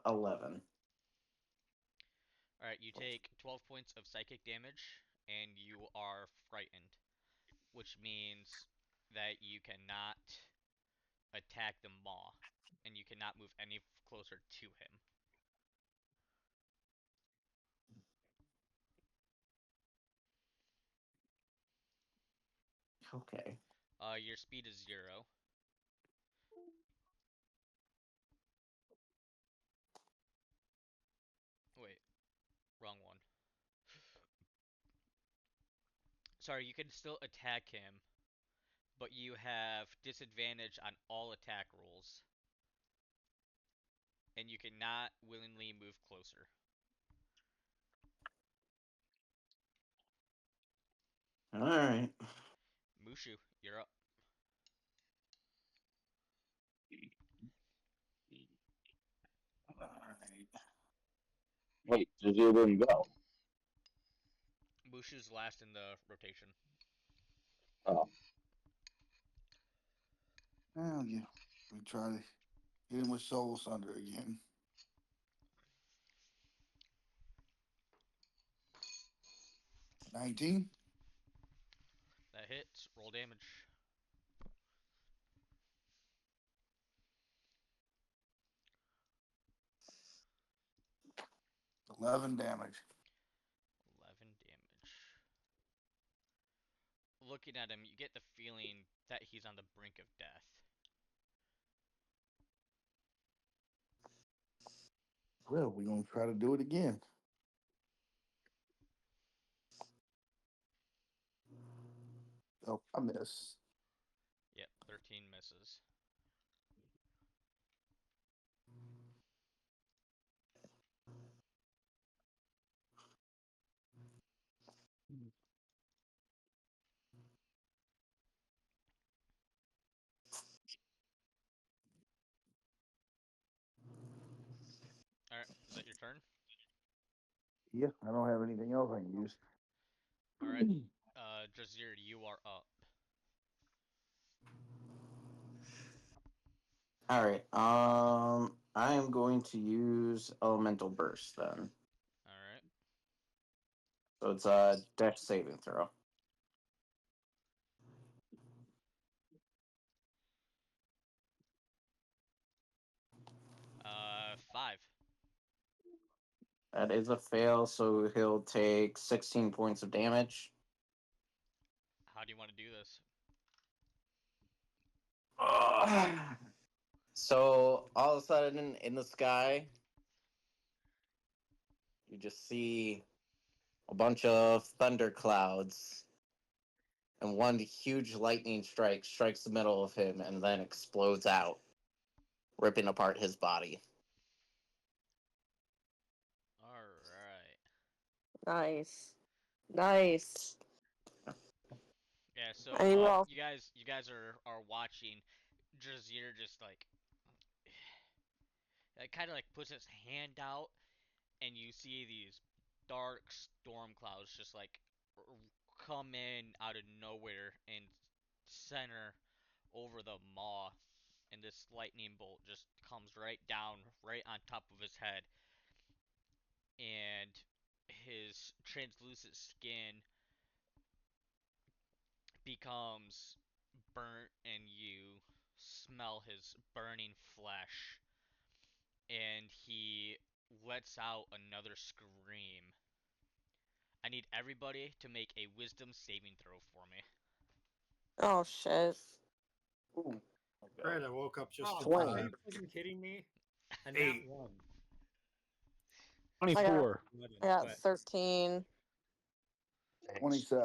[SPEAKER 8] 11.
[SPEAKER 3] Alright, you take 12 points of psychic damage, and you are frightened, which means that you cannot attack the maw, and you cannot move any closer to him.
[SPEAKER 8] Okay.
[SPEAKER 3] Your speed is 0. Wait, wrong one. Sorry, you can still attack him, but you have disadvantage on all attack rolls, and you cannot willingly move closer.
[SPEAKER 8] All right.
[SPEAKER 3] Mushu, you're up.
[SPEAKER 5] All right.
[SPEAKER 2] Wait, Jazeer didn't go.
[SPEAKER 3] Mushu's last in the rotation.
[SPEAKER 2] Oh,
[SPEAKER 5] Well, yeah. We try to hit him with Soul Sunder again. 19.
[SPEAKER 3] That hits. Roll damage.
[SPEAKER 5] 11 damage.
[SPEAKER 3] 11 damage. Looking at him, you get the feeling that he's on the brink of death.
[SPEAKER 5] Well, we're going to try to do it again. Oh, I miss.
[SPEAKER 3] Yep, 13 misses. All right, is that your turn?
[SPEAKER 5] Yeah, I don't have anything else I can use.
[SPEAKER 3] All right, Jazir, you are up.
[SPEAKER 8] All right. I am going to use Elemental Burst then.
[SPEAKER 3] All right.
[SPEAKER 8] So it's a Dex saving throw.
[SPEAKER 3] Five.
[SPEAKER 8] That is a fail, so he'll take 16 points of damage.
[SPEAKER 3] How do you want to do this?
[SPEAKER 8] So all of a sudden in the sky, you just see a bunch of thunder clouds, and one huge lightning strike strikes the middle of him and then explodes out, ripping apart his body.
[SPEAKER 3] All right.
[SPEAKER 1] Nice. Nice.
[SPEAKER 3] Yeah. So
[SPEAKER 1] I mean, well,
[SPEAKER 3] you guys are watching. Jazir just like kind of like puts his hand out, and you see these dark storm clouds just like come in out of nowhere and center over the maw, and this lightning bolt just comes right down, right on top of his head, and his translucent skin becomes burnt, and you smell his burning flesh, and he lets out another scream. I need everybody to make a wisdom saving throw for me.
[SPEAKER 1] oh shit.
[SPEAKER 5] Ooh,
[SPEAKER 6] Great, I woke up just
[SPEAKER 4] Oh,
[SPEAKER 6] in
[SPEAKER 5] 20.
[SPEAKER 4] are
[SPEAKER 6] time.
[SPEAKER 4] you fucking kidding me? And that
[SPEAKER 6] 8.
[SPEAKER 4] one.
[SPEAKER 1] I got,
[SPEAKER 9] 24.
[SPEAKER 4] 11,
[SPEAKER 1] I got
[SPEAKER 4] but
[SPEAKER 1] 13.
[SPEAKER 5] 27.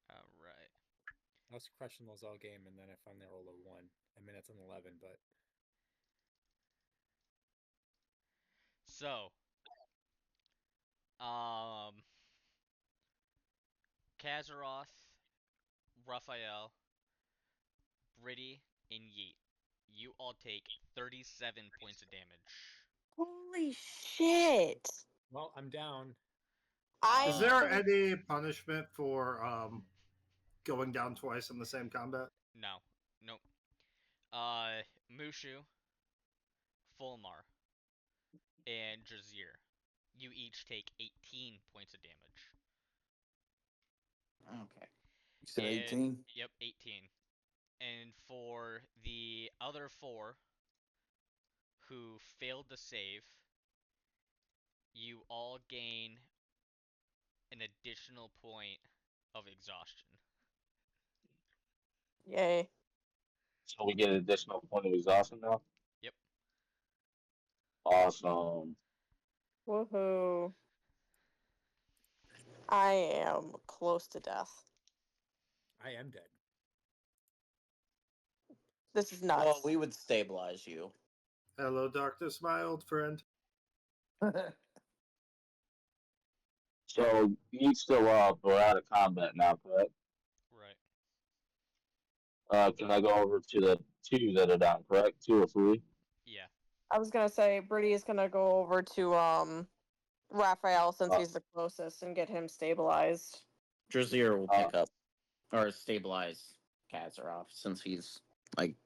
[SPEAKER 3] All right.
[SPEAKER 4] I was crushing those all game, and then I finally rolled a 1. I mean, it's an 11, but
[SPEAKER 3] So, um, Kazaroth, Raphael, Britty, and Yeet. You all take 37 points of damage.
[SPEAKER 1] Holy shit.
[SPEAKER 4] well, I'm down.
[SPEAKER 6] Is
[SPEAKER 1] I
[SPEAKER 6] there any punishment for going down twice in the same combat?
[SPEAKER 3] No. Nope. Mushu, Fulmar, and Jazir. You each take 18 points of damage.
[SPEAKER 8] Okay.
[SPEAKER 5] You said
[SPEAKER 3] And
[SPEAKER 5] 18?
[SPEAKER 3] yep, 18. And for the other four who failed to save, you all gain an additional point of exhaustion.
[SPEAKER 1] yay.
[SPEAKER 2] So we get an additional point of exhaustion now.
[SPEAKER 3] Yep.
[SPEAKER 2] Awesome.
[SPEAKER 1] Woohoo. I am close to death.
[SPEAKER 4] I am dead.
[SPEAKER 1] This is nuts.
[SPEAKER 8] Well, we would stabilize you.
[SPEAKER 6] Hello, darkness, my old friend.
[SPEAKER 2] So you still up? We're out of combat now, correct?
[SPEAKER 3] Right.
[SPEAKER 2] Can I go over to the two that are down, correct? 2 or 3?
[SPEAKER 3] Yeah.
[SPEAKER 1] I was gonna say Brittany is gonna go over to Raphael since
[SPEAKER 2] Uh,
[SPEAKER 1] he's the closest and get him stabilized.
[SPEAKER 8] Drazier will pick up or stabilize Kazaroff since he's like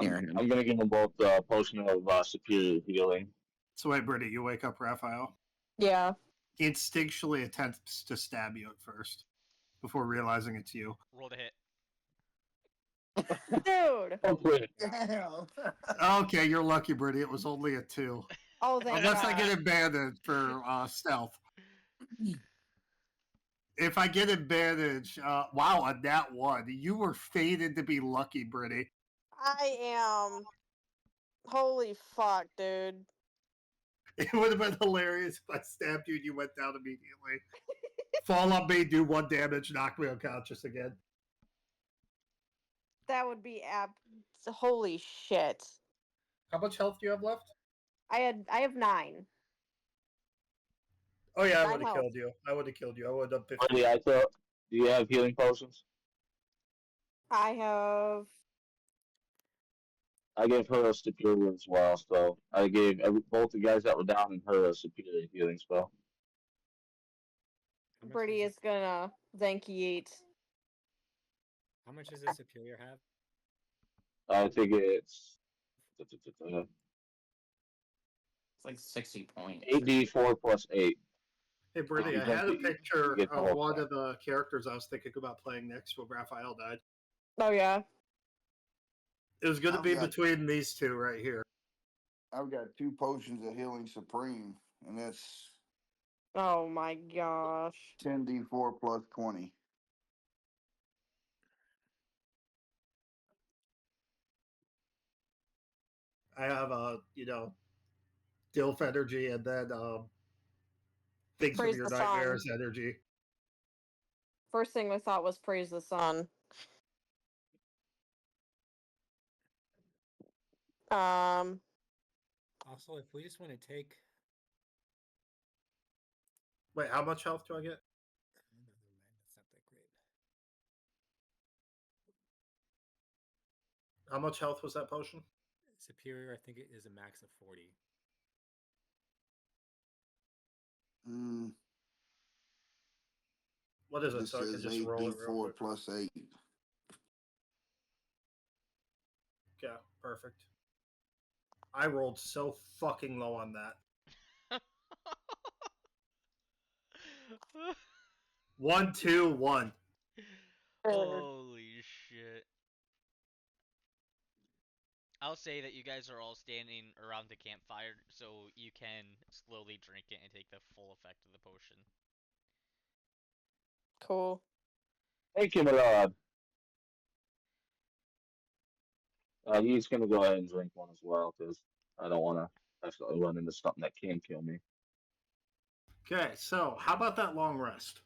[SPEAKER 8] near him.
[SPEAKER 2] I'm gonna give them both the potion of superior healing.
[SPEAKER 6] So wait, Brittany, you wake up Raphael.
[SPEAKER 1] Yeah.
[SPEAKER 6] He instinctually attempts to stab you at first before realizing it's you.
[SPEAKER 3] Roll to hit.
[SPEAKER 1] Dude.
[SPEAKER 2] Hopefully,
[SPEAKER 5] Damn.
[SPEAKER 6] Okay, you're lucky, Brittany. It was only a 2.
[SPEAKER 1] Oh, thank
[SPEAKER 6] Unless I
[SPEAKER 1] God.
[SPEAKER 6] get advantage for stealth. If I get advantage, wow, on that one, you were fated to be lucky, Brittany.
[SPEAKER 1] I am. Holy fuck, dude.
[SPEAKER 6] It would have been hilarious if I stabbed you and you went down immediately. Fall on me, do 1 damage, knock me unconscious again.
[SPEAKER 1] That would be holy shit.
[SPEAKER 6] How much health do you have left?
[SPEAKER 1] I have 9.
[SPEAKER 6] Oh yeah, I
[SPEAKER 1] 9
[SPEAKER 6] would have
[SPEAKER 1] health.
[SPEAKER 6] killed you. I would have killed you. I would have done
[SPEAKER 2] Brady,
[SPEAKER 6] 50.
[SPEAKER 2] I thought. Do you have healing potions?
[SPEAKER 1] I have.
[SPEAKER 2] I gave her a superior as well, so I gave both the guys that were down and her a superior healing spell.
[SPEAKER 4] How much
[SPEAKER 1] Brady
[SPEAKER 4] does
[SPEAKER 1] is gonna Zankiate.
[SPEAKER 4] How much does a superior have?
[SPEAKER 2] I think it's
[SPEAKER 8] It's like 60 points.
[SPEAKER 2] 8d4 plus 8.
[SPEAKER 6] Hey, Brittany,
[SPEAKER 2] You
[SPEAKER 6] I
[SPEAKER 2] think
[SPEAKER 6] had a
[SPEAKER 2] you
[SPEAKER 6] picture
[SPEAKER 2] get the
[SPEAKER 6] of
[SPEAKER 2] whole
[SPEAKER 6] one
[SPEAKER 2] thing.
[SPEAKER 6] of the characters I was thinking about playing next when Raphael died.
[SPEAKER 1] Oh yeah.
[SPEAKER 6] It was going to
[SPEAKER 5] I've
[SPEAKER 6] be
[SPEAKER 5] got-
[SPEAKER 6] between these two right here.
[SPEAKER 5] I've got 2 potions of healing supreme, and that's
[SPEAKER 1] Oh my gosh.
[SPEAKER 5] 10d4 plus 20.
[SPEAKER 6] I have Dilf energy and then things from
[SPEAKER 1] Praise
[SPEAKER 6] your
[SPEAKER 1] the sun.
[SPEAKER 6] nightmares energy.
[SPEAKER 1] First thing we thought was praise the sun.
[SPEAKER 4] Also, if we just want to take,
[SPEAKER 6] Wait, how much health do I get?
[SPEAKER 4] never mind, that's not that great.
[SPEAKER 6] How much health was that potion?
[SPEAKER 4] Superior, I think it is a max of 40.
[SPEAKER 5] Mm,
[SPEAKER 6] What is it?
[SPEAKER 5] this
[SPEAKER 6] So I can
[SPEAKER 5] says
[SPEAKER 6] just roll it real
[SPEAKER 5] 8d4
[SPEAKER 6] quick.
[SPEAKER 5] plus 8.
[SPEAKER 6] Yeah, perfect. I rolled so fucking low on that. 1, 2, 1.
[SPEAKER 3] Holy shit. I'll say that you guys are all standing around the campfire so you can slowly drink it and take the full effect of the potion.
[SPEAKER 1] Cool.
[SPEAKER 2] Thank you, my lord. He's going to go ahead and drink one as well, because I don't want to actually run into something that can kill me.
[SPEAKER 6] Okay, so how about that long rest?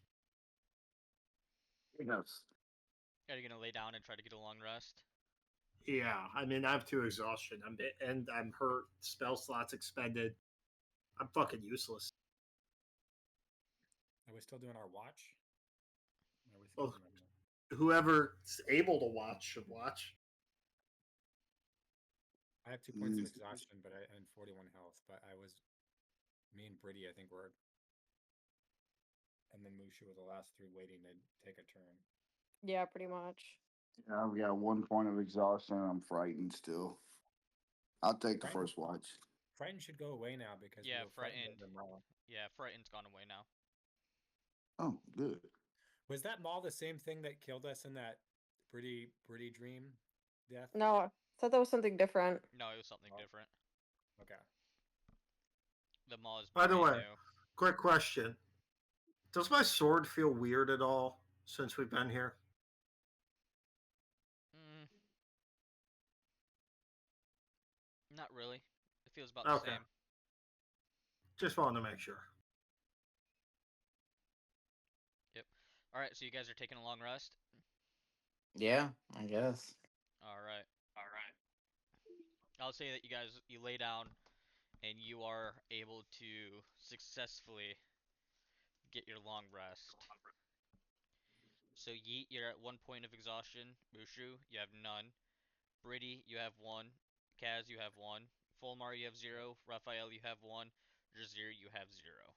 [SPEAKER 5] Yes.
[SPEAKER 3] Are you gonna lay down and try to get a long rest?
[SPEAKER 6] Yeah, I mean, I have 2 exhaustion. I'm hurt. Spell slots expended. I'm fucking useless.
[SPEAKER 4] Are we still doing our watch? Or are we
[SPEAKER 6] Well,
[SPEAKER 4] skipping that?
[SPEAKER 6] whoever's able to watch should watch.
[SPEAKER 4] I have 2 points of
[SPEAKER 5] Mm.
[SPEAKER 4] exhaustion, but I and 41 health. But me and Brady, I think were, and then Mushu were the last 3 waiting to take a turn.
[SPEAKER 1] Yeah, pretty much.
[SPEAKER 5] Yeah, I've got 1 point of exhaustion. I'm frightened still. I'll take the
[SPEAKER 4] Frightened?
[SPEAKER 5] first watch.
[SPEAKER 4] Frightened should go away now because
[SPEAKER 3] Yeah,
[SPEAKER 4] we were frightened
[SPEAKER 3] frightened.
[SPEAKER 4] of the mall.
[SPEAKER 3] Yeah, frightened's gone away now.
[SPEAKER 5] Oh, good.
[SPEAKER 4] Was that mall the same thing that killed us in that Brady dream death?
[SPEAKER 1] No, I thought that was something different.
[SPEAKER 3] No, it was something
[SPEAKER 4] Oh.
[SPEAKER 3] different.
[SPEAKER 4] Okay.
[SPEAKER 3] The mall is
[SPEAKER 6] By the
[SPEAKER 3] brand
[SPEAKER 6] way,
[SPEAKER 3] new.
[SPEAKER 6] quick question. Does my sword feel weird at all since we've been here?
[SPEAKER 3] Mm, not really. It feels about
[SPEAKER 6] Okay.
[SPEAKER 3] the same.
[SPEAKER 6] Just wanted to make sure.
[SPEAKER 3] Yep. Alright, so you guys are taking a long rest?
[SPEAKER 8] Yeah, I guess.
[SPEAKER 3] Alright. I'll say that you lay down and you are able to successfully get your long rest. So Yeet, you're at 1 point of exhaustion. Mushu, you have none. Britty, you have 1. Kaz, you have 1. Fulmar, you have 0. Raphael, you have 1. Jazir, you have 0.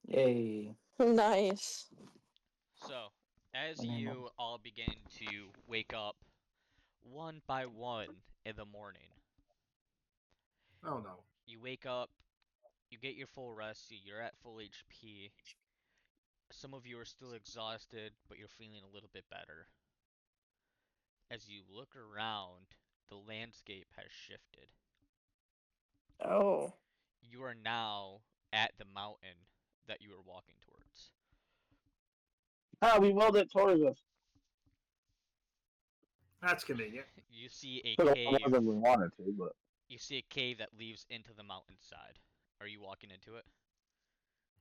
[SPEAKER 8] Yay.
[SPEAKER 1] Nice.
[SPEAKER 3] So, as
[SPEAKER 8] Banana.
[SPEAKER 3] you all begin to wake up one by one in the morning,
[SPEAKER 6] Oh no.
[SPEAKER 3] you wake up, you get your full rest, so you're at full HP. Some of you are still exhausted, but you're feeling a little bit better. As you look around, the landscape has shifted.
[SPEAKER 1] Oh.
[SPEAKER 3] You are now at the mountain that you were walking towards.
[SPEAKER 2] We willed it towards us.
[SPEAKER 6] That's convenient.
[SPEAKER 3] You see a
[SPEAKER 2] Took a lot
[SPEAKER 3] cave.
[SPEAKER 2] more than we wanted to, but
[SPEAKER 3] You see a cave that leads into the mountainside. Are you walking into it?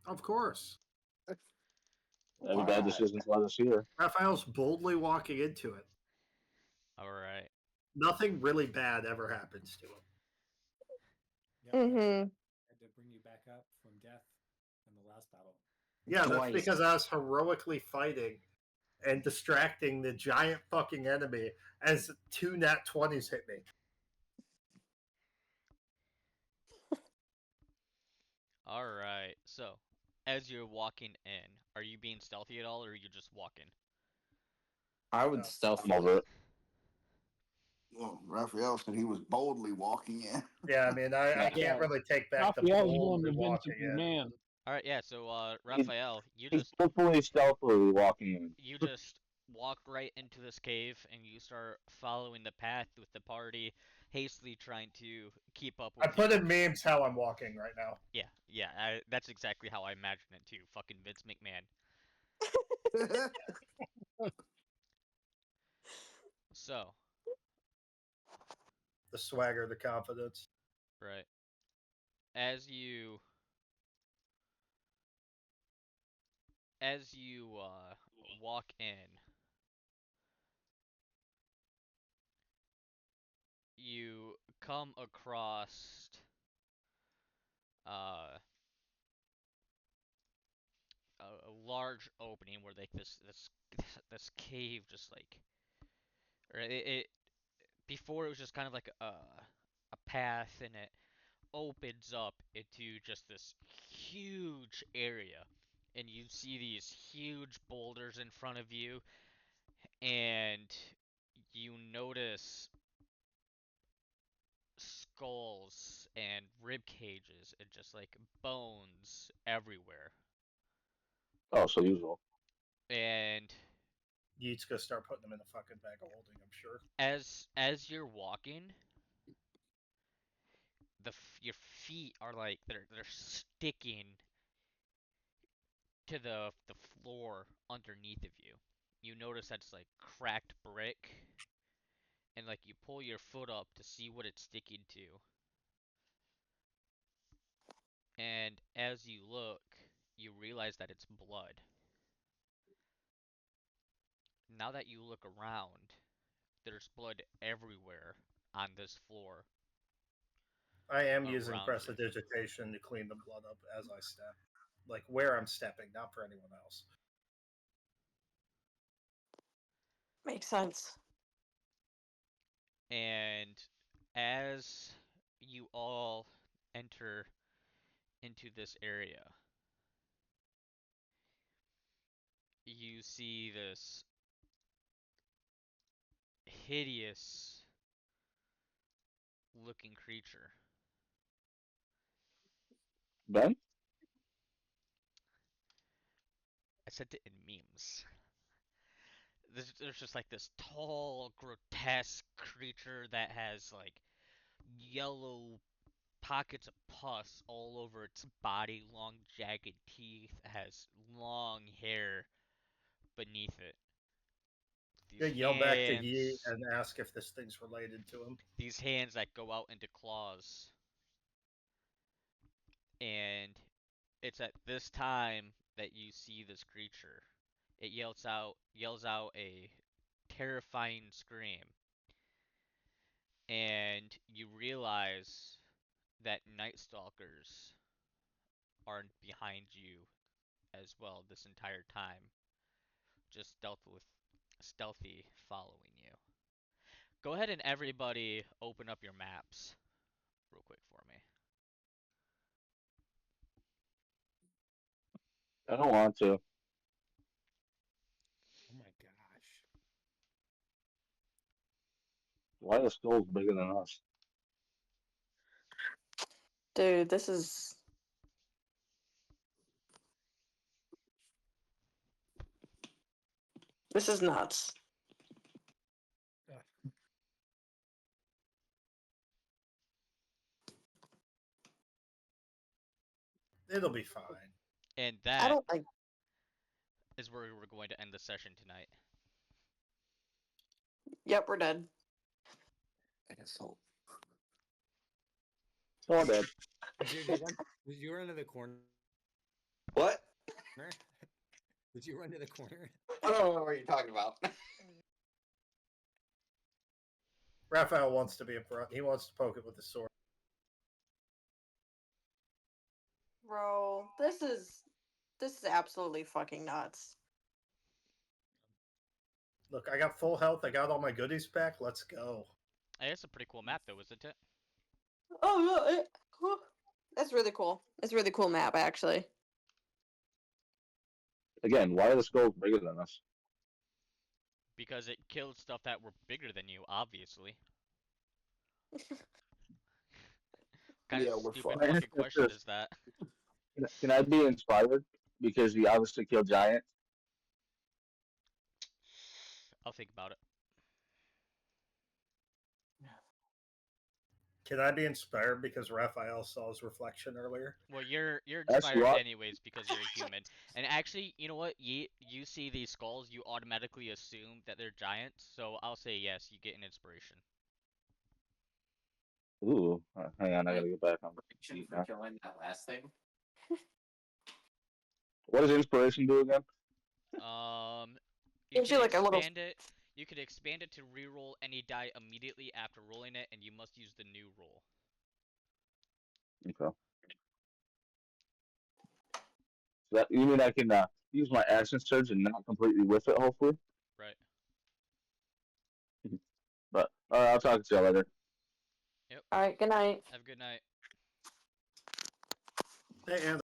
[SPEAKER 6] Of course.
[SPEAKER 2] every bad decision's led us here.
[SPEAKER 6] Raphael's boldly walking into it.
[SPEAKER 3] All right.
[SPEAKER 6] nothing really bad ever happens to him.
[SPEAKER 4] Yep, that's
[SPEAKER 1] Mm-hmm.
[SPEAKER 4] had to bring you back up from death in the last battle.
[SPEAKER 6] Yeah, that's
[SPEAKER 8] Twice.
[SPEAKER 6] because I was heroically fighting and distracting the giant fucking enemy as 2 nat 20s hit me.
[SPEAKER 3] All right. So, as you're walking in, are you being stealthy at all, or are you just walking?
[SPEAKER 8] I would
[SPEAKER 6] No.
[SPEAKER 8] stealth.
[SPEAKER 2] I'm over it.
[SPEAKER 5] Well, Raphael said he was boldly walking in.
[SPEAKER 6] Yeah, I mean, I
[SPEAKER 2] Yeah.
[SPEAKER 6] can't really take back the
[SPEAKER 9] Raphael's going
[SPEAKER 6] boldly
[SPEAKER 9] to
[SPEAKER 6] walking
[SPEAKER 9] Invincible
[SPEAKER 6] in.
[SPEAKER 9] Man.
[SPEAKER 3] All right. Yeah. So, Raphael, you
[SPEAKER 2] He's
[SPEAKER 3] just
[SPEAKER 2] hopefully stealthily walking in.
[SPEAKER 3] walk right into this cave, and you start following the path with the party, hastily trying to keep up
[SPEAKER 6] I
[SPEAKER 3] with
[SPEAKER 6] put
[SPEAKER 3] you.
[SPEAKER 6] in memes how I'm walking right now.
[SPEAKER 3] Yeah. That's exactly how I imagine it too. Fucking Vince McMahon. So,
[SPEAKER 6] The swagger, the confidence.
[SPEAKER 3] right. As you walk in, you come across uh a large opening where like this cave just like or it before it was just kind of like a path, and it opens up into just this huge area, and you see these huge boulders in front of you, and you notice skulls and rib cages and just like bones everywhere.
[SPEAKER 2] Oh, so usual.
[SPEAKER 3] And
[SPEAKER 6] Yeet's gonna start putting them in the fucking bag of holding, I'm sure.
[SPEAKER 3] as you're walking, your feet are like they're sticking to the floor underneath of you. You notice that's like cracked brick, and like you pull your foot up to see what it's sticking to. And as you look, you realize that it's blood. Now that you look around, there's blood everywhere on this floor
[SPEAKER 6] I am using
[SPEAKER 3] around you.
[SPEAKER 6] prestidigitation to clean the blood up as I step. Like where I'm stepping, not for anyone else.
[SPEAKER 1] Makes sense.
[SPEAKER 3] And as you all enter into this area, you see this hideous looking creature.
[SPEAKER 2] Ben?
[SPEAKER 3] I sent it in memes. There's just like this tall, grotesque creature that has like yellow pockets of pus all over its body, long, jagged teeth, has long hair beneath it.
[SPEAKER 6] Yeah,
[SPEAKER 3] These
[SPEAKER 6] yell back to Yeet
[SPEAKER 3] hands,
[SPEAKER 6] and ask if this thing's related to him.
[SPEAKER 3] these hands that go out into claws. And it's at this time that you see this creature. It yells out a terrifying scream, and you realize that Night Stalkers are behind you as well this entire time, just stealthy following you. Go ahead and everybody open up your maps real quick for me.
[SPEAKER 2] I don't want to.
[SPEAKER 4] Oh my gosh.
[SPEAKER 2] Why are the skulls bigger than us?
[SPEAKER 1] Dude, this is nuts.
[SPEAKER 4] Ugh.
[SPEAKER 6] It'll be fine.
[SPEAKER 3] And
[SPEAKER 1] I
[SPEAKER 3] that
[SPEAKER 1] don't like.
[SPEAKER 3] is where we're going to end the session tonight.
[SPEAKER 1] Yep, we're dead.
[SPEAKER 5] Asshole.
[SPEAKER 2] Oh, dead.
[SPEAKER 4] Did you run to the corner?
[SPEAKER 8] What?
[SPEAKER 4] Did you run to the corner?
[SPEAKER 8] I don't know what you're talking about.
[SPEAKER 6] Raphael wants to be in front. He wants to poke it with his sword.
[SPEAKER 1] Bro, this is absolutely fucking nuts.
[SPEAKER 6] Look, I got full health. I got all my goodies back. Let's go.
[SPEAKER 3] Hey, it's a pretty cool map, though, isn't it?
[SPEAKER 1] Oh yeah, that's really cool. It's a really cool map, actually.
[SPEAKER 2] Again, why are the skulls bigger than us?
[SPEAKER 3] Because it killed stuff that were bigger than you, obviously. Kind
[SPEAKER 5] Yeah,
[SPEAKER 3] of
[SPEAKER 5] we're
[SPEAKER 3] stupid
[SPEAKER 5] fine.
[SPEAKER 3] fucking question is that?
[SPEAKER 2] Can I be inspired? Because we obviously killed giants.
[SPEAKER 3] I'll think about it.
[SPEAKER 6] Can I be inspired because Raphael saw his reflection earlier?
[SPEAKER 3] Well, you're
[SPEAKER 2] Actually,
[SPEAKER 3] inspired
[SPEAKER 2] what?
[SPEAKER 3] anyways because you're a human. And actually, you know what? You see these skulls, you automatically assume that they're giants. So I'll say yes, you get an inspiration.
[SPEAKER 2] Ooh, hang on, I gotta get back on the
[SPEAKER 8] Action
[SPEAKER 2] sheet
[SPEAKER 8] for
[SPEAKER 2] now.
[SPEAKER 8] killing that last thing.
[SPEAKER 2] What does inspiration do again?
[SPEAKER 3] You
[SPEAKER 1] Gives
[SPEAKER 3] can
[SPEAKER 1] you like a little.
[SPEAKER 3] expand it. You can expand it to reroll any die immediately after rolling it, and you must use the new roll.
[SPEAKER 2] Okay. So that you mean I can use my action surge and not completely whiff it, hopefully.
[SPEAKER 3] Right.
[SPEAKER 2] But I'll talk to you later.
[SPEAKER 3] Yep.
[SPEAKER 1] All right. Good night.
[SPEAKER 3] Have a good night.
[SPEAKER 6] Hey,